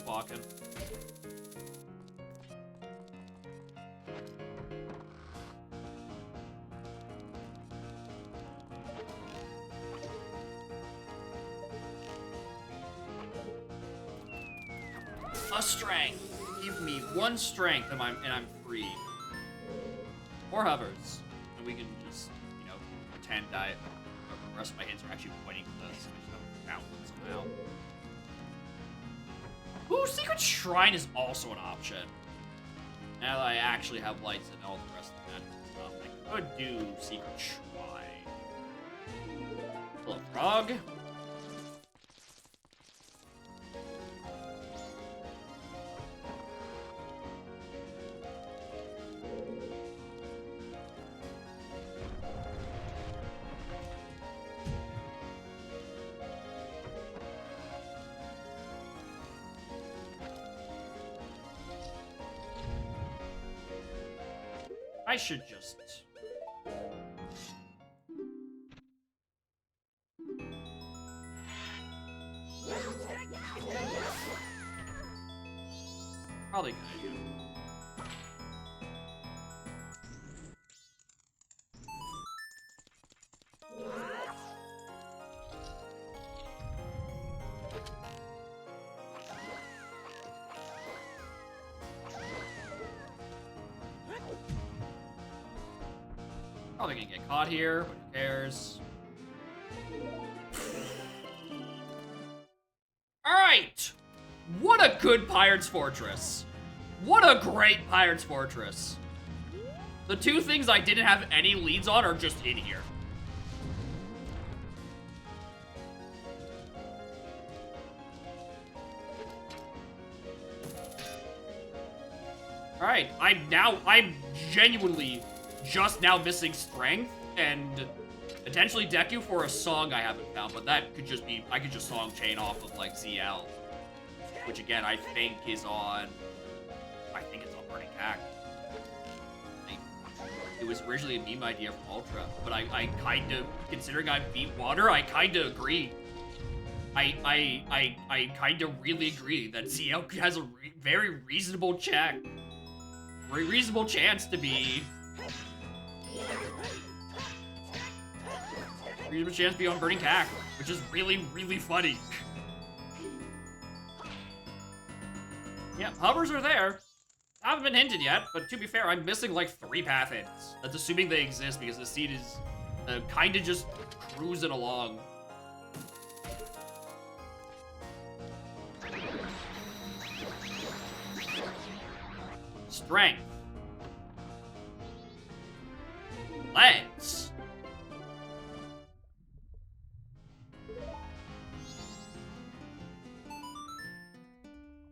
Walking. a strength. Give me 1 strength and I'm free. Or hovers. And we can just, you know, pretend the rest of my hits are actually pointing to this. I just haven't found them somehow. Ooh, Secret Shrine is also an option. Now that I actually have lights and all the rest of that stuff, I could do Secret Shrine. Hello, frog. I should just... Probably a good idea. Probably gonna get caught here, but who cares? Alright! What a good Pirate's Fortress! What a great Pirate's Fortress! The 2 things I didn't have any leads on are just in here. Alright, I'm genuinely just now missing strength and potentially Deku for a song I haven't found, but that could just be, I could just song chain off of like ZL, which again I think is on, it's on Burning Cack. It was originally a meme idea from Ultra, but I kind of, considering I beat Water, I kind of agree. I kind of really agree that ZL has a very reasonable reasonable chance to be on Burning Cack, which is really, really funny. Yeah, hovers are there. Haven't been hinted yet, but to be fair, I'm missing like 3 path hints. That's assuming they exist because the seed is kind of just cruising along. Strength. Legs.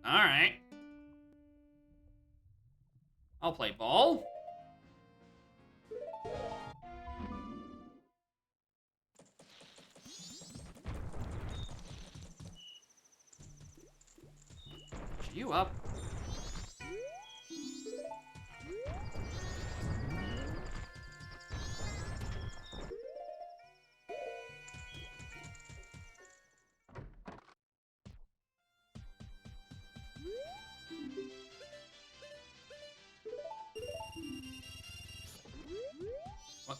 Alright. I'll play ball. You up. What?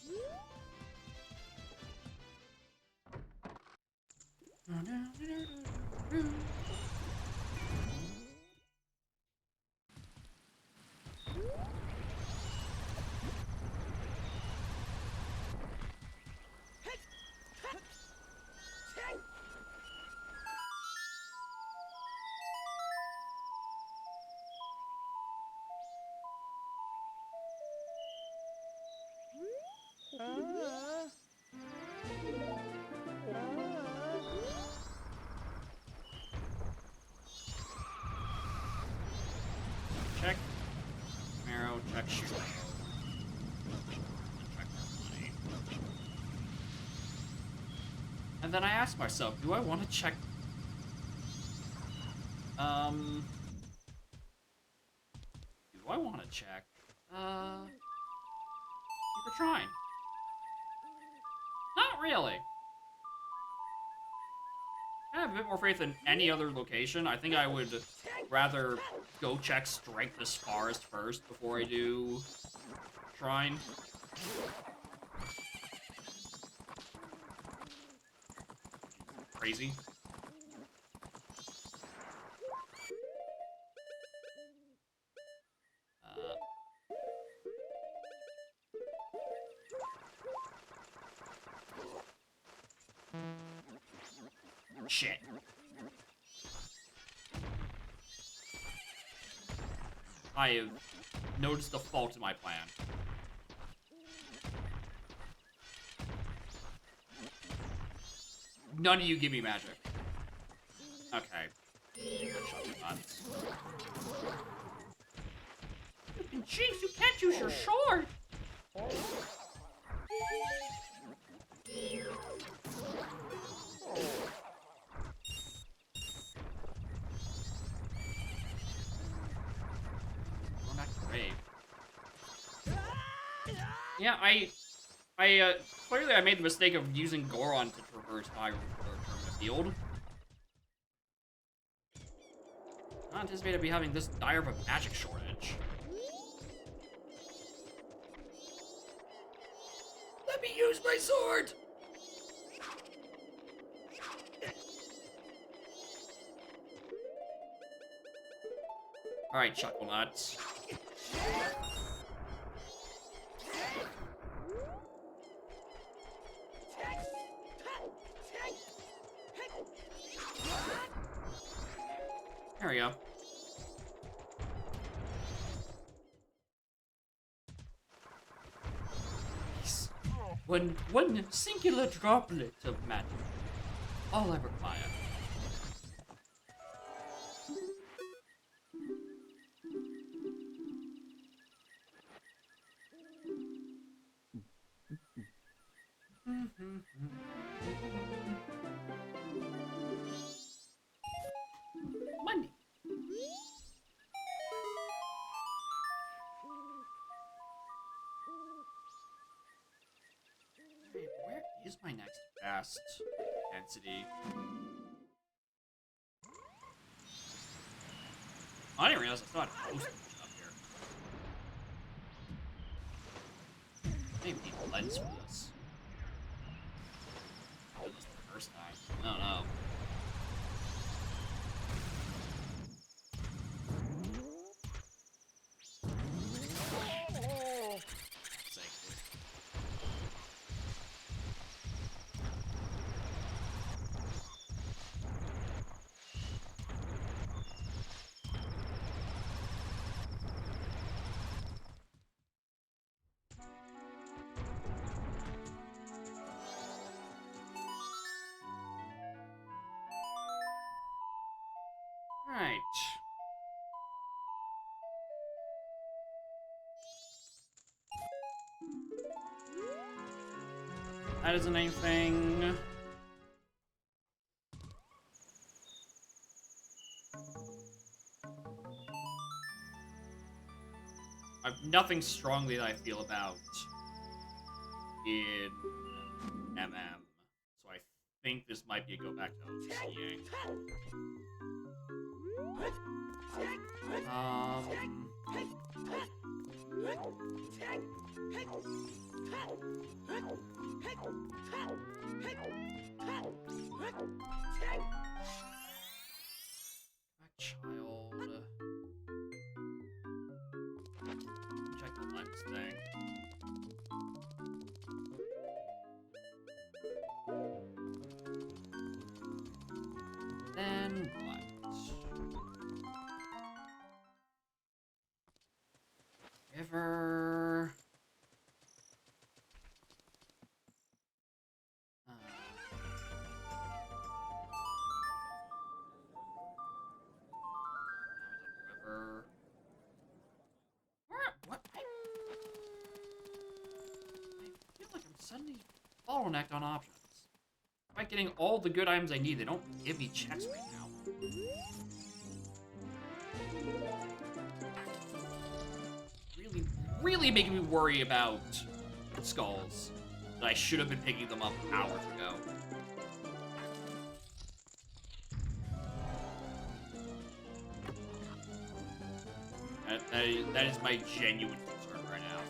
Check. Marrow, check shoot. Check money. And then I asked myself, do I want to check? Do I want to check? Keep trying. Not really. I have a bit more faith in any other location. I think I would rather go check Strength this Forest first before I do Shrine. Crazy. Shit. I have noticed the fault in my plan. None of you give me magic. Okay. Jinx, you can't use your sword! Going back to the grave. Yeah, clearly I made the mistake of using Goron to traverse my permanent field. I anticipated to be having this dire of a magic shortage. Let me use my sword! Alright, chuckle nuts. There we go. One singular droplet of magic. All I require. Money. Where is my next best density? I didn't realize I still had a post up here. I didn't need a lens for this. I did this the first time. I don't know. Right. That isn't anything. I've nothing strongly that I feel about in MM. So I think this might be a go back to OCing. Child. Check the lens thing. Then what? River. River. What? I feel like I'm suddenly bottlenecked on options. Am I getting all the good items I need? They don't give me checks right now. Really making me worry about skulls. That I should have been picking them up hours ago. That is my genuine concern right now.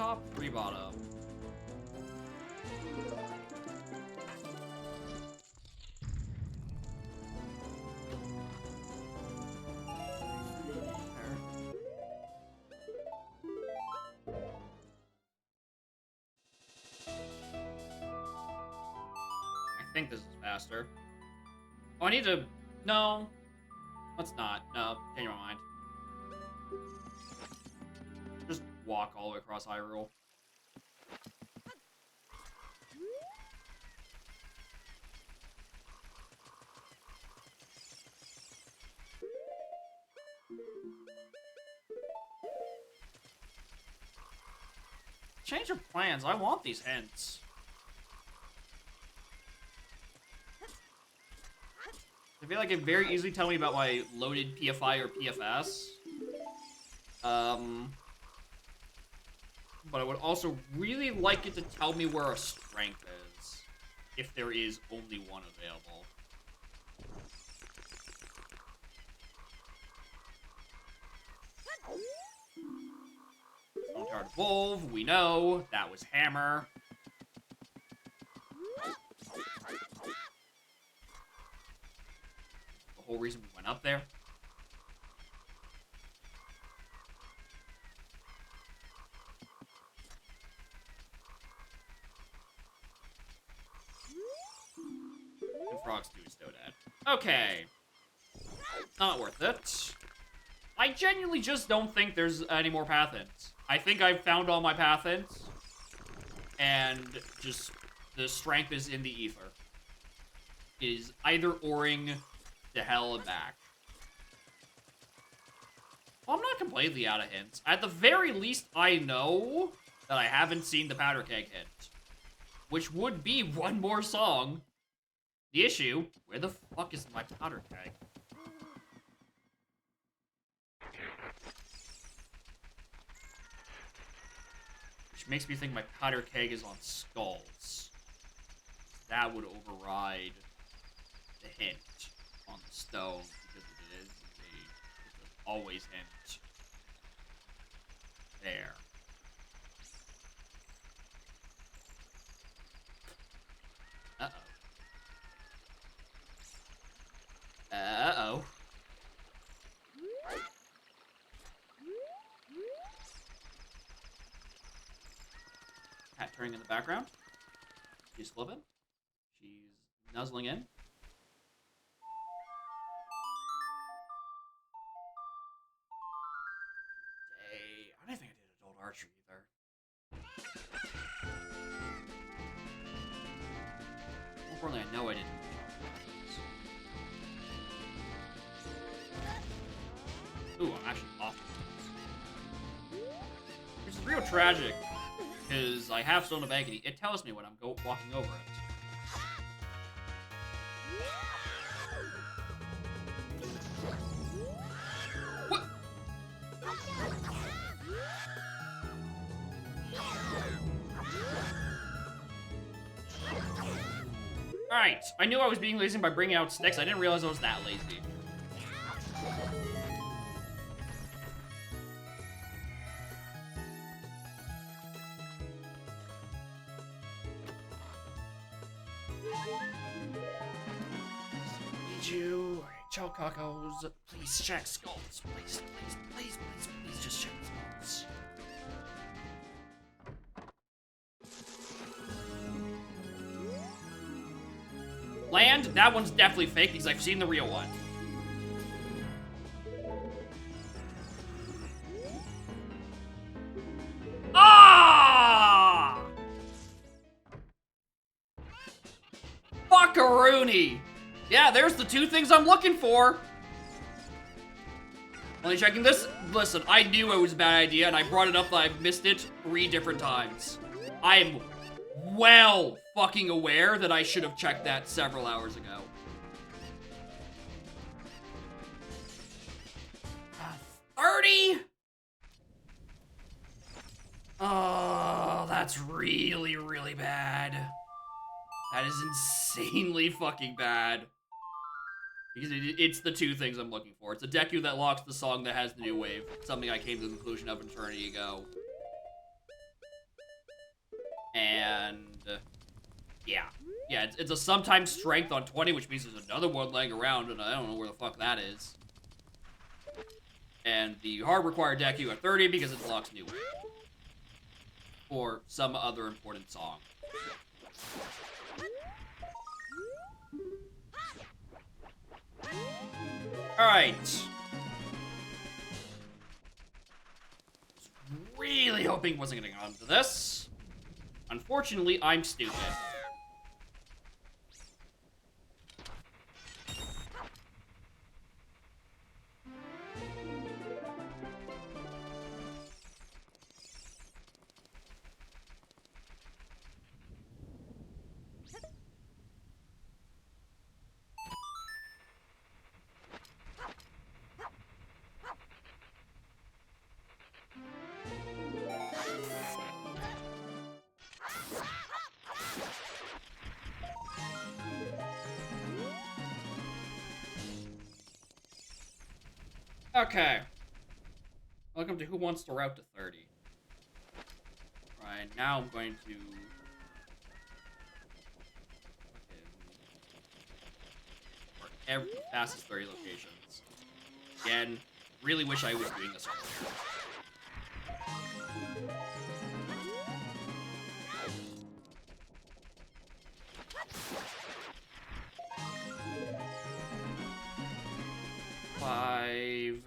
top, 3 bottom. I think this is faster. Oh, I need to... No. Let's not. No, change my mind. Just walk all the way across Hyrule. Change your plans. I want these hints. I feel like it very easily tell me about my loaded PFI or PFS. But I would also really like it to tell me where a strength is, if there is only one available. Stone Evolve, we know. That was Hammer. The whole reason we went up there. And Frogs 2 is still dead. Okay. Not worth it. I genuinely just don't think there's any more path ends. I think I've found all my path ends. And just the strength is in the ether. It is either oring to hell and back. Well, I'm not completely out of hints. At the very least, I know that I haven't seen the powder keg hint. Which would be one more song. The issue, where the fuck is my powder keg? Which makes me think my powder keg is on skulls. That would override the hint on the stone, because it is a always hint. There. Uh-oh. Uh-oh. Cat turning in the background. She's flipping. She's nuzzling in. I don't think I did adult archery either. More importantly, I know I didn't. Ooh, I'm actually off. Which is real tragic, because I have Stone of Agony. It tells me when I'm walking over it. What? Alright, I knew I was being lazy by bringing out sticks. I didn't realize I was that lazy. Chalcocos, please check skulls. Please, please, please, please, please just check skulls. Land, that one's definitely fake because I've seen the real one. Ah! Fuckaroony! Yeah, there's the two things I'm looking for. Only checking this. Listen, I knew it was a bad idea, and I brought it up that I've missed it 3 different times. I am well fucking aware that I should have checked that several hours ago. 30? Oh, that's really, really bad. That is insanely fucking bad. Because it's the two things I'm looking for. It's a Deku that locks the song that has the new wave. Something I came to the conclusion of an eternity ago. And yeah, it's a sometimes strength on 20, which means there's another one laying around, and I don't know where the fuck that is. And the hard required deck you at 30 because it blocks New Wave. Or some other important song. Alright. Really hoping wasn't gonna get onto this. Unfortunately, I'm stupid. Okay. Welcome to Who Wants to Route to 30. Right, now I'm going to... for every fastest 30 locations. Again, really wish I was doing this earlier. Five...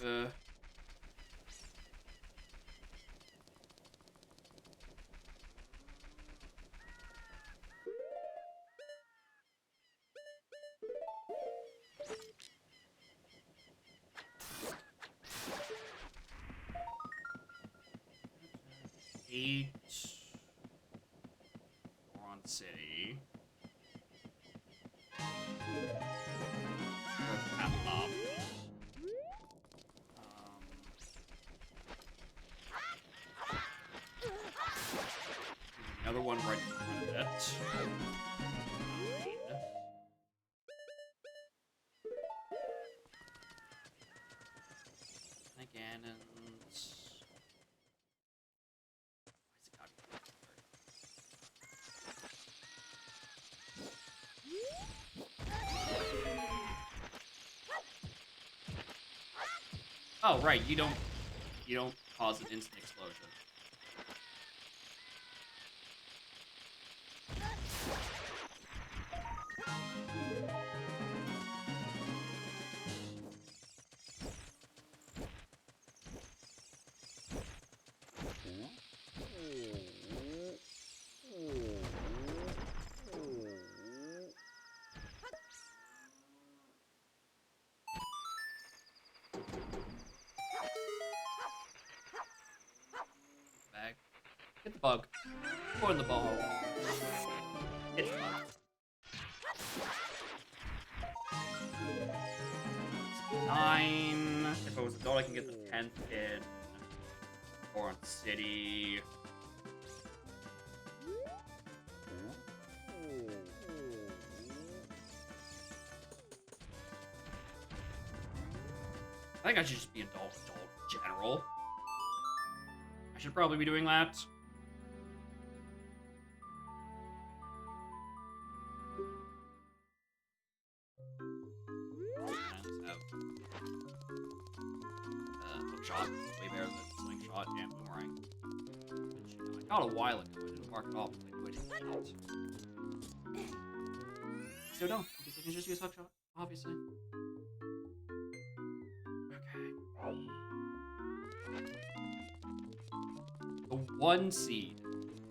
8... Goron City. Up. Another one right in front of it. 9. Cannons. Why's it gotta be 30? Oh, right, you don't cause an instant explosion. Hit the bug. Go in the ball. Hit the bug. 9. If I was adult, I can get the 10th in Goron City. I think I should just be adult general. I should probably be doing that. Hookshot, way better than slingshot and boomerang. Which, you know, I got a while ago. I didn't mark it off because I quit it. So don't, because I can just use hookshot, obviously. Okay. The 1 seed,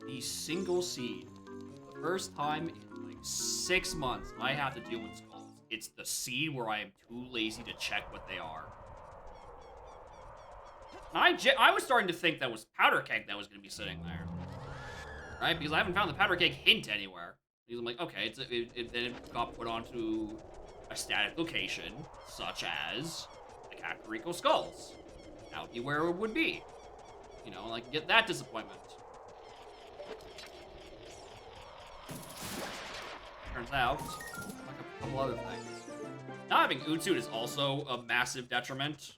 the single seed, the first time in like 6 months I have to deal with skulls. It's the seed where I am too lazy to check what they are. I was starting to think that was powder keg that was going to be sitting there. Right? Because I haven't found the powder keg hint anywhere. Because I'm like, okay, then it got put onto a static location, such as the Kakariko skulls. That would be where it would be. You know, like, get that disappointment. Turns out, like a couple other things. Not having Utsuit is also a massive detriment.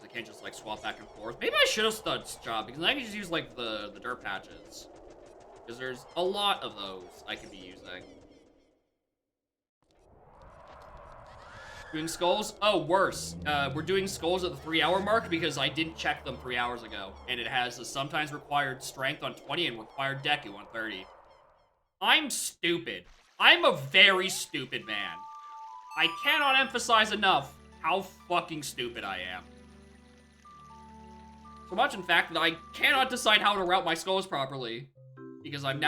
I can't just, like, swap back and forth. Maybe I should have stud job, because then I can just use, like, the dirt patches. Because there's a lot of those I could be using. Doing skulls? Oh, worse. We're doing skulls at the 3-hour mark because I didn't check them 3 hours ago. And it has a sometimes required strength on 20 and required deku on 30. I'm stupid. I'm a very stupid man. I cannot emphasize enough how fucking stupid I am. So much, in fact, that I cannot decide how to route my skulls properly. Because I'm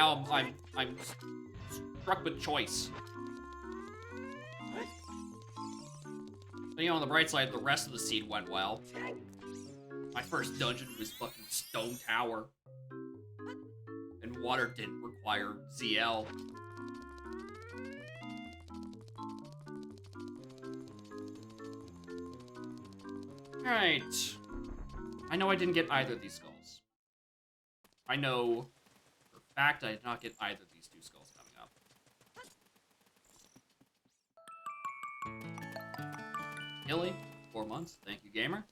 struck with choice. But, you know, on the bright side, the rest of the seed went well. My first dungeon was fucking Stone Tower. And water didn't require ZL. Alright. I know I didn't get either of these skulls. I know for a fact I did not get either of these 2 skulls coming up. Hilly, 4 months. Thank you, gamer.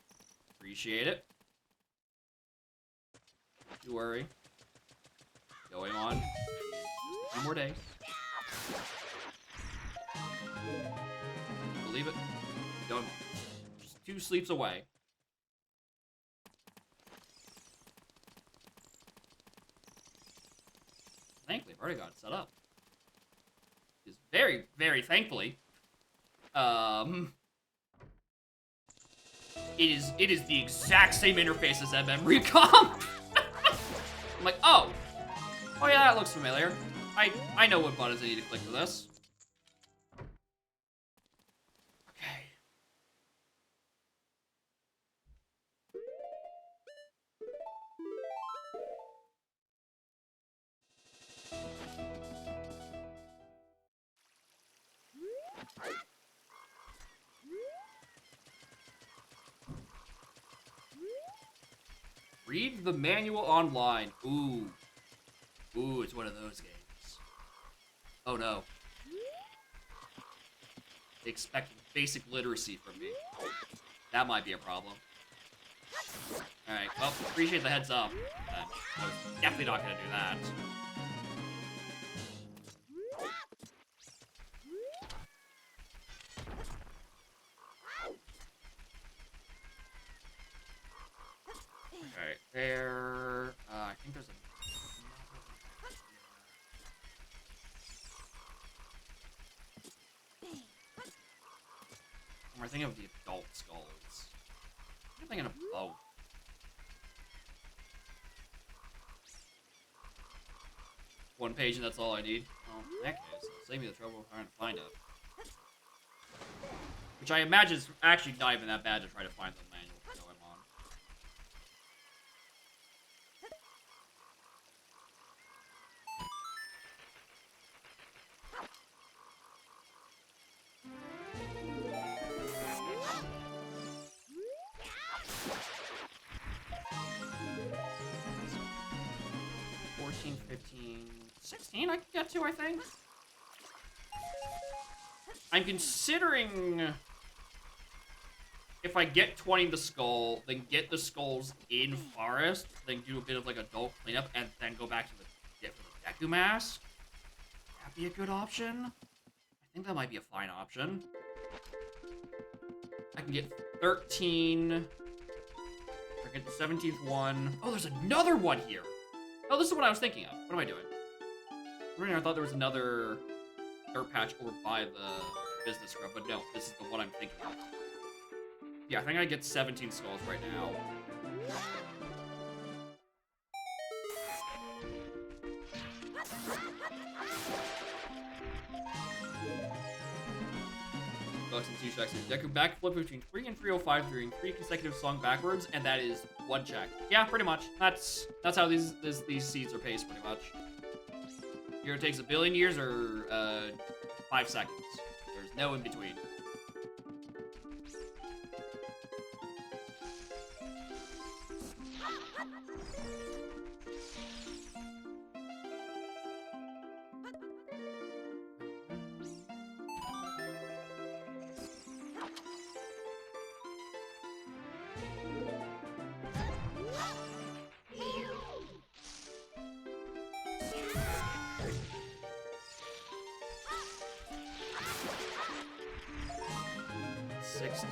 Appreciate it. Don't you worry. Going on 2 more days. Believe it. Don't. Just 2 sleeps away. Thankfully, I've already got it set up. Just very, very thankfully. It is the exact same interface as MM Recom. I'm like, oh yeah, that looks familiar. I know what buttons I need to click for this. Okay. Read the manual online. Ooh. Ooh, it's one of those games. Oh no. They expect basic literacy from me. That might be a problem. Alright, well, appreciate the heads up. I was definitely not gonna do that. Alright, there... I think there's a... I'm thinking of the adult skulls. I'm thinking of both. One page and that's all I need. Well, in that case, save me the trouble of trying to find it. Which I imagine is actually not even that bad to try to find the manual going on. $14, $15, $16 I can get to, I think. I'm considering if I get 20 the skull, then get the skulls in forest, then do a bit of like adult cleanup, and then go back to the Deku mask. That'd be a good option. I think that might be a fine option. I can get 13. I get the 17th one. Oh, there's another one here. Oh, this is what I was thinking of. What am I doing? I thought there was another dirt patch over by the business scrub, but no, this is the one I'm thinking of. Yeah, I think I get 17 skulls right now. Bucks and 2 checks. Deku backflip between 3 and 305 during 3 consecutive song backwards, and that is 1 check. Yeah, pretty much. That's how these seeds are paced, pretty much. Here it takes 1 billion years or 5 seconds. There's no in between. 16.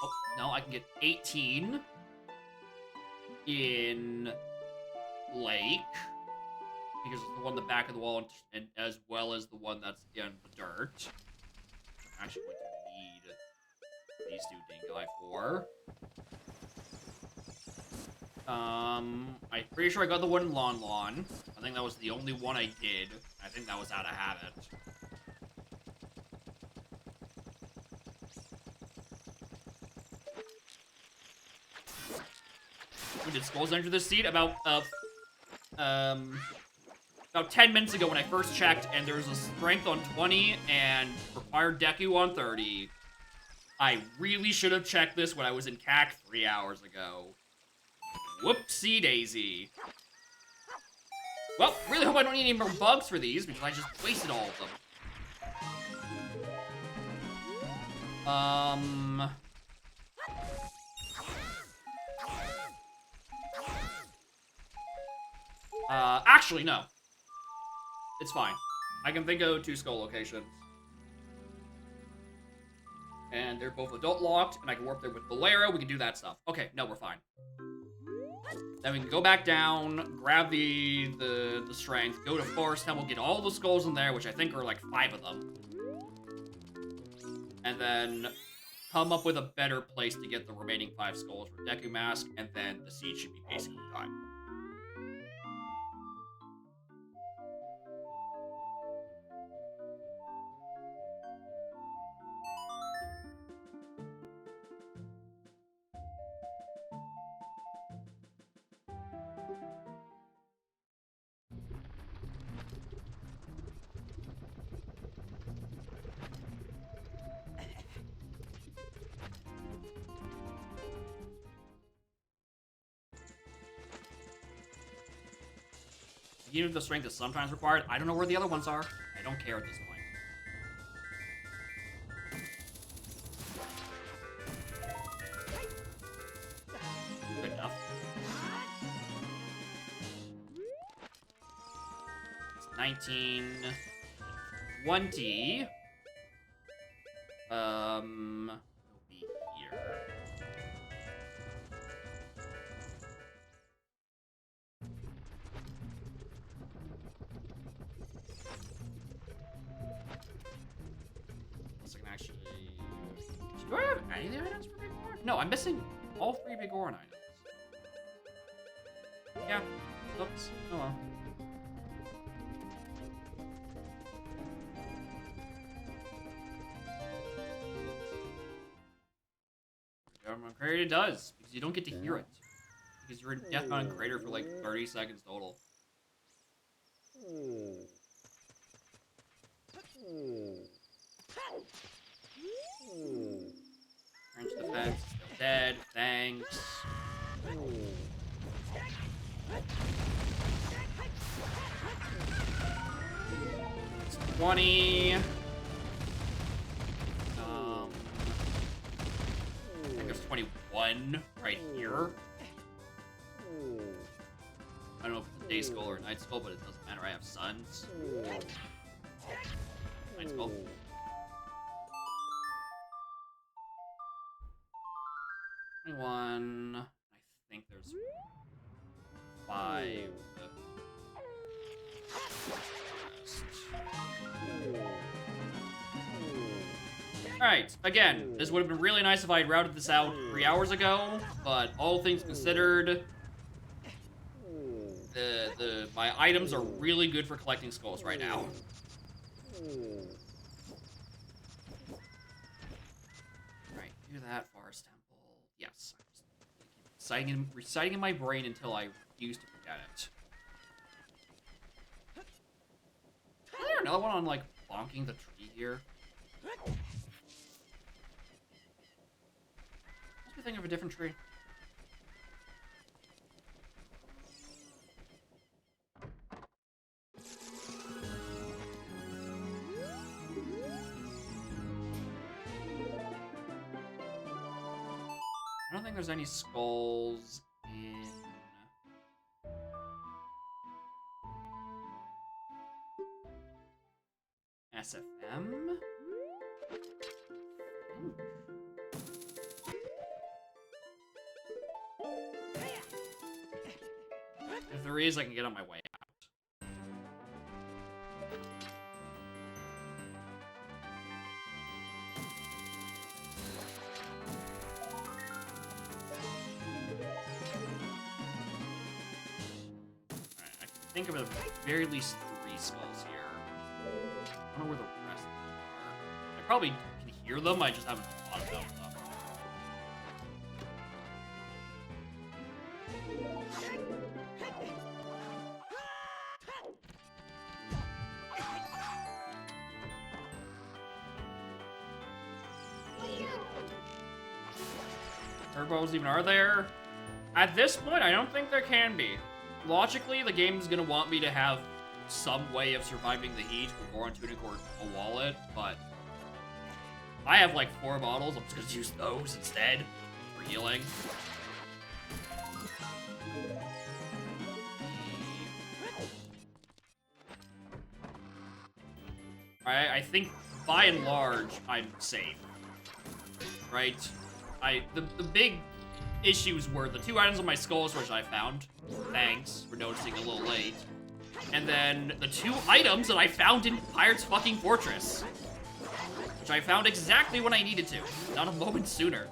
Oh, no, I can get 18 in Lake. Because it's the one in the back of the wall, and as well as the one that's in the dirt. I'm actually going to need these two dingai for. I'm pretty sure I got the one in Lon Lon. I think that was the only one I did. I think that was out of habit. When did skulls enter the seat? About 10 minutes ago when I first checked, and there was a strength on 20 and required Deku on 30. I really should have checked this when I was in CAC 3 hours ago. Whoopsie daisy. Well, really hope I don't need any more bugs for these, because I just wasted all of them. Actually, no. It's fine. I can think of 2 skull locations. And they're both adult locked, and I can warp there with Bolero. We can do that stuff. Okay, no, we're fine. Then we can go back down, grab the strength, go to Forest Temple, get all the skulls in there, which I think are like 5 of them. And then come up with a better place to get the remaining 5 skulls for Deku Mask, and then the siege should be basically done. Even if the strength is sometimes required, I don't know where the other ones are. I don't care at this point. Good enough. It's 19, 20. It'll be here. Do I have any of the items for Big Goron? No, I'm missing all 3 Big Goron items. Yeah. Oops. Oh well. Government Crater does, because you don't get to hear it. Because you're in Death Mountain Crater for like 30 seconds total. French defense, still dead, thanks. It's 20. I think there's 21 right here. I don't know if it's a day skull or a night skull, but it doesn't matter. I have suns. Night skull. 21. I think there's 5. Alright, again, this would have been really nice if I had routed this out 3 hours ago, but all things considered, my items are really good for collecting skulls right now. Alright, do that, Forest Temple. Yes, I'm just gonna keep reciting in my brain until I refuse to forget it. Is there another one on, like, bonking the tree here? Must be thinking of a different tree. I don't think there's any skulls in SFM. If there is, I can get on my way out. Alright, I can think of at the very least 3 skulls here. I don't know where the rest of them are. I probably can hear them, I just haven't thought about them. Turbo's even are there? At this point, I don't think there can be. Logically, the game's gonna want me to have some way of surviving the heat before on tuning or a wallet, but I have like 4 bottles. I'm just gonna use those instead for healing. I think by and large I'm safe, right? The big issues were the 2 items on my skulls, which I found. Thanks for noticing a little late. And then the 2 items that I found in Pirate's fucking Fortress. Which I found exactly when I needed to. Not a moment sooner.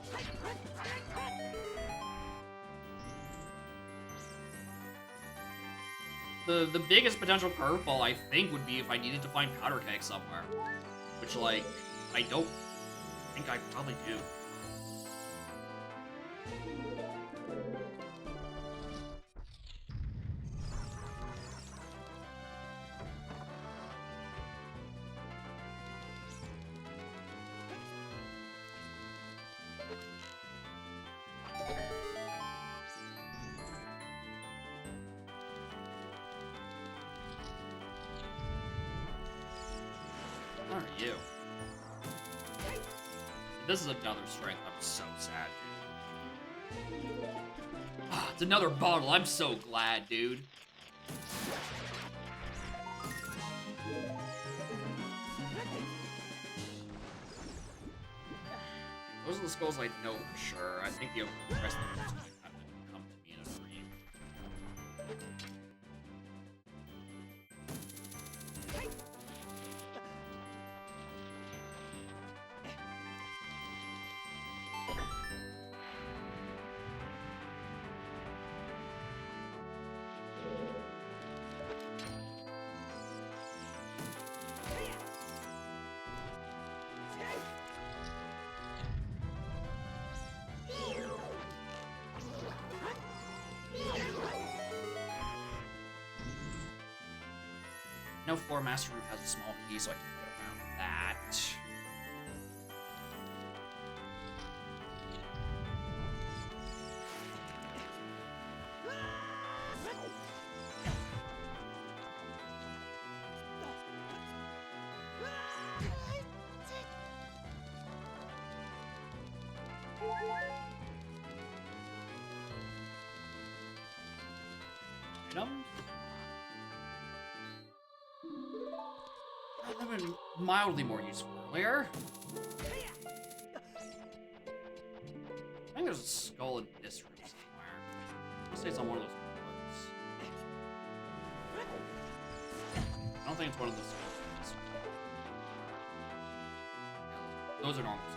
The biggest potential curveball, I think, would be if I needed to find powder keg somewhere. Which, like, I don't think I probably do. What are you? This is another strength. I'm so sad, dude. Ah, it's another bottle. I'm so glad, dude. Those are the skulls I know for sure. I think the rest of them just have to come to me in a dream. No floor master room has a small key, so I can get around that. Items? That would have been mildly more useful earlier. I think there's a skull in this room somewhere. Let's say it's on one of those boards. I don't think it's one of those skulls. Yeah, those are normal skulls.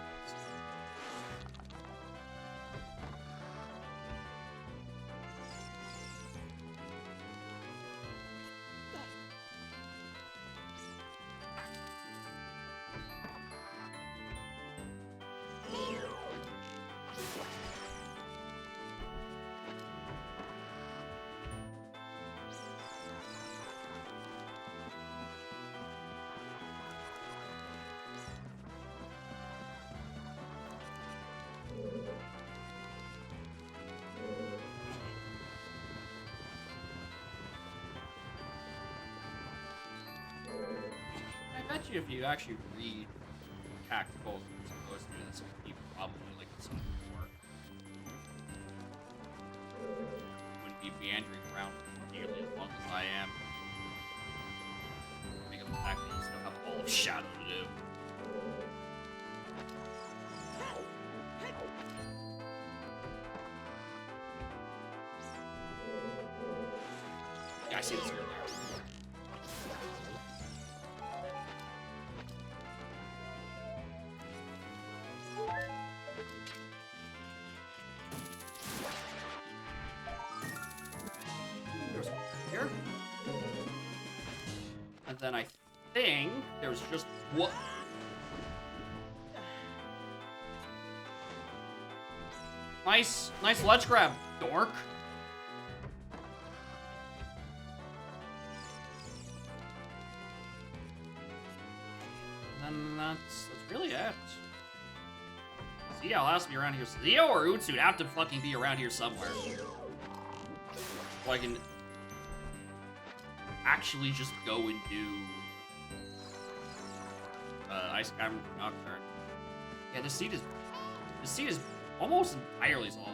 I bet you if you actually read tactical as opposed to this, you probably like this one before. Wouldn't be meandering around nearly as long as I am. Think of the fact that you still have all of Shadow to do. see the sword there. There's one here. And then I think there's just one. Nice ledge grab, dork. And then that's really it. Zio has to be around here. Zio or Utsu have to fucking be around here somewhere. So I can actually just go and do Ice Cavern for Nocturne. Yeah, this seed is almost entirely solved.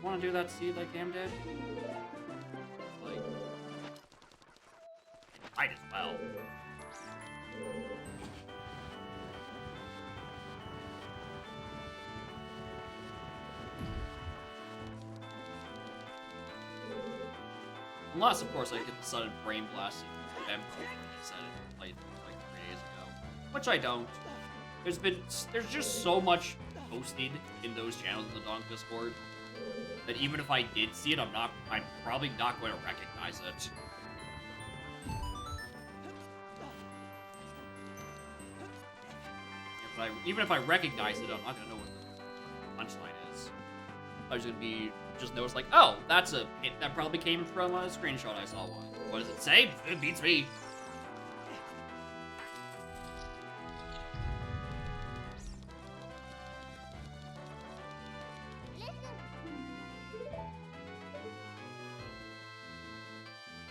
Want to do that seed like Cam did? Like, might as well. Unless, of course, I get the sudden brain blast and them said it like 3 days ago, which I don't. There's just so much posted in those channels in the Donk Discord that even if I did see it, I'm probably not going to recognize it. Even if I recognize it, I'm not going to know what the punchline is. I was going to just notice like, oh, that's a hit that probably came from a screenshot I saw once. What does it say? It beats me.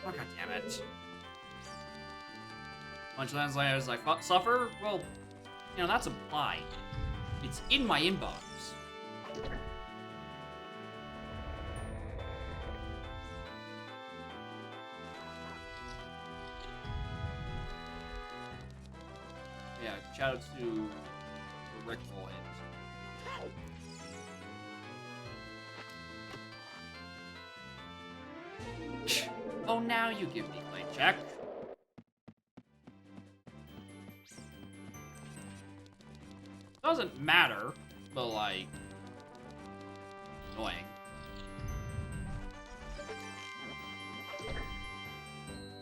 Oh, God damn it. Punchlines as I suffer? Well, you know, that's implied. It's in my inbox. Yeah, shout out to Rick Boyd. Oh, now you give me play check. Doesn't matter, but like, annoying. I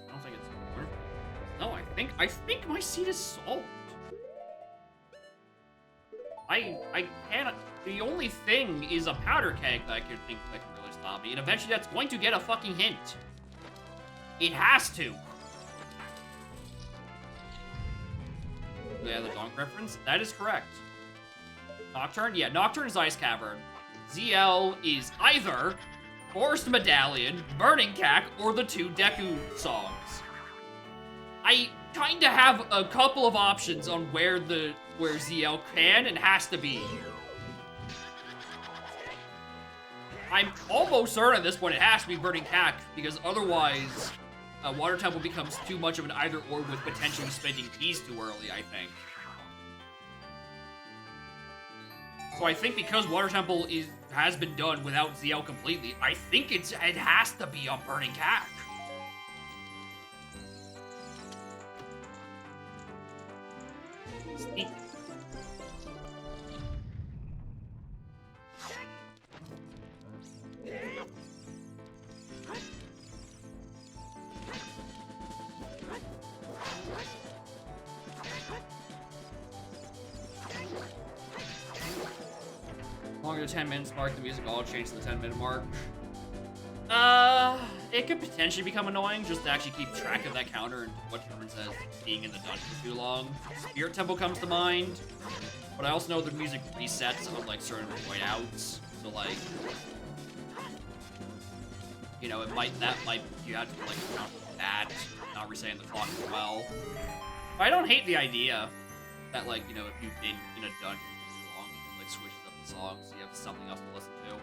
don't think it's worth it. No, I think my seed is solved. I can't. The only thing is a powder keg that I could think that can really stop me, and eventually that's going to get a fucking hint. It has to. Yeah, the Donk reference? That is correct. Nocturne? Yeah, Nocturne is Ice Cavern. ZL is either Forest Medallion, Burning Cack, or the 2 Deku songs. I kinda have a couple of options on where ZL can and has to be. I'm almost certain at this point it has to be Burning Cack, because otherwise Water Temple becomes too much of an either-or with potentially spending keys too early, I think. So I think because Water Temple has been done without ZL completely, I think it has to be on Burning Cack. Sneak. Longer than 10 minutes mark, the music all changed to the 10-minute mark. It could potentially become annoying just to actually keep track of that counter and what determines as being in the dungeon for too long. Spirit Temple comes to mind, but I also know the music resets on like certain whiteouts. So like, you know, you have to like account for that, not resetting the clock as well. But I don't hate the idea that like, you know, if you've been in a dungeon for too long, you can like switch up the songs so you have something else to listen to.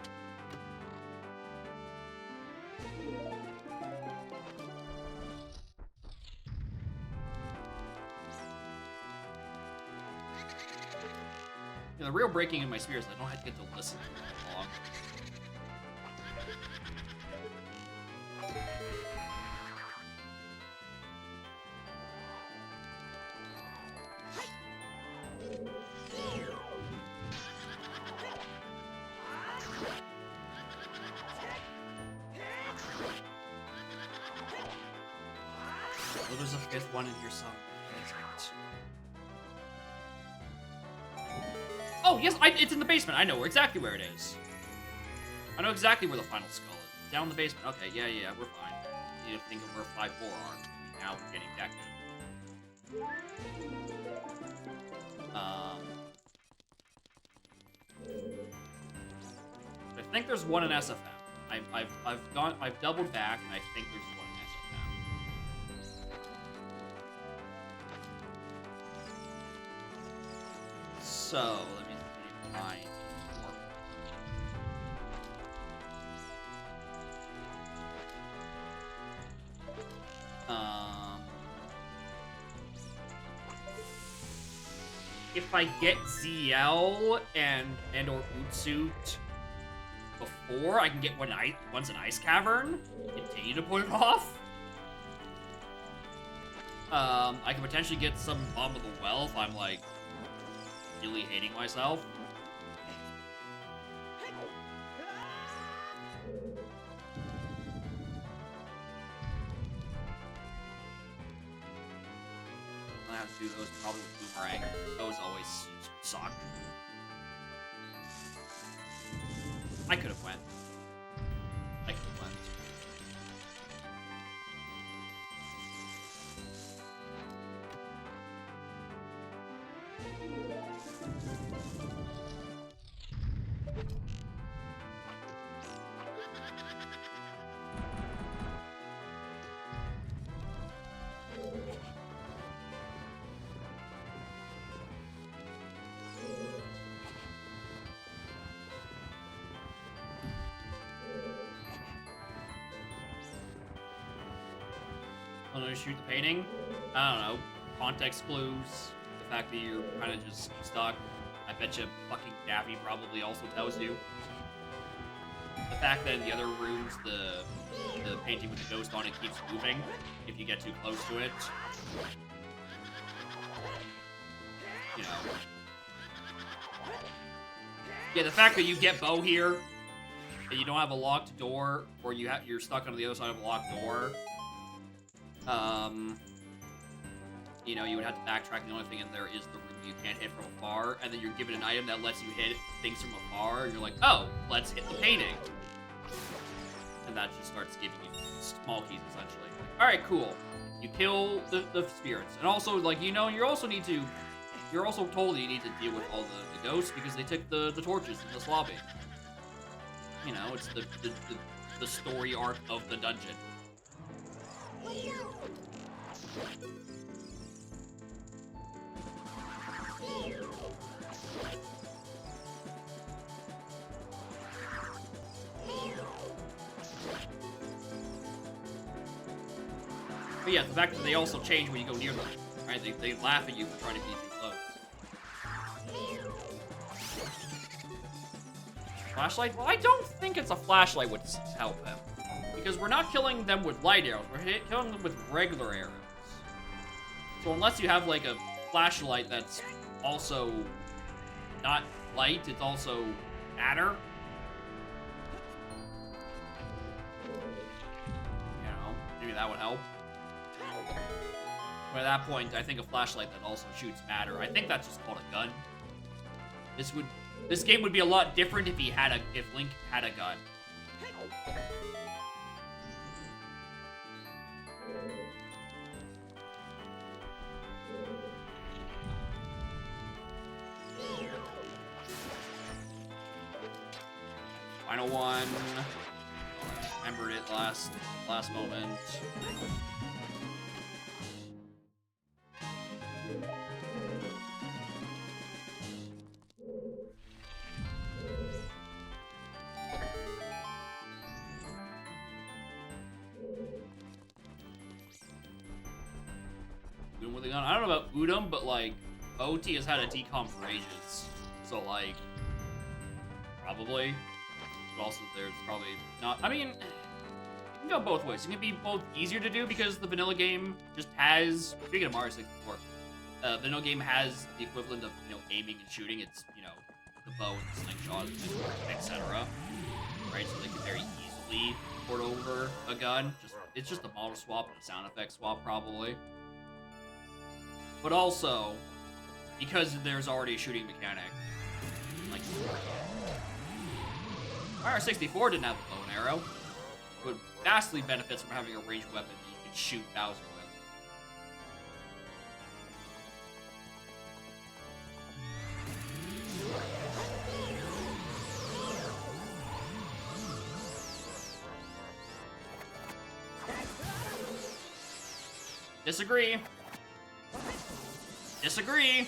You know, the real breaking in my spirits, I don't have to get to listen for that long. Oh, there's a fifth one in here somewhere. Oh, yes, it's in the basement. I know exactly where it is. I know exactly where the final skull is. Down in the basement. Okay, yeah, we're fine. You need to think of where 5-4 are. Now we're getting decked in. I think there's one in SFM. I've doubled back, and I think there's one in SFM. So, let me find more. If I get ZL and or Utsuit before, I can get once an ice cavern. Continue to put it off. I can potentially get some Bomb of the Well if I'm like really hating myself. I have to do those probably with Boomerang. Those always suck. I could have went. Want to shoot the painting? I don't know. Context clues. The fact that you're kind of just stuck. I bet you fucking Daffy probably also tells you. The fact that in the other rooms, the painting with the ghost on it keeps moving if you get too close to it. You know. Yeah, the fact that you get Bo here, and you don't have a locked door, or you're stuck on the other side of a locked door. You know, you would have to backtrack, and the only thing in there is the room you can't hit from afar, and then you're given an item that lets you hit things from afar, and you're like, oh, let's hit the painting. And that just starts giving you small keys, essentially. Alright, cool. You kill the spirits. And also, like, you know, you're also told that you need to deal with all the ghosts, because they took the torches in this lobby. You know, it's the story arc of the dungeon. But yeah, the fact that they also change when you go near them, right? They laugh at you for trying to be too close. Flashlight? Well, I don't think it's a flashlight would help him. Because we're not killing them with light arrows, we're killing them with regular arrows. So unless you have, like, a flashlight that's also not light, it's also matter. You know, maybe that would help. But at that point, I think a flashlight that also shoots matter. I think that's just called a gun. This game would be a lot different if Link had a gun. Final one. Remembered it last moment. With a gun. I don't know about Udom, but like OT has had a decom for ages. So like probably. But also there's probably not, I mean, it can go both ways. It can be both easier to do because the vanilla game just has, speaking of Mario 64, the vanilla game has the equivalent of, you know, aiming and shooting. It's, you know, the bow and the slingshot, etc. Right, so they can very easily port over a gun. It's just a model swap and a sound effect swap probably. But also, because there's already a shooting mechanic, like Mario 64 didn't have a bow and arrow, but vastly benefits from having a ranged weapon that you can shoot Bowser with. Disagree. Disagree.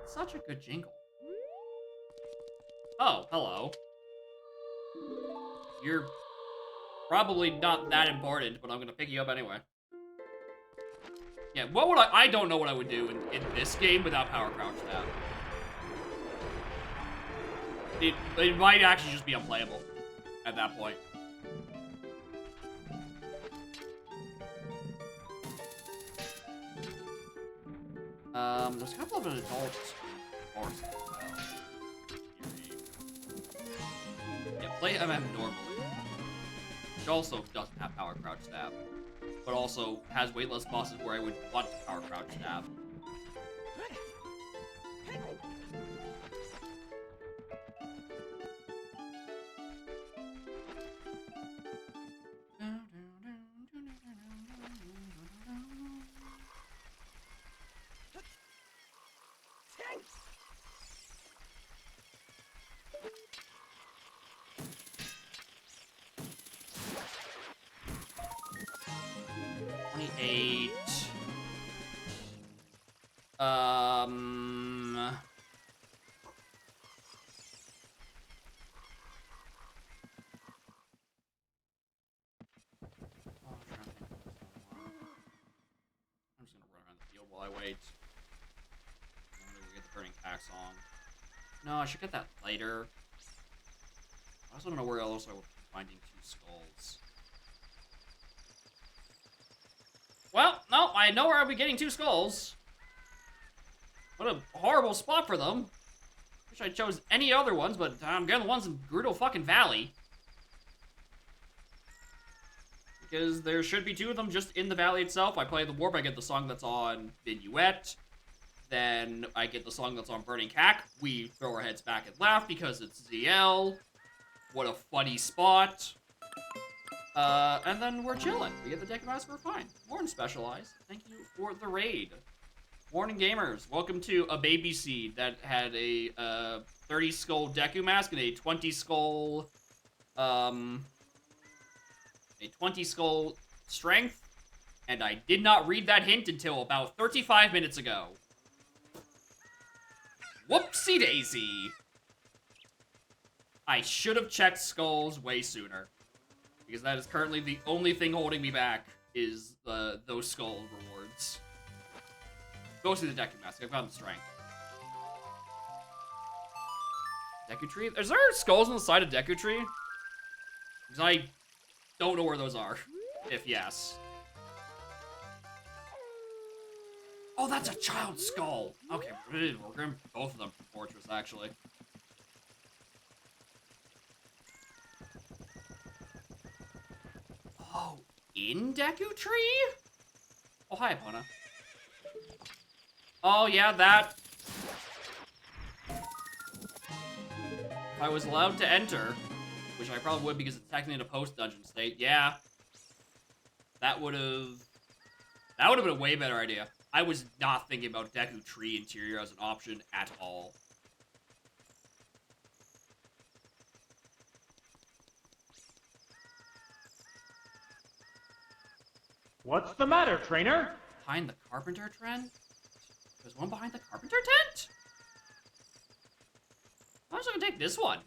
Such a good jingle. Oh, hello. You're probably not that important, but I'm gonna pick you up anyway. Yeah, what would I don't know what I would do in this game without power crouch stab. It might actually just be unplayable at that point. There's a couple of adults. Yeah, play MM normally. Which also doesn't have power crouch stab. But also has way less bosses where I would want to power crouch stab. No, I should get that later. I also don't know where else I would be finding 2 skulls. Well, no, I know where I'll be getting 2 skulls. What a horrible spot for them. Wish I chose any other ones, but I'm getting the ones in Gerudo fucking Valley. Because there should be 2 of them just in the valley itself. I play the warp, I get the song that's on Vignette. Then I get the song that's on Burning Cack. We throw our heads back and laugh because it's ZL. What a funny spot. And then we're chilling. We get the Deku Mask, we're fine. Warren Specialized, thank you for the raid. Morning gamers, welcome to a baby seed that had a 30 skull Deku Mask and a 20 skull strength, and I did not read that hint until about 35 minutes ago. Whoopsie daisy. I should have checked skulls way sooner, because that is currently the only thing holding me back is those skull rewards. Go see the Deku Mask. I've gotten strength. Deku Tree? Is there skulls on the side of Deku Tree? Because I don't know where those are. If yes. Oh, that's a child skull. Okay, we're going both of them from Fortress, actually. Oh, in Deku Tree? Oh, hi, Epona. Oh, yeah, that. If I was allowed to enter, which I probably would because it's technically in a post-dungeon state, yeah. That would have been a way better idea. I was not thinking about Deku Tree interior as an option at all. What's the matter, trainer? Behind the carpenter tent? There's one behind the carpenter tent? I'm just gonna take this one.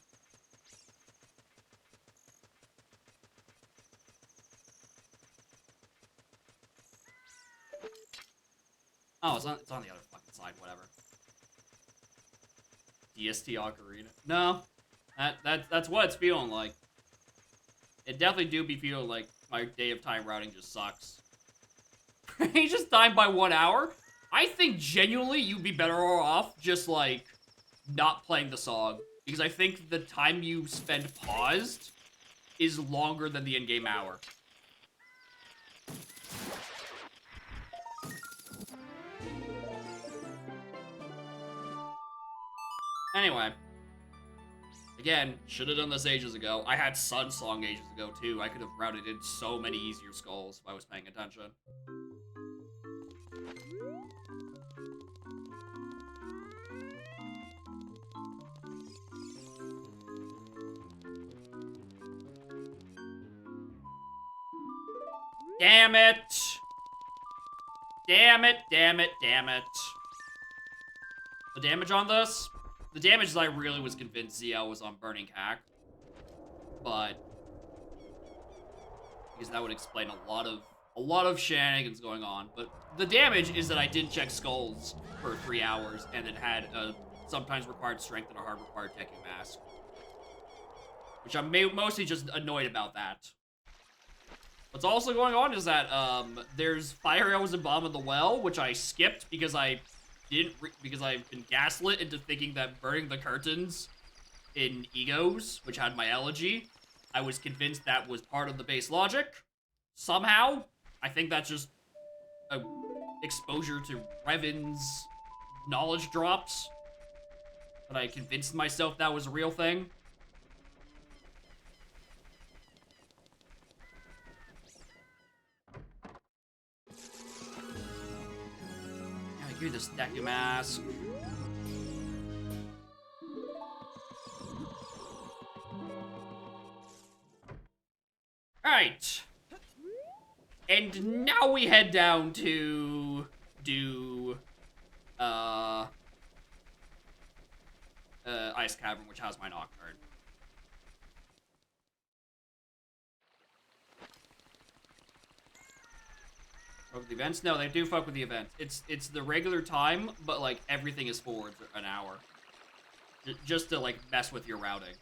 Oh, it's on the other fucking side, whatever. DST Ocarina. No. That's what it's feeling like. It definitely do be feeling like my day of time routing just sucks. He just died by 1 hour? I think genuinely you'd be better off just like not playing the song. Because I think the time you spend paused is longer than the in-game hour. Anyway. Again, should have done this ages ago. I had Sun Song ages ago, too. I could have routed in so many easier skulls if I was paying attention. Damn it! Damn it, damn it, damn it. The damage on this? The damage is I really was convinced ZL was on Burning Hack. But because that would explain a lot of shenanigans going on. But the damage is that I didn't check skulls for 3 hours and it had a sometimes required strength and a hard required Deku Mask. Which I'm mostly just annoyed about that. What's also going on is that there's Fire Arrows and Bomb in the Well, which I skipped because I've been gaslit into thinking that burning the curtains in Egos, which had my elegy, I was convinced that was part of the base logic. Somehow, I think that's just a exposure to Revan's knowledge drops. But I convinced myself that was a real thing. Give me this Deku Mask. Alright. And now we head down to do Ice Cavern, which has my Nocturne. Fuck with the events? No, they do fuck with the event. It's the regular time, but like everything is forward an hour. Just to like mess with your routing.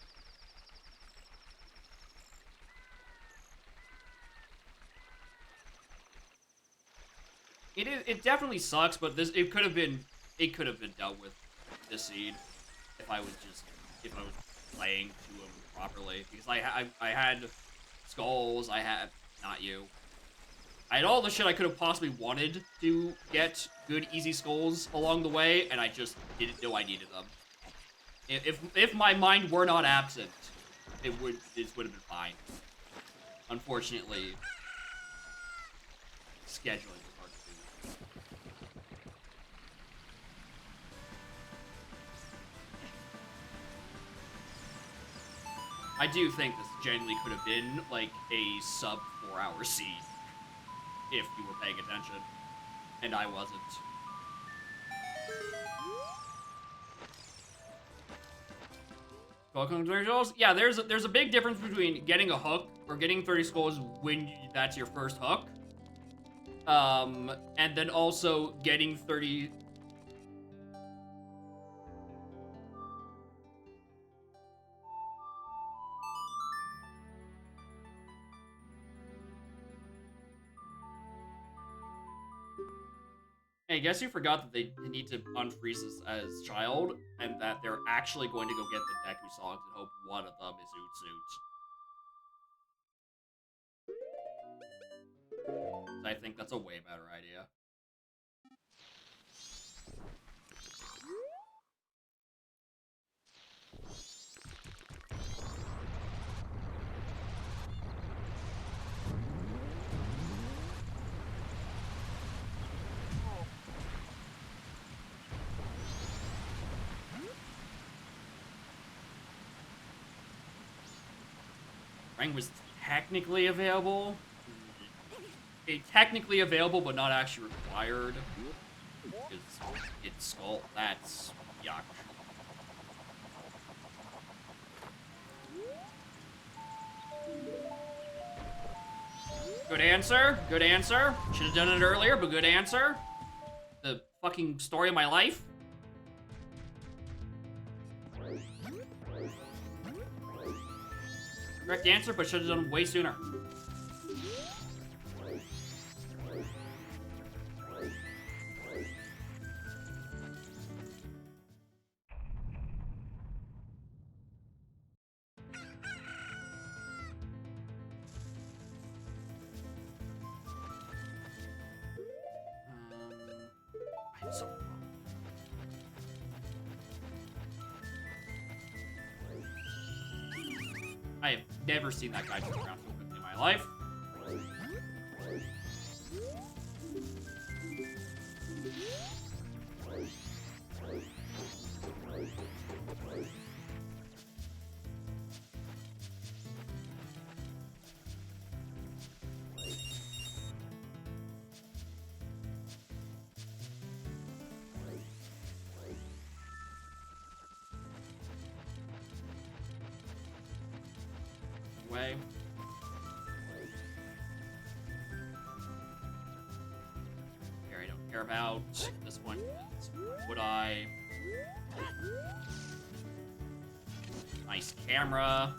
It definitely sucks, but it could have been dealt with this seed if I was playing to them properly, because I had skulls, I had not you. I had all the shit I could have possibly wanted to get good, easy skulls along the way, and I just didn't know I needed them. If my mind were not absent, It would have been fine. Unfortunately, scheduling was hard to do. I do think this genuinely could have been like a sub 4-hour scene if you were paying attention, and I wasn't. Welcome to 30 skulls. Yeah, there's a big difference between getting a hook or getting 30 skulls when that's your first hook, and then also getting 30. Hey, I guess you forgot that they need to unfreeze this as child, and that they're actually going to go get the Deku songs and hope one of them is Oot Suit. I think that's a way better idea. Rang was technically available. Technically available, but not actually required. It's skull. That's yuck. Good answer. Good answer. Should have done it earlier, but good answer. The fucking story of my life. Correct answer, but should have done it way sooner. I'm so wrong. I have never seen that guy turn around so quickly in my life. Way. Here, I don't care about at this point. Would I? Nice camera.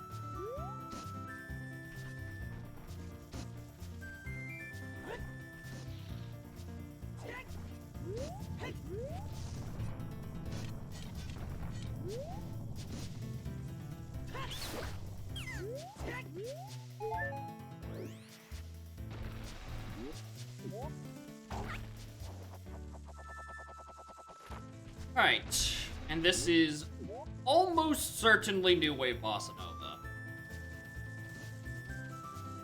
Alright, and this is almost certainly New Wave Bossa Nova.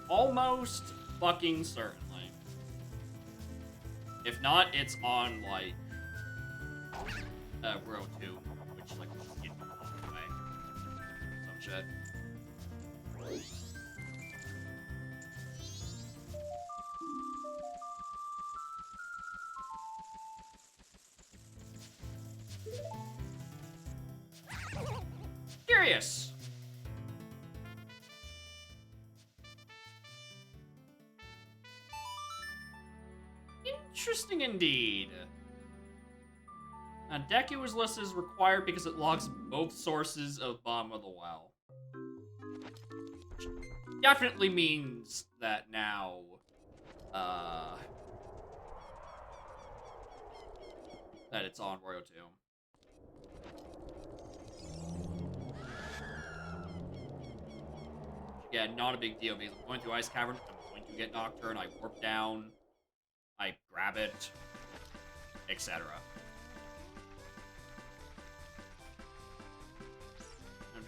Almost fucking certainly. If not, it's on, like, Row 2, which, like, just get away. Some shit. Curious. Interesting indeed. Now, Deku is listed as required because it logs both sources of Bomb of the Well. Which definitely means that now, that it's on Royo 2. Yeah, not a big deal because I'm going through Ice Cavern, I'm going to get Nocturne, I warp down, I grab it, etc.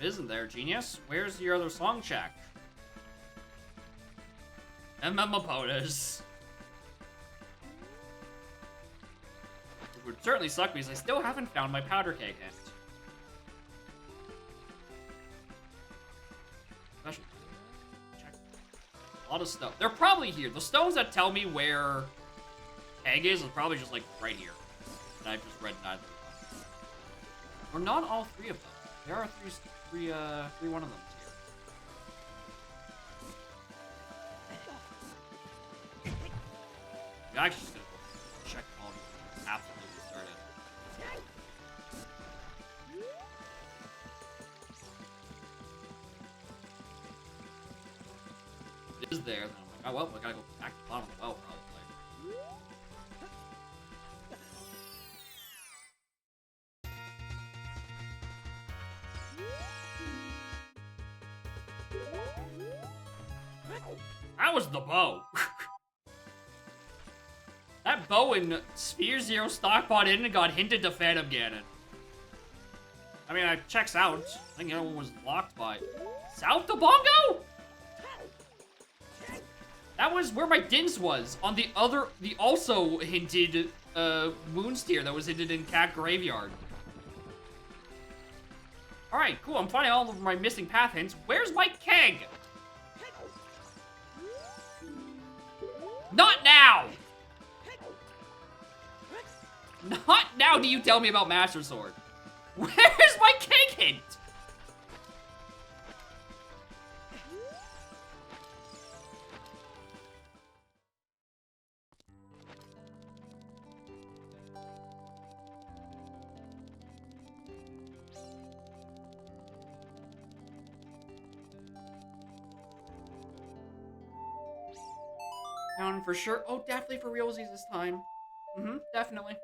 isn't there, genius? Where's your other song check? Memapotas. It would certainly suck because I still haven't found my powder keg hint. Check. A lot of stuff. They're probably here. The stones that tell me where keg is probably just like right here. And I've just read neither of them. Or not all three of them. There are three one of them here. I'm actually just gonna check all these after we started. It is there, then I'm like, oh well, I gotta go back to the bottom of the well probably. That was the bow. That bow in Sphere Zero stockpot in and got hinted to Phantom Ganon. I mean, it checks out. I think the other one was locked by South to Bongo? That was where my Dins was. On the also hinted Moonsteer that was hinted in Cat Graveyard. Alright, cool. I'm finding all of my missing path hints. Where's my keg? Not now! Not now do you tell me about Master Sword. Where's my keg hint? Down for sure. Oh, definitely for realsies this time. Definitely.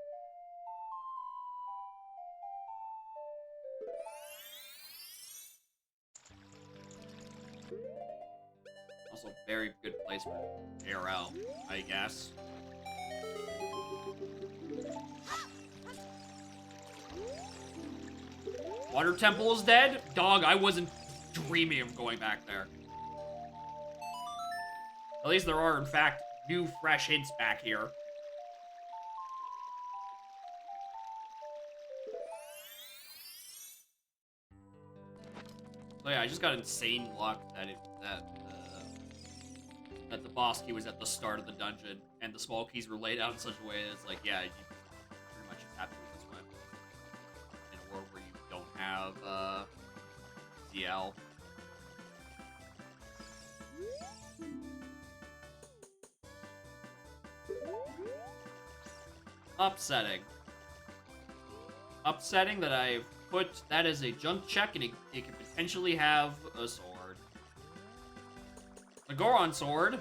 Also, very good place for ARL, I guess. Water Temple is dead? Dog, I wasn't dreaming of going back there. At least there are, in fact, new, fresh hints back here. So yeah, I just got insane luck that the boss key was at the start of the dungeon, and the small keys were laid out in such a way that it's like, yeah, you pretty much have to do this way. In a world where you don't have, ZL. Upsetting. Upsetting that I've put that as a junk check and it could potentially have a sword. A Goron sword.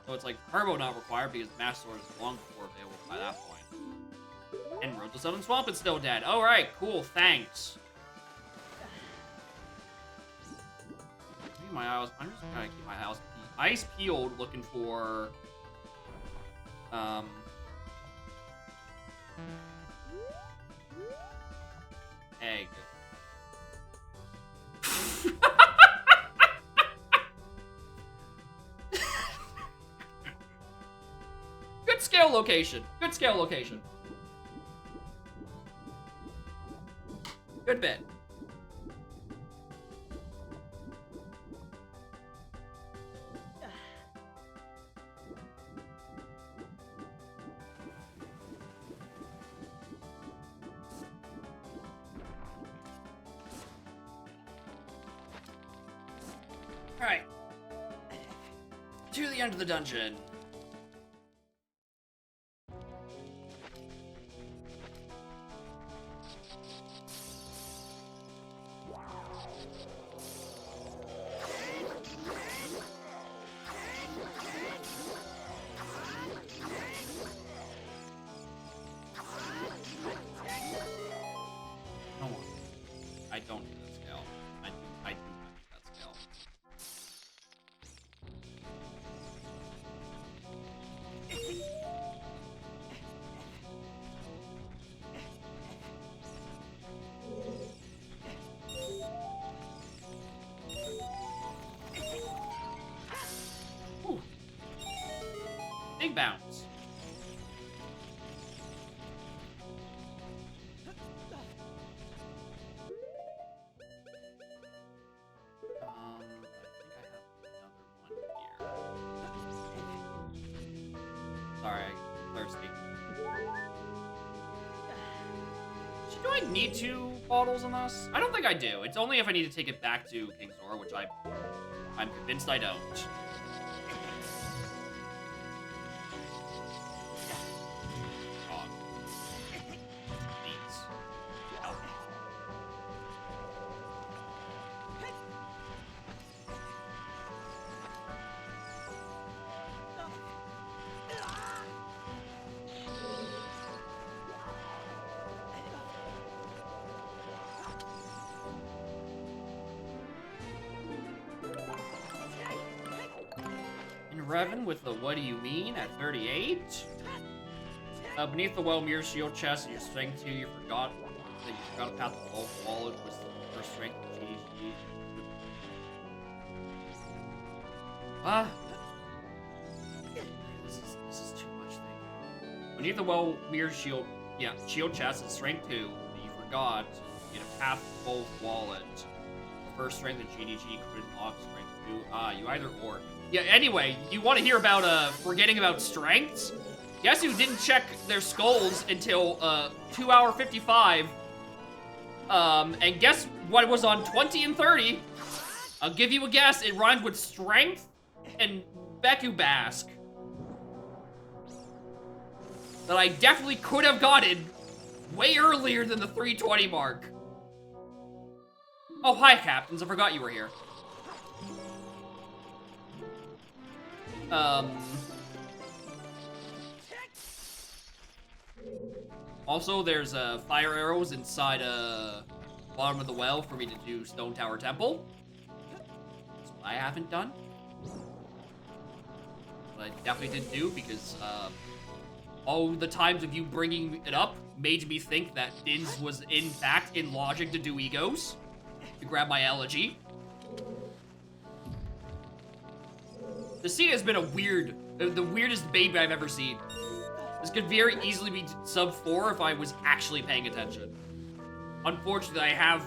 So it's like Turbo not required because Master Sword is long before available by that point. And Road to Southern Swamp is still dead. Alright, cool, thanks. I'm just gonna keep my eyes peeled looking for egg. Good scale location. Good scale location. Good bit. Alright. To the end of the dungeon. I don't need that scale. I do not need that scale. point bounce. Sorry, I'm thirsty. Do I need 2 bottles on this? I don't think I do. It's only if I need to take it back to King's Door, which I'm convinced I don't. Oh. Needs. Help. Revan with the what do you mean at 38? Beneath the well mirror shield chest and your strength 2, you forgot that you forgot a path to Wolf Wallet was the first strength GG. This is too much thing. Beneath the well mirror shield shield chest and strength 2 that you forgot, you get a path to Wolf Wallet. The first strength of GDG could unlock strength 2. You either or. Yeah, anyway, you want to hear about, forgetting about strengths? Guess who didn't check their skulls until, 2 hour 55? And guess what was on 20 and 30? I'll give you a guess. It rhymes with strength and Bekubask. That I definitely could have gotten way earlier than the 320 mark. Oh, hi, Captains. I forgot you were here. Also, there's fire arrows inside bottom of the well for me to do Stone Tower Temple. That's what I haven't done. But I definitely did do because all the times of you bringing it up made me think that Dins was in fact in logic to do egos to grab my elegy. The scene has been the weirdest baby I've ever seen. This could very easily be sub 4 if I was actually paying attention. Unfortunately, I have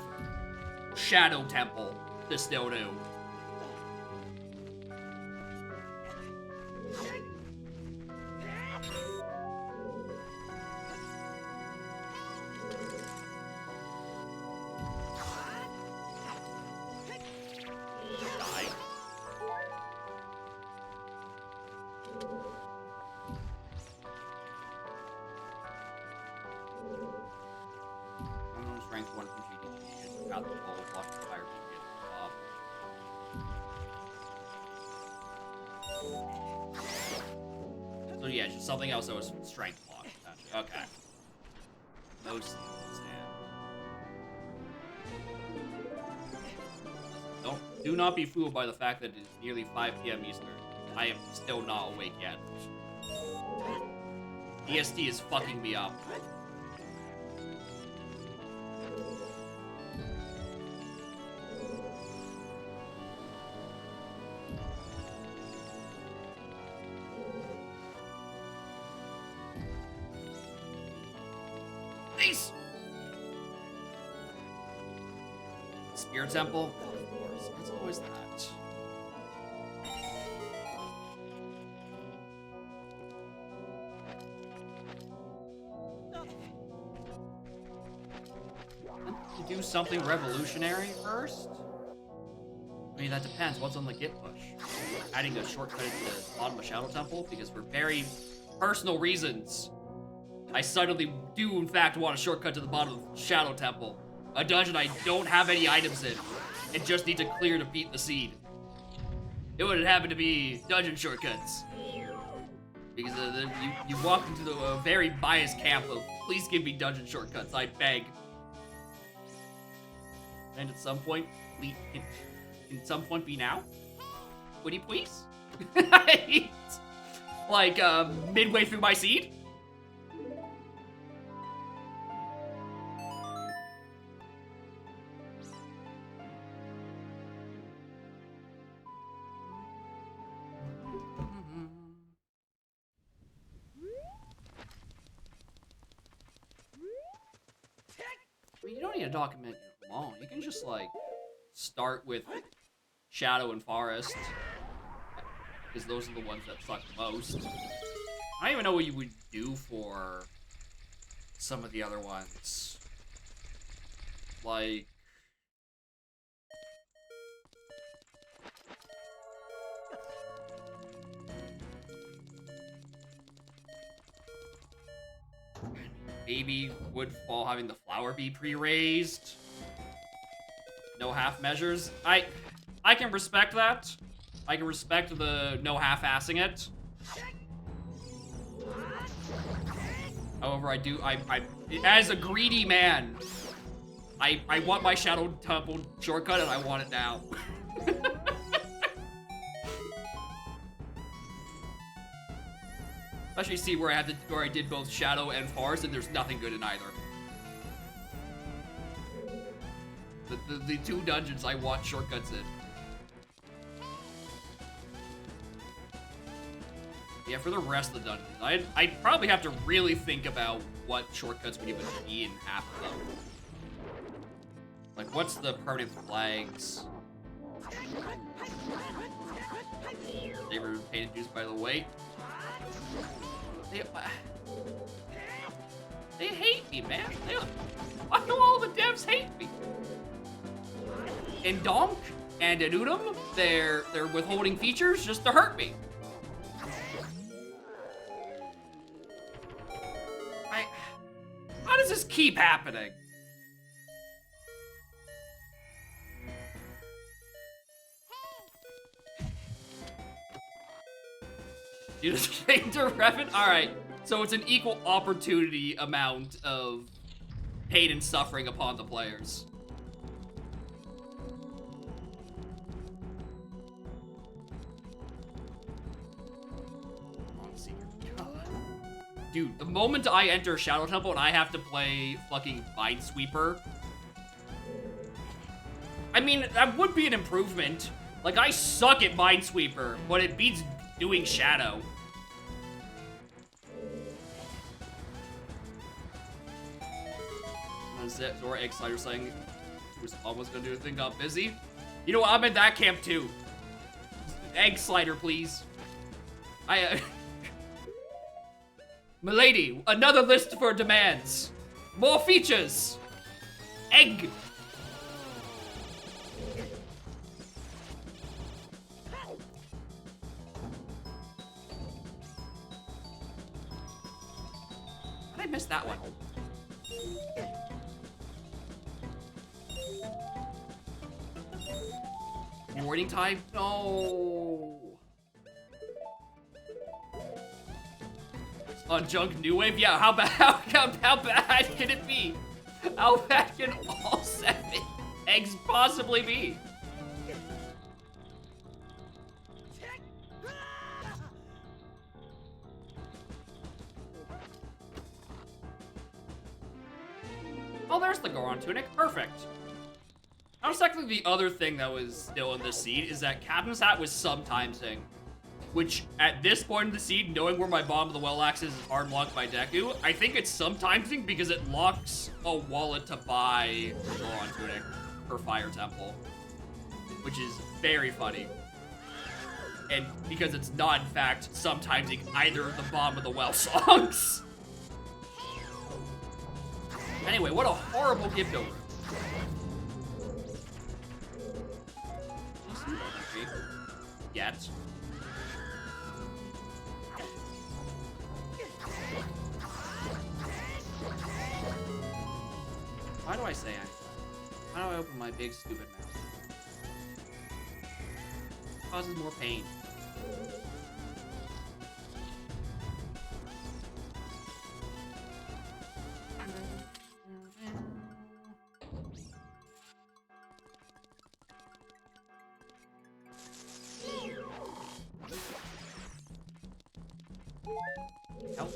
Shadow Temple to still do. So yeah, just something else that was strength block. Okay. Most do not be fooled by the fact that it is nearly 5 p.m. Eastern. I am still not awake yet. EST is fucking me up. Spirit Temple? Of course, it's always that. To do something revolutionary first? I mean, that depends. What's on the Git push? Adding a shortcut to the bottom of Shadow Temple? Because for very personal reasons, I suddenly do, in fact, want a shortcut to the bottom of Shadow Temple. A dungeon I don't have any items in, and just need to clear to beat the seed. It would happen to be dungeon shortcuts. Because you walk into the very biased camp of, please give me dungeon shortcuts, I beg. And at some point, can some point be now? Would you please? Like, midway through my seed? I mean, you don't need to document them all. You can just, like, start with Shadow and Forest. Because those are the ones that suck the most. I don't even know what you would do for some of the other ones. Like... maybe Woodfall having the flower be pre-raised. No half measures. I can respect that. I can respect the no half-assing it. However, I as a greedy man, I want my Shadow Temple shortcut and I want it now. Especially see where I did both Shadow and Forest, and there's nothing good in either. The two dungeons I want shortcuts in. Yeah, for the rest of the dungeons, I'd probably have to really think about what shortcuts would even be in half of them. Like, what's the permanent flags? They were painted juice by the weight. They hate me, man. Why do all the devs hate me? In Donk and in Udom, they're withholding features just to hurt me. How does this keep happening? You just came to Revan? Alright, so it's an equal opportunity amount of pain and suffering upon the players. Dude, the moment I enter Shadow Temple and I have to play fucking Minesweeper, I mean, that would be an improvement. Like, I suck at Minesweeper, but it beats doing Shadow. Zora Egg Slider saying who's almost gonna do a thing, got busy. You know what, I'm in that camp too. Egg Slider, please. Milady, another list for demands. More features. Egg. How did I miss that one? Morning time? No. On Junk New Wave? Yeah, how bad can it be? How bad can all 7 eggs possibly be? Oh, there's the Goron Tunic. Perfect. Now, secondly, the other thing that was still in the seed is that Captain's Hat was sometimesing. Which, at this point in the seed, knowing where my Bomb of the Well Axe is hard locked by Deku, I think it's sometimesing because it locks a wallet to buy the Goron Tunic for Fire Temple. Which is very funny. And because it's not, in fact, sometimesing either of the Bomb of the Well songs. Anyway, what a horrible gift over. Yet. Why do I say anything? How do I open my big stupid mouth? Causes more pain. Help.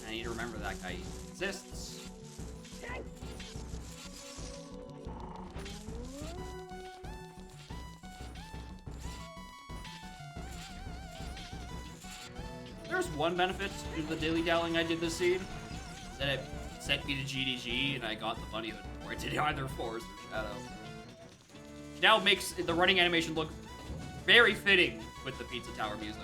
I need to remember that guy exists. there's one benefit to the daily dallying I did this seed, that it sent me to GDG and I got the bunny hood before I did either Forest or Shadow. Which now makes the running animation look very fitting with the Pizza Tower music.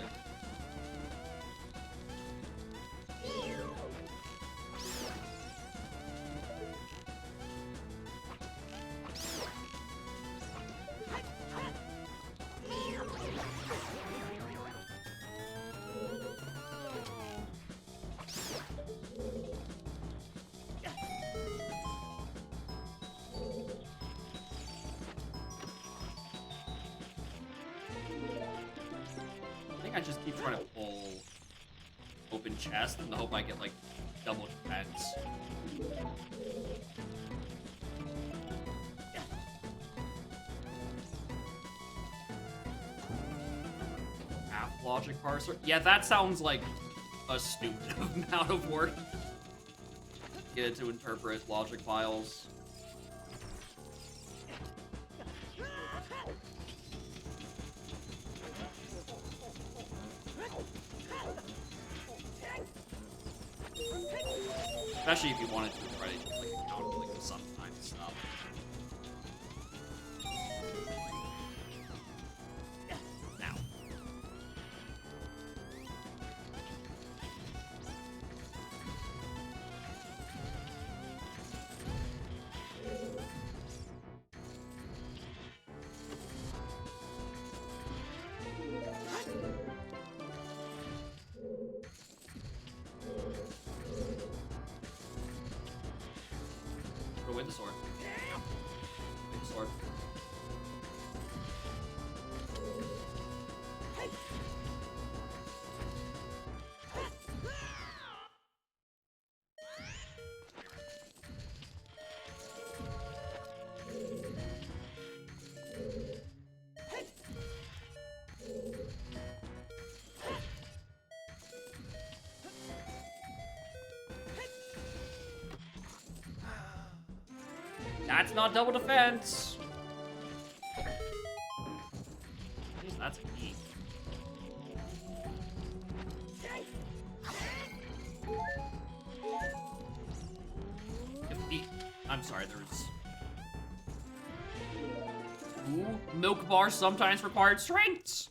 I just keep trying to pull open chest in the hope I get like double defense. Half logic parser. Yeah, that sounds like a stupid amount of work. Get it to interpret logic files. Especially if you wanted to try to like account for like the sometimes stuff. Now. Throw away the sword. Away the sword. That's not double defense. That's a key. I'm sorry, there's... Ooh, milk bars sometimes required strengths.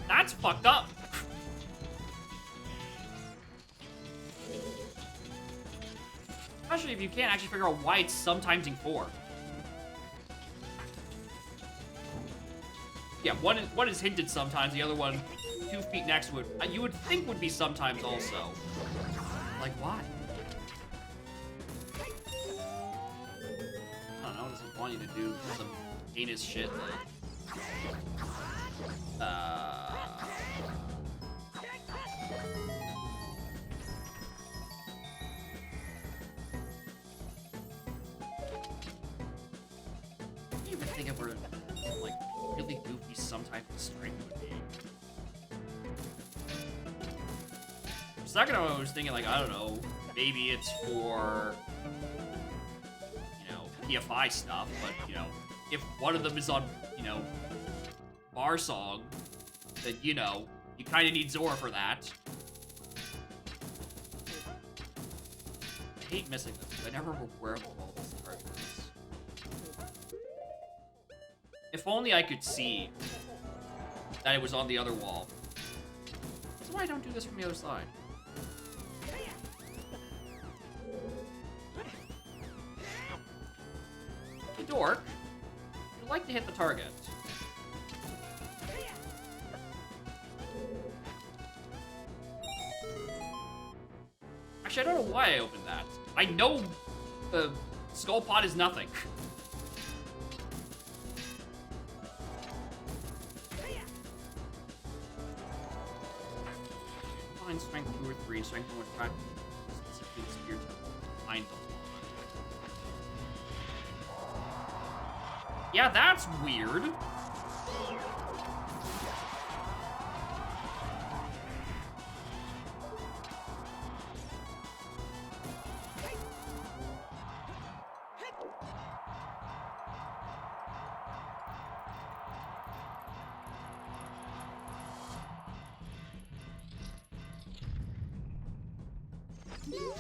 That's fucked up. Especially if you can't actually figure out why it's sometimesing 4. Yeah, one is hinted sometimes, the other one 2 feet next to it, you would think would be sometimes also. Like, why? I don't know, does it want you to do some heinous shit like... I can't even think of where, like, really goofy some type of strength would be. For a second I was thinking, like, I don't know, maybe it's for, you know, PFI stuff, but, you know, if one of them is on, you know, Bar Song, then, you know, you kind of need Zora for that. I hate missing this, because I never remember where all this card is. If only I could see that it was on the other wall. That's why I don't do this from the other side. Hey, dork. You'd like to hit the target. Actually, I don't know why I opened that. I know the skull pot is nothing. Find strength 2 or 3, strength 1 with practice. Specifically the spear to find the yeah, that's weird. There.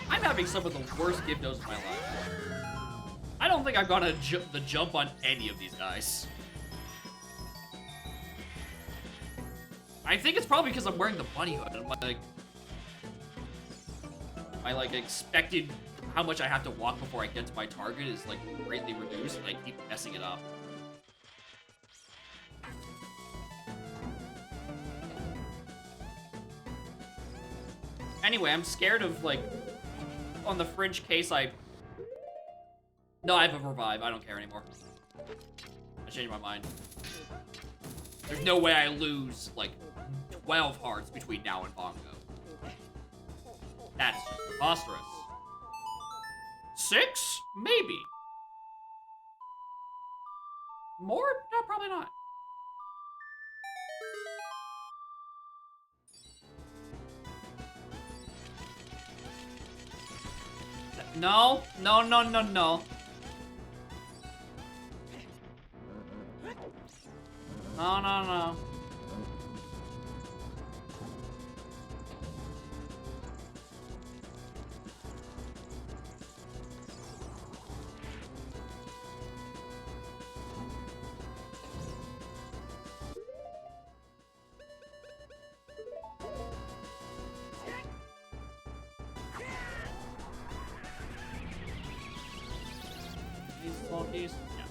I'm having some of the worst Gyptos of my life. I don't think I've got the jump on any of these guys. I think it's probably because I'm wearing the bunny hood. And my expected how much I have to walk before I get to my target is like greatly reduced, and I keep messing it up. Anyway, I'm scared of like on the fringe case No, I have a revive. I don't care anymore. I changed my mind. There's no way I lose like 12 hearts between now and Bongo. That's just preposterous. 6? Maybe. More? No, probably not. No, no, no, no, no. No, no, no. These flunkies? Yes.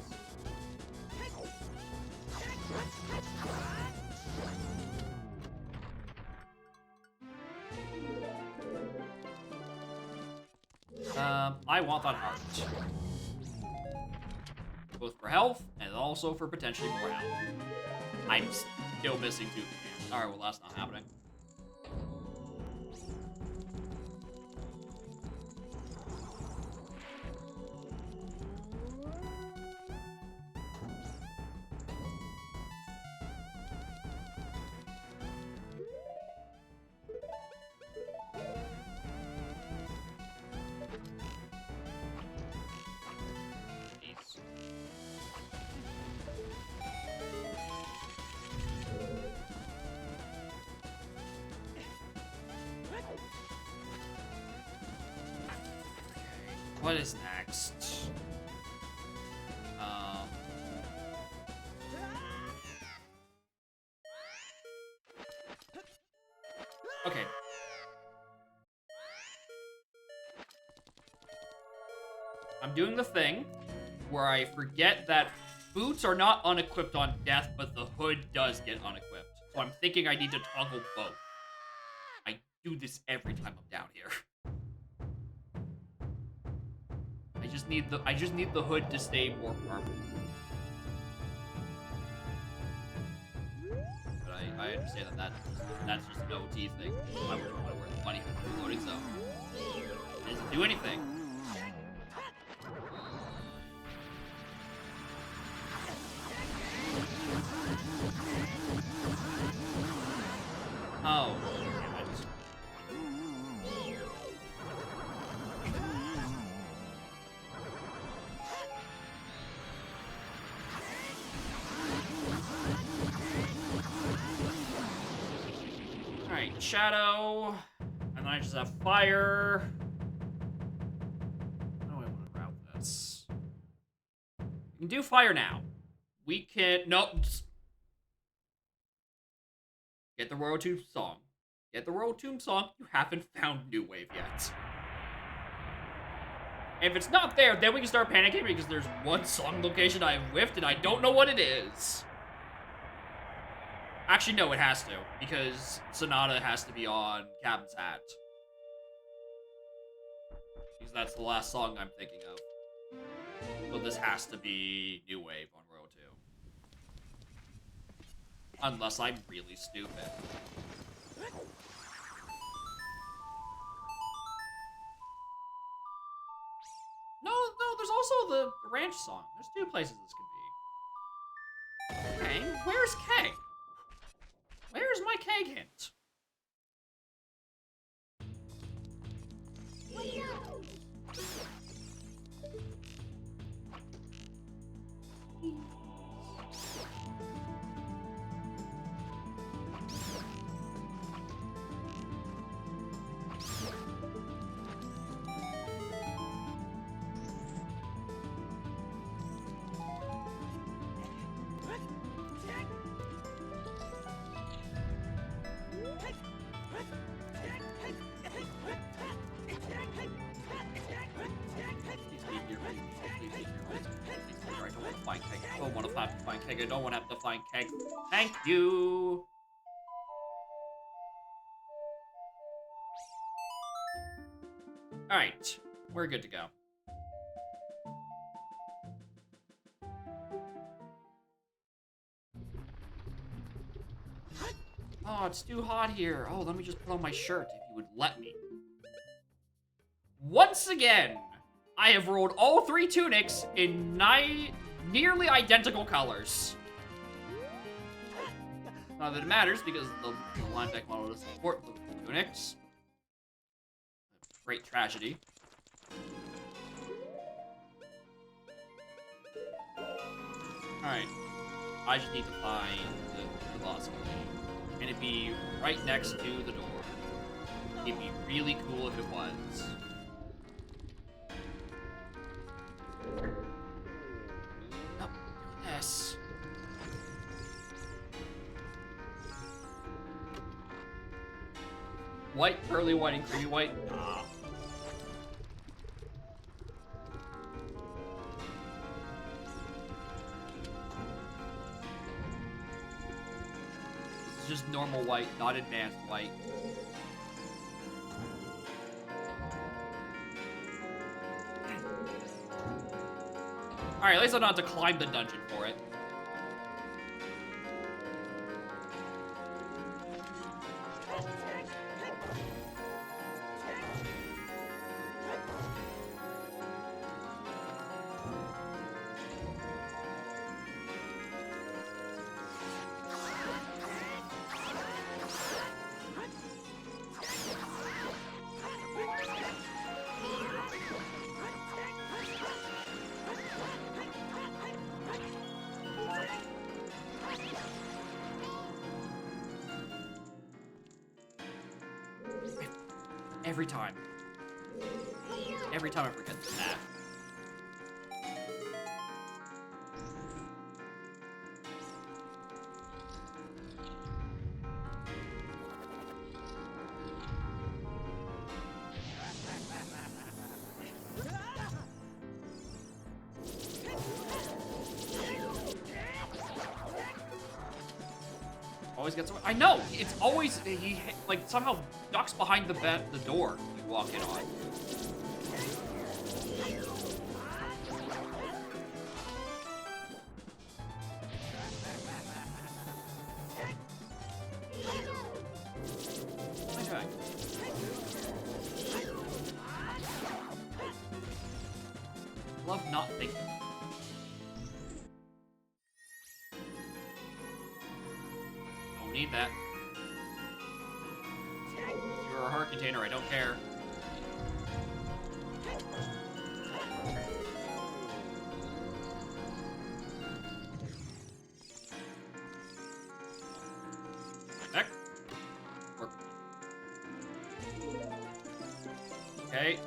I want that heart. Both for health, and also for potentially more health. I'm still missing 2 games. Alright, well that's not happening. What is next? Okay. I'm doing the thing where I forget that boots are not unequipped on death, but the hood does get unequipped. So I'm thinking I need to toggle both. I do this every time I'm down here. I just need the hood to stay more permanent. But I understand that's just an OT thing. I wouldn't want to wear the bunny hood for loading zone. It doesn't do anything. Oh. Alright, shadow. And then I just have fire. How do I want to route this? We can do fire now. We can... Nope. Get the Royal Tomb song. Get the Royal Tomb song. You haven't found New Wave yet. And if it's not there, then we can start panicking because there's one song location I have whiffed and I don't know what it is. Actually, no, it has to, because Sonata has to be on Captain's Hat. Because that's the last song I'm thinking of. So this has to be New Wave on Row 2. Unless I'm really stupid. No, there's also the ranch song. There's 2 places this could be. Keg? Where's Keg? Where's my Keg hint? I don't want to have to find Keg. I don't want to have to find Keg. Thank you. All right, we're good to go. Oh, it's too hot here. Oh, let me just put on my shirt if you would let me. Once again, I have rolled all 3 tunics in nearly identical colors. Not that it matters, because the line deck model doesn't support the tunics. Great tragedy. Alright. I just need to find the velocity. And it'd be right next to the door. It'd be really cool if it was. Nope, do this. White, pearly white, and creamy white? Nah. This is just normal white, not advanced white. Alright, at least I don't have to climb the dungeon for it. Every time. Every time I forget that. Always gets away. I know! It's always, he, like, somehow ducks behind the door you walk in on. Okay. Love not thinking. Need that. You're a heart container, I don't care. Heck. Okay,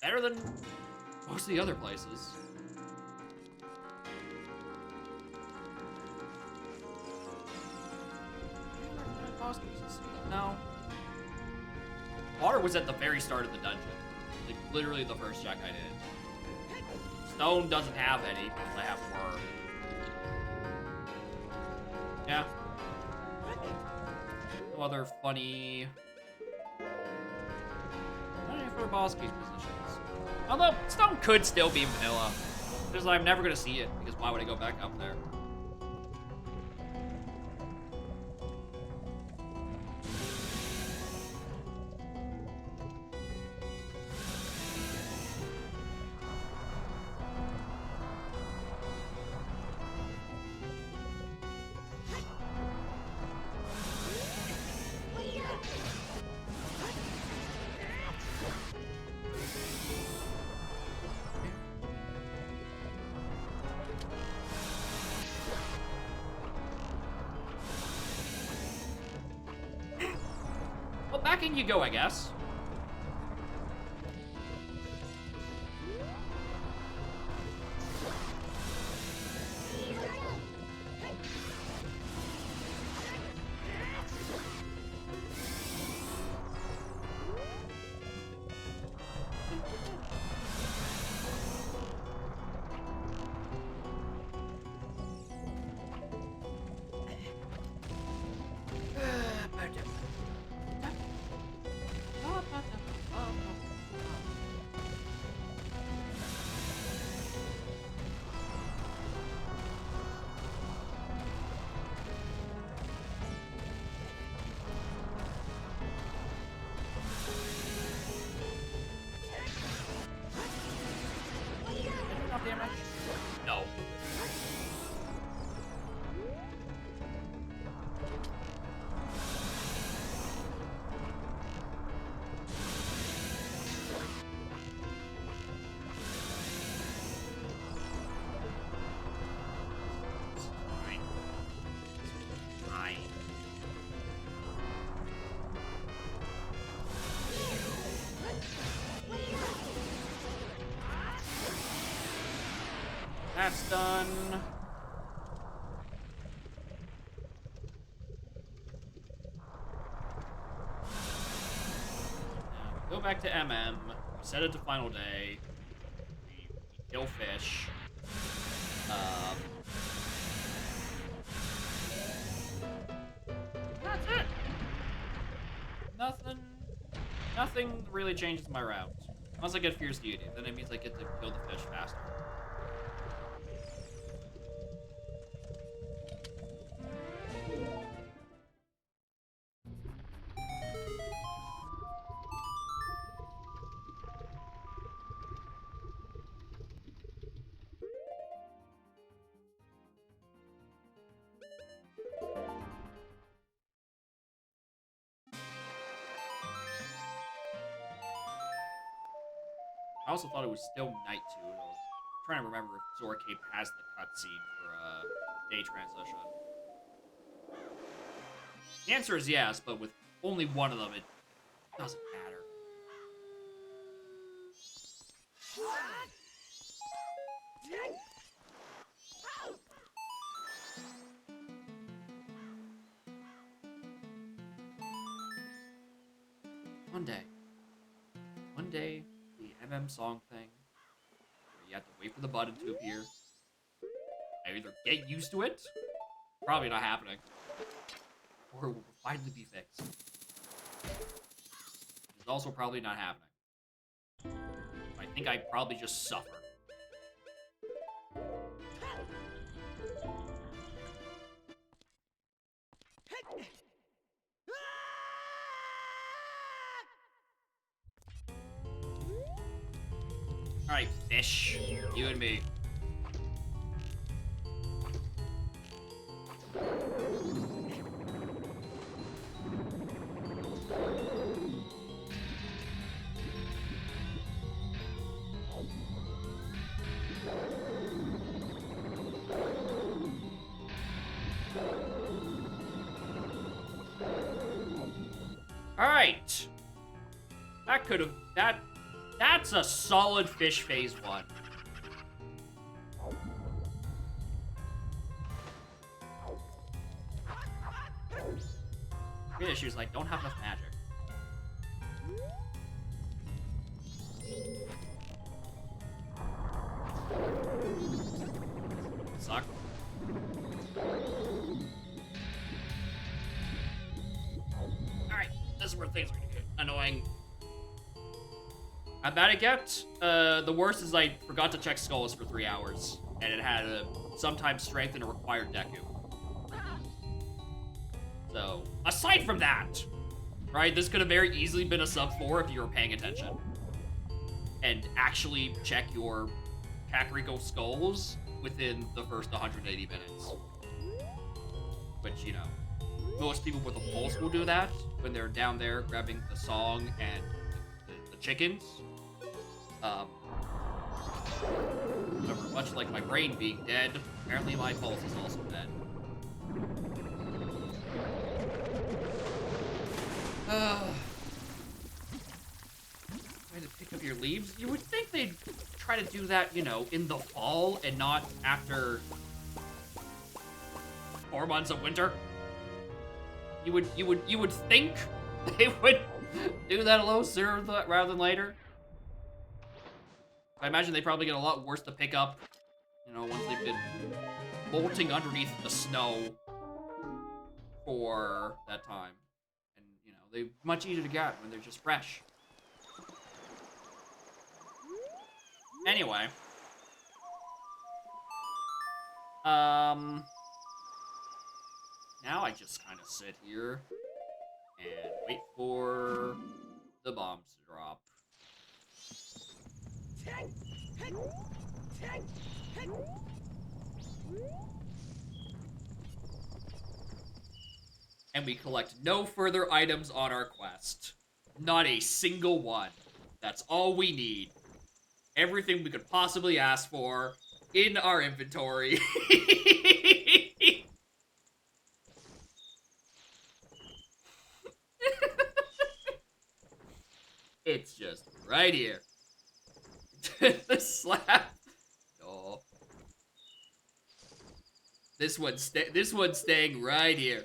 better than most of the other places. No. Water was at the very start of the dungeon. Like, literally the first check I did. Stone doesn't have any, because I have worm. Yeah. No other funny... Not any for boss case positions. Although, Stone could still be vanilla. Because I'm never going to see it, because why would I go back up there? Well, back in you go, I guess. No. Fine. That's done. Now, go back to MM. We set it to final day. We kill fish. That's it. Nothing really changes my route. Unless I get Fierce Deity, then it means I get to kill the fish faster. I also thought it was still night too. And I was trying to remember if Zora Cape has the cutscene for day transition. The answer is yes, but with only one of them, it doesn't matter. One day, the MM song thing, where you have to wait for the button to appear. I either get used to it, probably not happening, or it will finally be fixed. It's also probably not happening. I think I probably just suffer. Alright, fish. You and me. Alright. That could have... That's a solid fish phase 1. The issue is, like, don't have enough magic. Suck. things are gonna get annoying. How bad it gets? The worst is I forgot to check skulls for 3 hours, and it had a sometimes strength and a required Deku. So, aside from that, right, this could have very easily been a sub 4 if you were paying attention. And actually check your Kakariko skulls within the first 180 minutes. Which, you know, most people with a pulse will do that when they're down there grabbing the song and the chickens. However, much like my brain being dead, apparently my pulse is also dead. Trying to pick up your leaves? You would think they'd try to do that, you know, in the fall and not after 4 months of winter. You would think they would do that a little sooner rather than later. I imagine they probably get a lot worse to pick up, you know, once they've been molting underneath the snow for that time. And, you know, they're much easier to get when they're just fresh. Anyway. Now I just kind of sit here and wait for the bombs to drop. And we collect no further items on our quest. Not a single one. That's all we need. Everything we could possibly ask for in our inventory. It's just right here. The slab. Oh. This one's staying right here.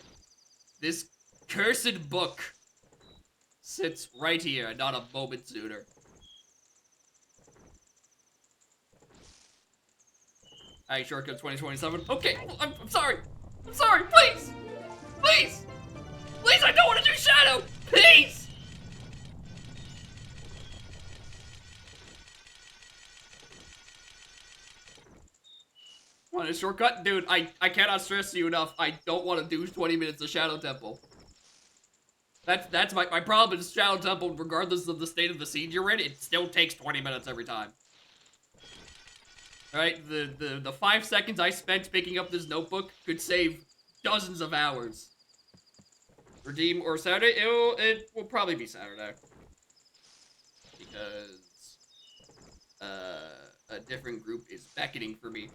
This cursed book sits right here, and not a moment sooner. Alright, shortcut 2027. Okay, I'm sorry. I'm sorry, please! Please! Please, I don't want to do Shadow! Please! Want a shortcut? Dude, I cannot stress you enough. I don't want to do 20 minutes of Shadow Temple. That's my problem is Shadow Temple, regardless of the state of the siege you're in, it still takes 20 minutes every time. Alright, the 5 seconds I spent picking up this notebook could save dozens of hours. Redeem or Saturday? It will probably be Saturday. Because a different group is beckoning for me.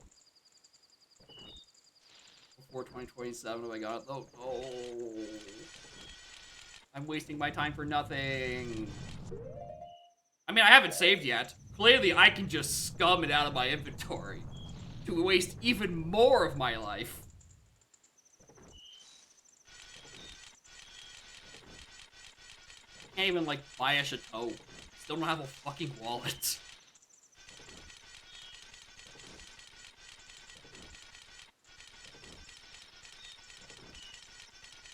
Before 2027, oh my god, oh, I'm wasting my time for nothing. I mean, I haven't saved yet. Clearly, I can just scum it out of my inventory to waste even more of my life. Can't even, like, buy a chateau. Still don't have a fucking wallet.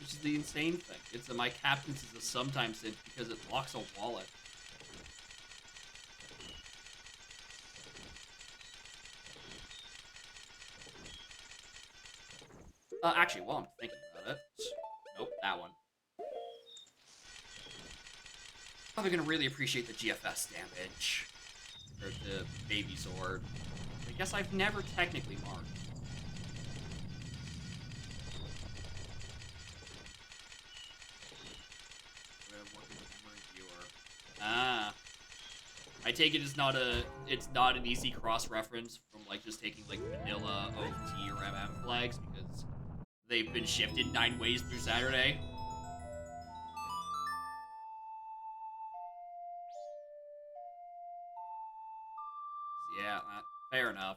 Which is the insane thing. It's that my captain's is a sometimes hit because it locks a wallet. Actually, while I'm thinking about it... Nope, that one. Probably gonna really appreciate the GFS damage. Or the baby sword. I guess I've never technically marked. Ah. I take it it's not an easy cross-reference from, like, just taking, like, vanilla, OT, or MM flags, because they've been shifted 9 ways through Saturday. Yeah, fair enough.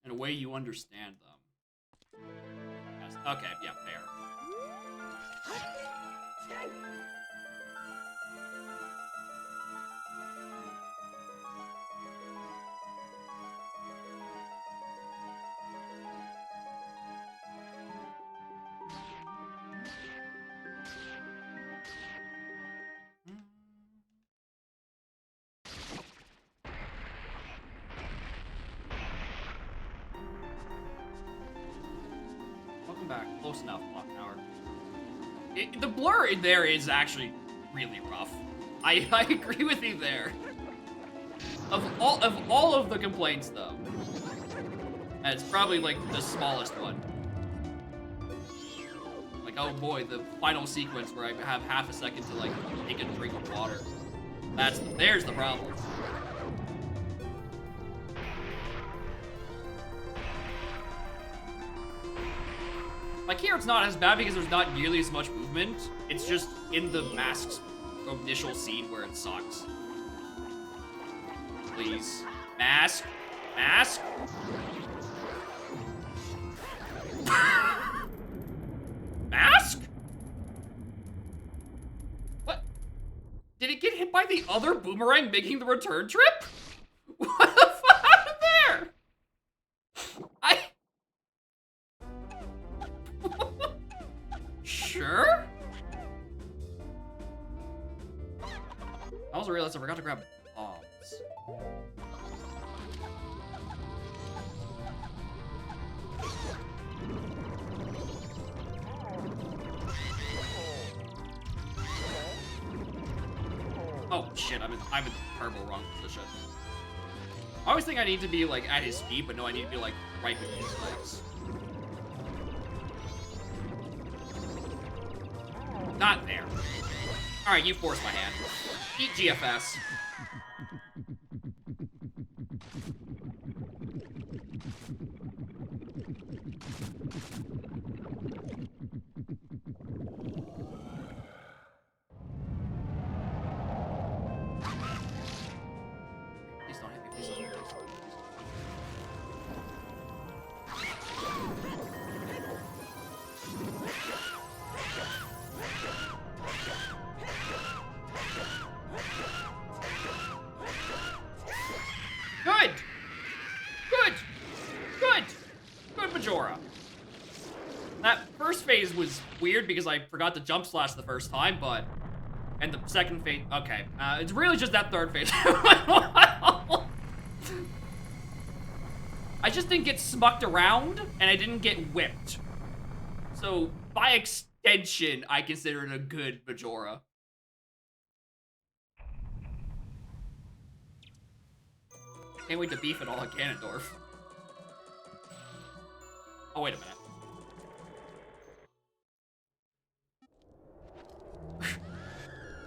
In a way you understand them. Yes. Okay, yeah, fair. Close enough, clock tower. The blur in there is actually really rough. I agree with you there. Of all of the complaints, though, it's probably like the smallest one. Like, oh boy, the final sequence where I have half a second to like take a drink of water. There's the problem. Like here, it's not as bad because there's not nearly as much movement. It's just in the mask's initial scene where it sucks. Please. Mask? Mask? Mask? What? Did it get hit by the other boomerang making the return trip? What the fuck happened there? Sure? I also realized I forgot to grab bombs. Oh shit, I'm in terrible wrong position. I always think I need to be like at his feet, but no, I need to be like right between his legs. Not there. Alright, you forced my hand. Eat GFS. Please don't hit me, please don't hit me, please don't hit me. Good! Good! Good! Good, Majora. That first phase was weird because I forgot to jump slash the first time, but... And the second phase... Okay. It's really just that third phase. I just didn't get smucked around, and I didn't get whipped. So, by extension, I consider it a good Majora. Can't wait to beef it all at Ganondorf. Oh, wait a minute.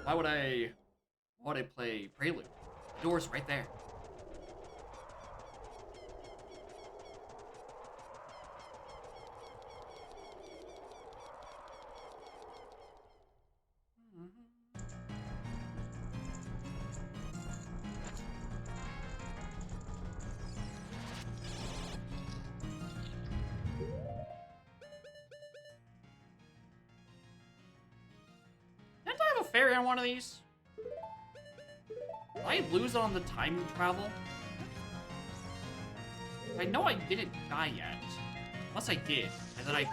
Why would I play Prelude? The door's right there. Fairy on one of these? Did I lose on the time travel? I know I didn't die yet. Unless I did, and then I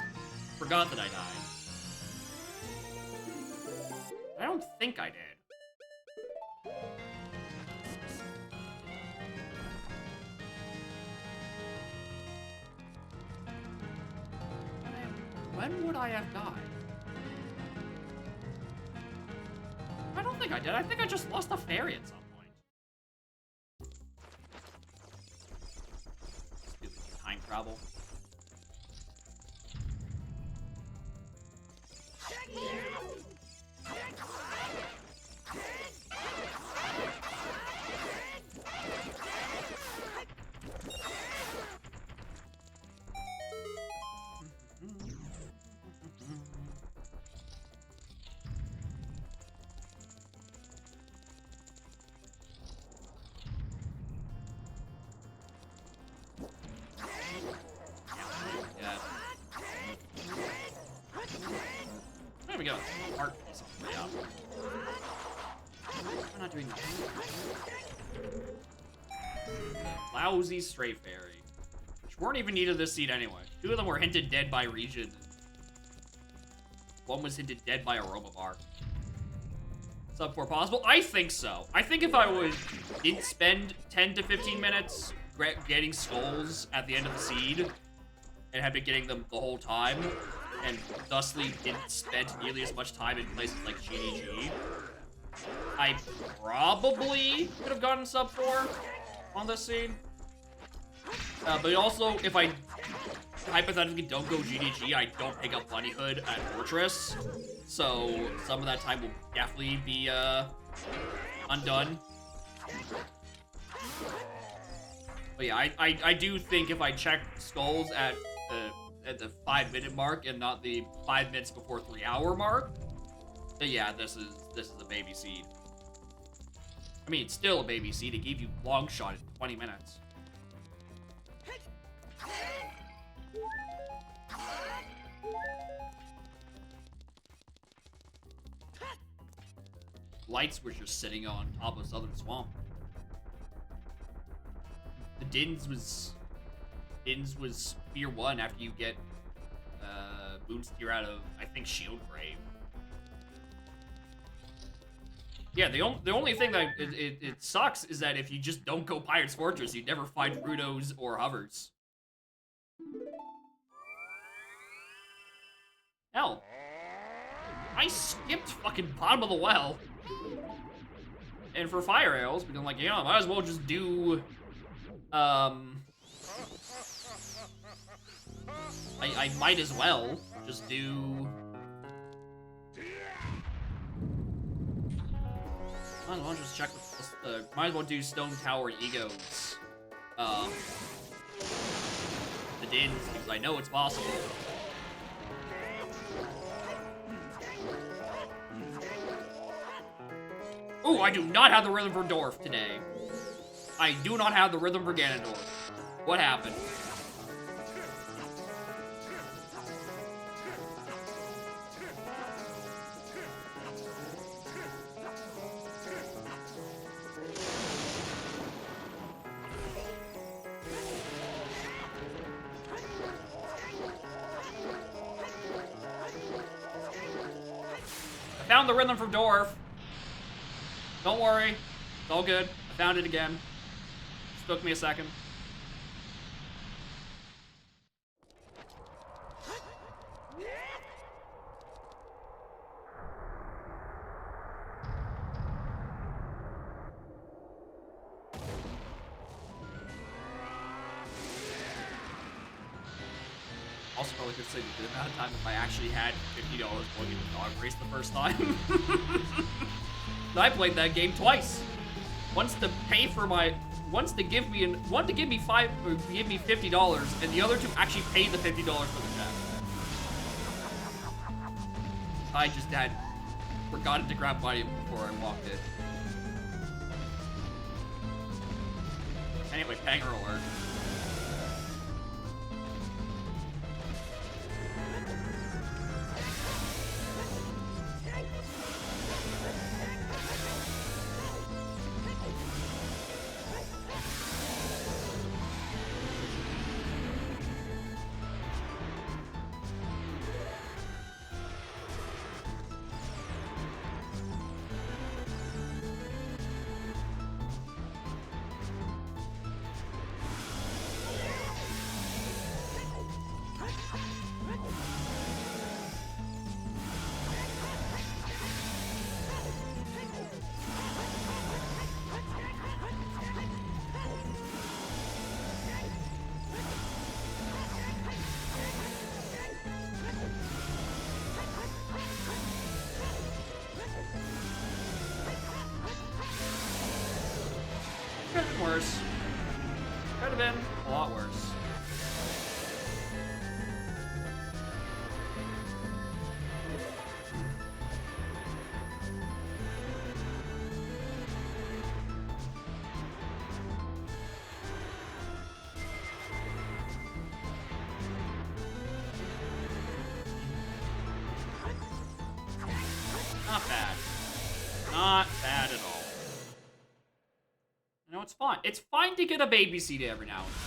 forgot that I died. I don't think I did. When would I have died? I don't think I did. I think I just lost a fairy at some point. Stupid time travel. There we go. Heart is on the way up. We're not doing that. Lousy Stray Fairy. Which weren't even needed this seed anyway. Two of them were hinted dead by Region. One was hinted dead by Aroma Bar. Sub 4 possible? I think so. I think if I didn't spend 10 to 15 minutes getting skulls at the end of the seed, and had been getting them the whole time, and thusly didn't spend nearly as much time in places like GDG, I probably could have gotten sub 4 on this scene. But also, if I hypothetically don't go GDG, I don't pick up Bunnyhood at Fortress. So some of that time will definitely be undone. But yeah, I do think if I check skulls at the 5-minute mark and not the 5 minutes before 3-hour mark, then yeah, this is a baby seed. I mean, it's still a baby seed. It gave you long shot in 20 minutes. Lights were just sitting on top of Southern Swamp. The Dins was Spear 1 after you get Moonsteer out of, I think, Shield Grave. Yeah, the only thing that it sucks is that if you just don't go Pirate's Fortress, you never find Rudos or Hovers. Hell, I skipped fucking bottom of the well. And for fire arrows, because I'm like, yeah, I might as well just do, I might as well just do, might as well just check with, might as well do Stone Tower Egos, the Dins, because I know it's possible. Ooh, I do not have the rhythm for Dorf today. I do not have the rhythm for Ganondorf. What happened? I found the rhythm from Dorf. Don't worry, it's all good. I found it again. Just took me a second. Also probably could say the amount of time if I actually had $50 going into Dog Race the first time. I played that game twice. Once to pay for my, once to give me one to give me $50, and the other to actually pay the $50 for the chat. I just had forgotten to grab money before I walked in. Anyway, banger alert. Could have been worse. Could have been a lot worse. Not bad. Not bad at all. You know, it's fine. It's fine to get a baby seat every now and then.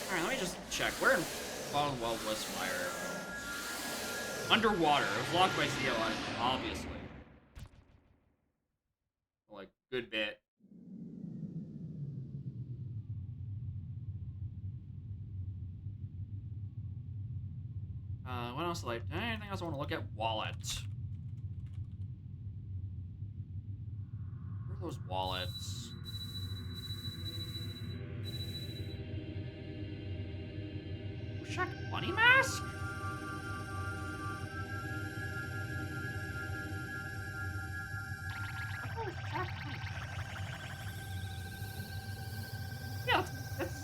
Alright, let me just check. Where in Bottom Well was fire? Underwater. It was blocked by CO, obviously. Like, good bit. What else? Anything else I want to look at? Wallet. Where are those wallets? Check money mask? Yeah, that's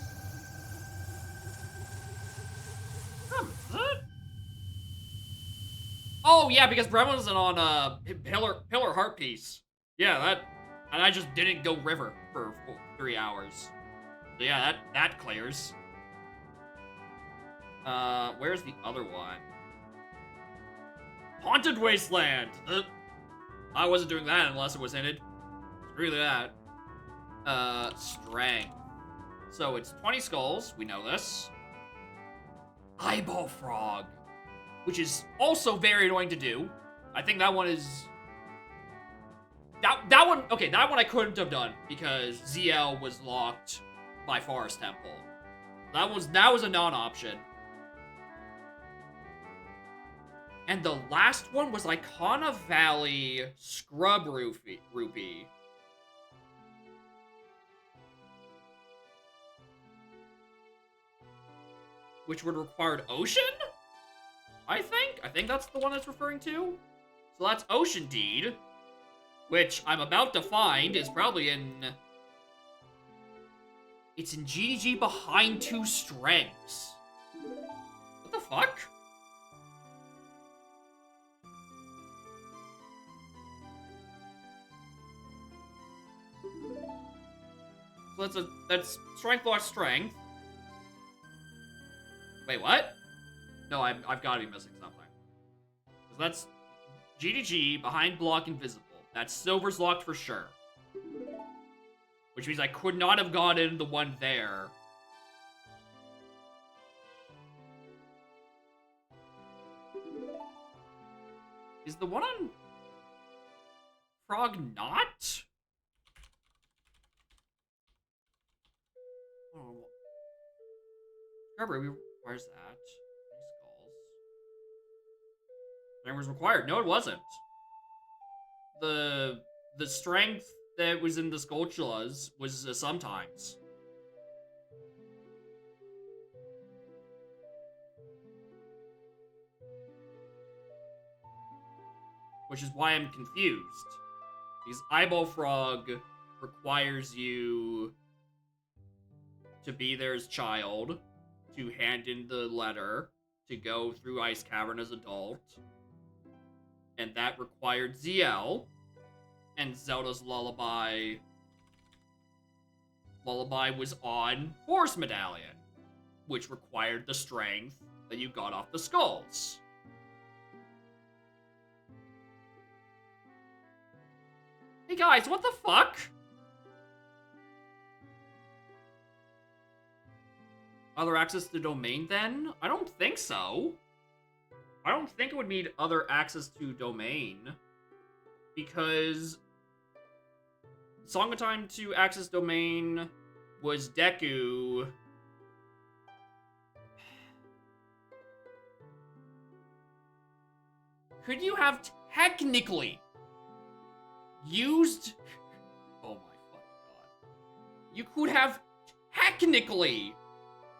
oh yeah, because Brent wasn't on Pillar Heart Piece. Yeah, that, and I just didn't go river for 3 hours. So yeah, that clears. Where's the other one? Haunted Wasteland. I wasn't doing that unless it was hinted. Screw that. Strength. So it's 20 skulls. We know this. Eyeball Frog, which is also very annoying to do. I think that one is... That one... Okay, that one I couldn't have done because ZL was locked by Forest Temple. That was a non-option. And the last one was Icona Valley Scrub Rupee. Which would require Ocean? I think that's the one that's referring to. So that's Ocean Deed, which I'm about to find is probably in... It's in GDG behind 2 strengths. What the fuck? So that's strength lost strength. Wait, what? No, I've got to be missing something. Because that's GDG behind block invisible. That's Silver's locked for sure. Which means I could not have gotten the one there. Is the one on Frog not? Oh. Remember, where's that? Skulls. Strength was required. No, it wasn't. The strength that was in the Skulltulas was sometimes. Which is why I'm confused. Because Eyeball Frog requires you to be there's child, to hand in the letter, to go through Ice Cavern as adult. And that required ZL. And Zelda's Lullaby was on Force Medallion, which required the strength that you got off the skulls. Hey guys, what the fuck? Other access to domain then? I don't think so. I don't think it would need other access to domain. Because Song of Time to access domain was Deku. Could you have technically used... Oh my fucking god. You could have technically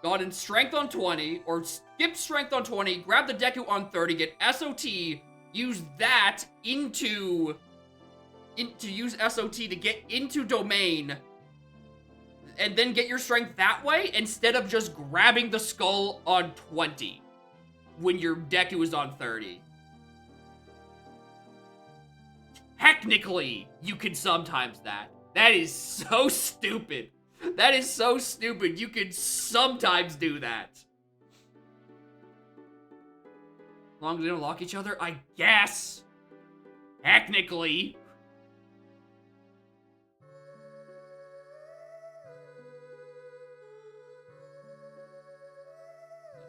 gotten Strength on 20, or skipped Strength on 20, grab the Deku on 30, get SOT, use that to use SOT to get into domain, and then get your strength that way, instead of just grabbing the skull on 20 when your Deku is on 30. Technically, you can sometimes that. That is so stupid. That is so stupid. You can sometimes do that. As long as they don't lock each other, I guess. Technically.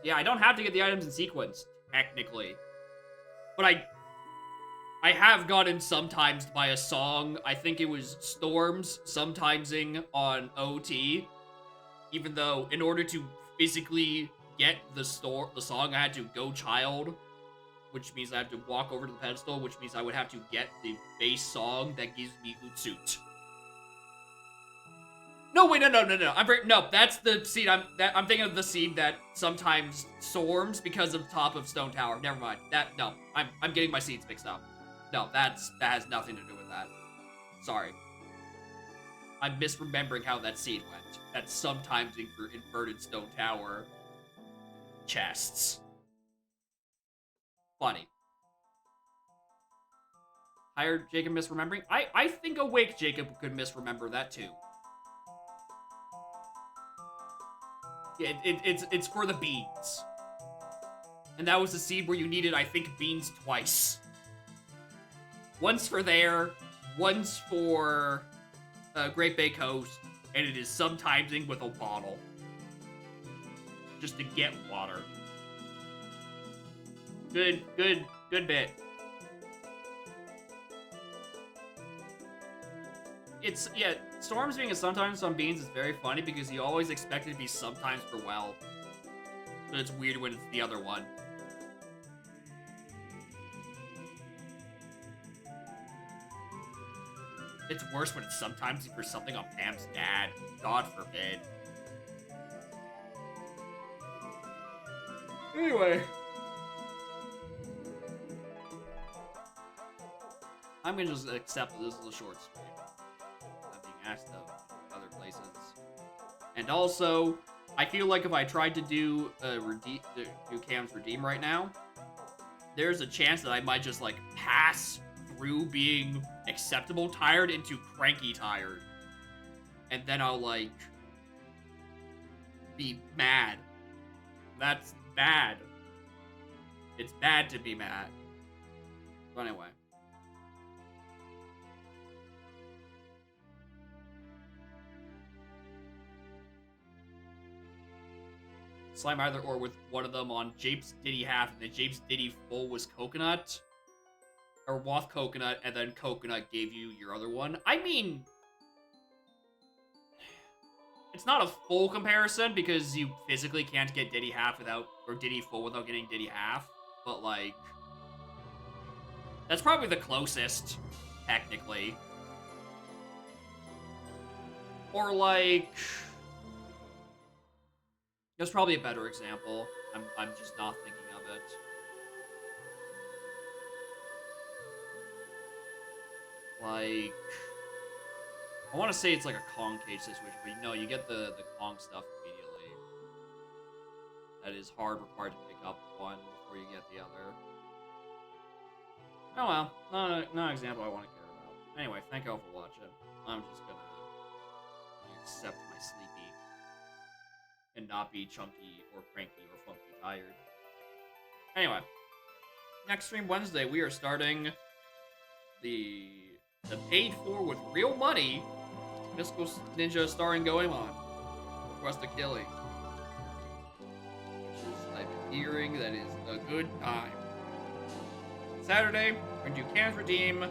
Yeah, I don't have to get the items in sequence, technically. But I have gotten sometimes by a song. I think it was Storms sometimesing on OT. Even though, in order to physically get the song, I had to go child, which means I have to walk over to the pedestal, which means I would have to get the base song that gives me Utsut. No, wait, no. No, that's the scene. I'm thinking of the scene that sometimes storms because of the top of Stone Tower. Never mind. No, I'm getting my scenes mixed up. No, that has nothing to do with that. Sorry. I'm misremembering how that scene went. That's sometimes inverted Stone Tower chests. Funny. Hired Jacob misremembering? I think awake Jacob could misremember that too. Yeah, it's for the beans. And that was the scene where you needed, I think, beans twice. Once for there, once for Great Bay Coast, and it is sometimesing with a bottle. Just to get water. Good bit. Yeah, Storms being a sometimes on beans is very funny because you always expect it to be sometimes for well. But it's weird when it's the other one. It's worse when it's sometimes for something on Pam's dad. God forbid. Anyway. I'm gonna just accept that this is a short stream. I'm being asked of other places. And also, I feel like if I tried to do Cam's Redeem right now, there's a chance that I might just, like, pass through being acceptable tired into cranky tired. And then I'll, like, be mad. That's bad. It's bad to be mad. But anyway. Slime either or with one of them on Jape's Diddy half, and then Jape's Diddy full was coconut. Or Wath coconut, and then coconut gave you your other one. I mean, it's not a full comparison because you physically can't get Diddy half without, or Diddy full without getting Diddy half. But, like, that's probably the closest, technically. Or, like, there's probably a better example. I'm just not thinking of it. Like, I want to say it's like a Kong cage situation, but no, you get the Kong stuff immediately. That is hard required to pick up one before you get the other. Oh well, not an example I want to care about. Anyway, thank you all for watching. I'm just gonna accept my sleepy and not be chunky or cranky or funky tired. Anyway, next stream Wednesday, we are starting the paid for with real money Mystical Ninja starring Goemon. Request a Killing. Which is, I've been hearing, that is a good time. Saturday, we're gonna do Cam's Redeem, a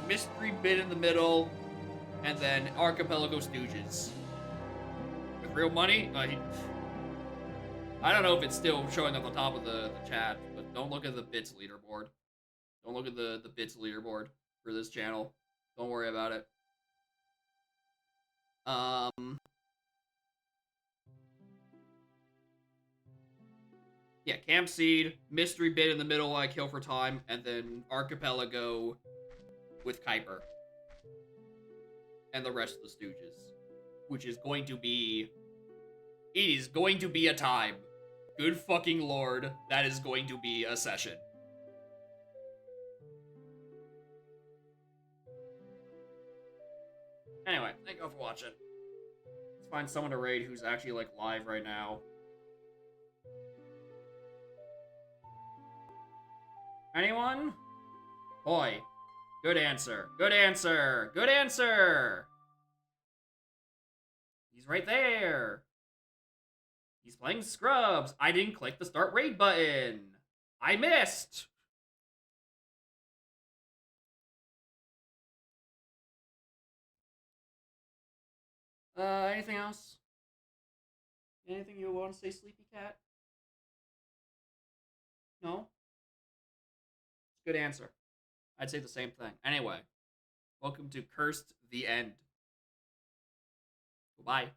mystery bit in the middle, and then Archipelago Stooges. With real money, I don't know if it's still showing at the top of the chat, but don't look at the bits leaderboard. Don't look at the bits leaderboard for this channel. Don't worry about it. Yeah, Camp Seed, mystery bit in the middle I kill for time, and then Archipelago with Kuiper. And the rest of the Stooges. Which is going to be... It is going to be a time. Good fucking lord, that is going to be a session. Anyway, thank you all for watching. Let's find someone to raid who's actually, like, live right now. Anyone? Boy. Good answer. Good answer. Good answer! He's right there. He's playing Scrubs. I didn't click the start raid button. I missed. Anything else? Anything you want to say, Sleepy Cat? No. Good answer. I'd say the same thing. Anyway, welcome to Cursed the End. Goodbye.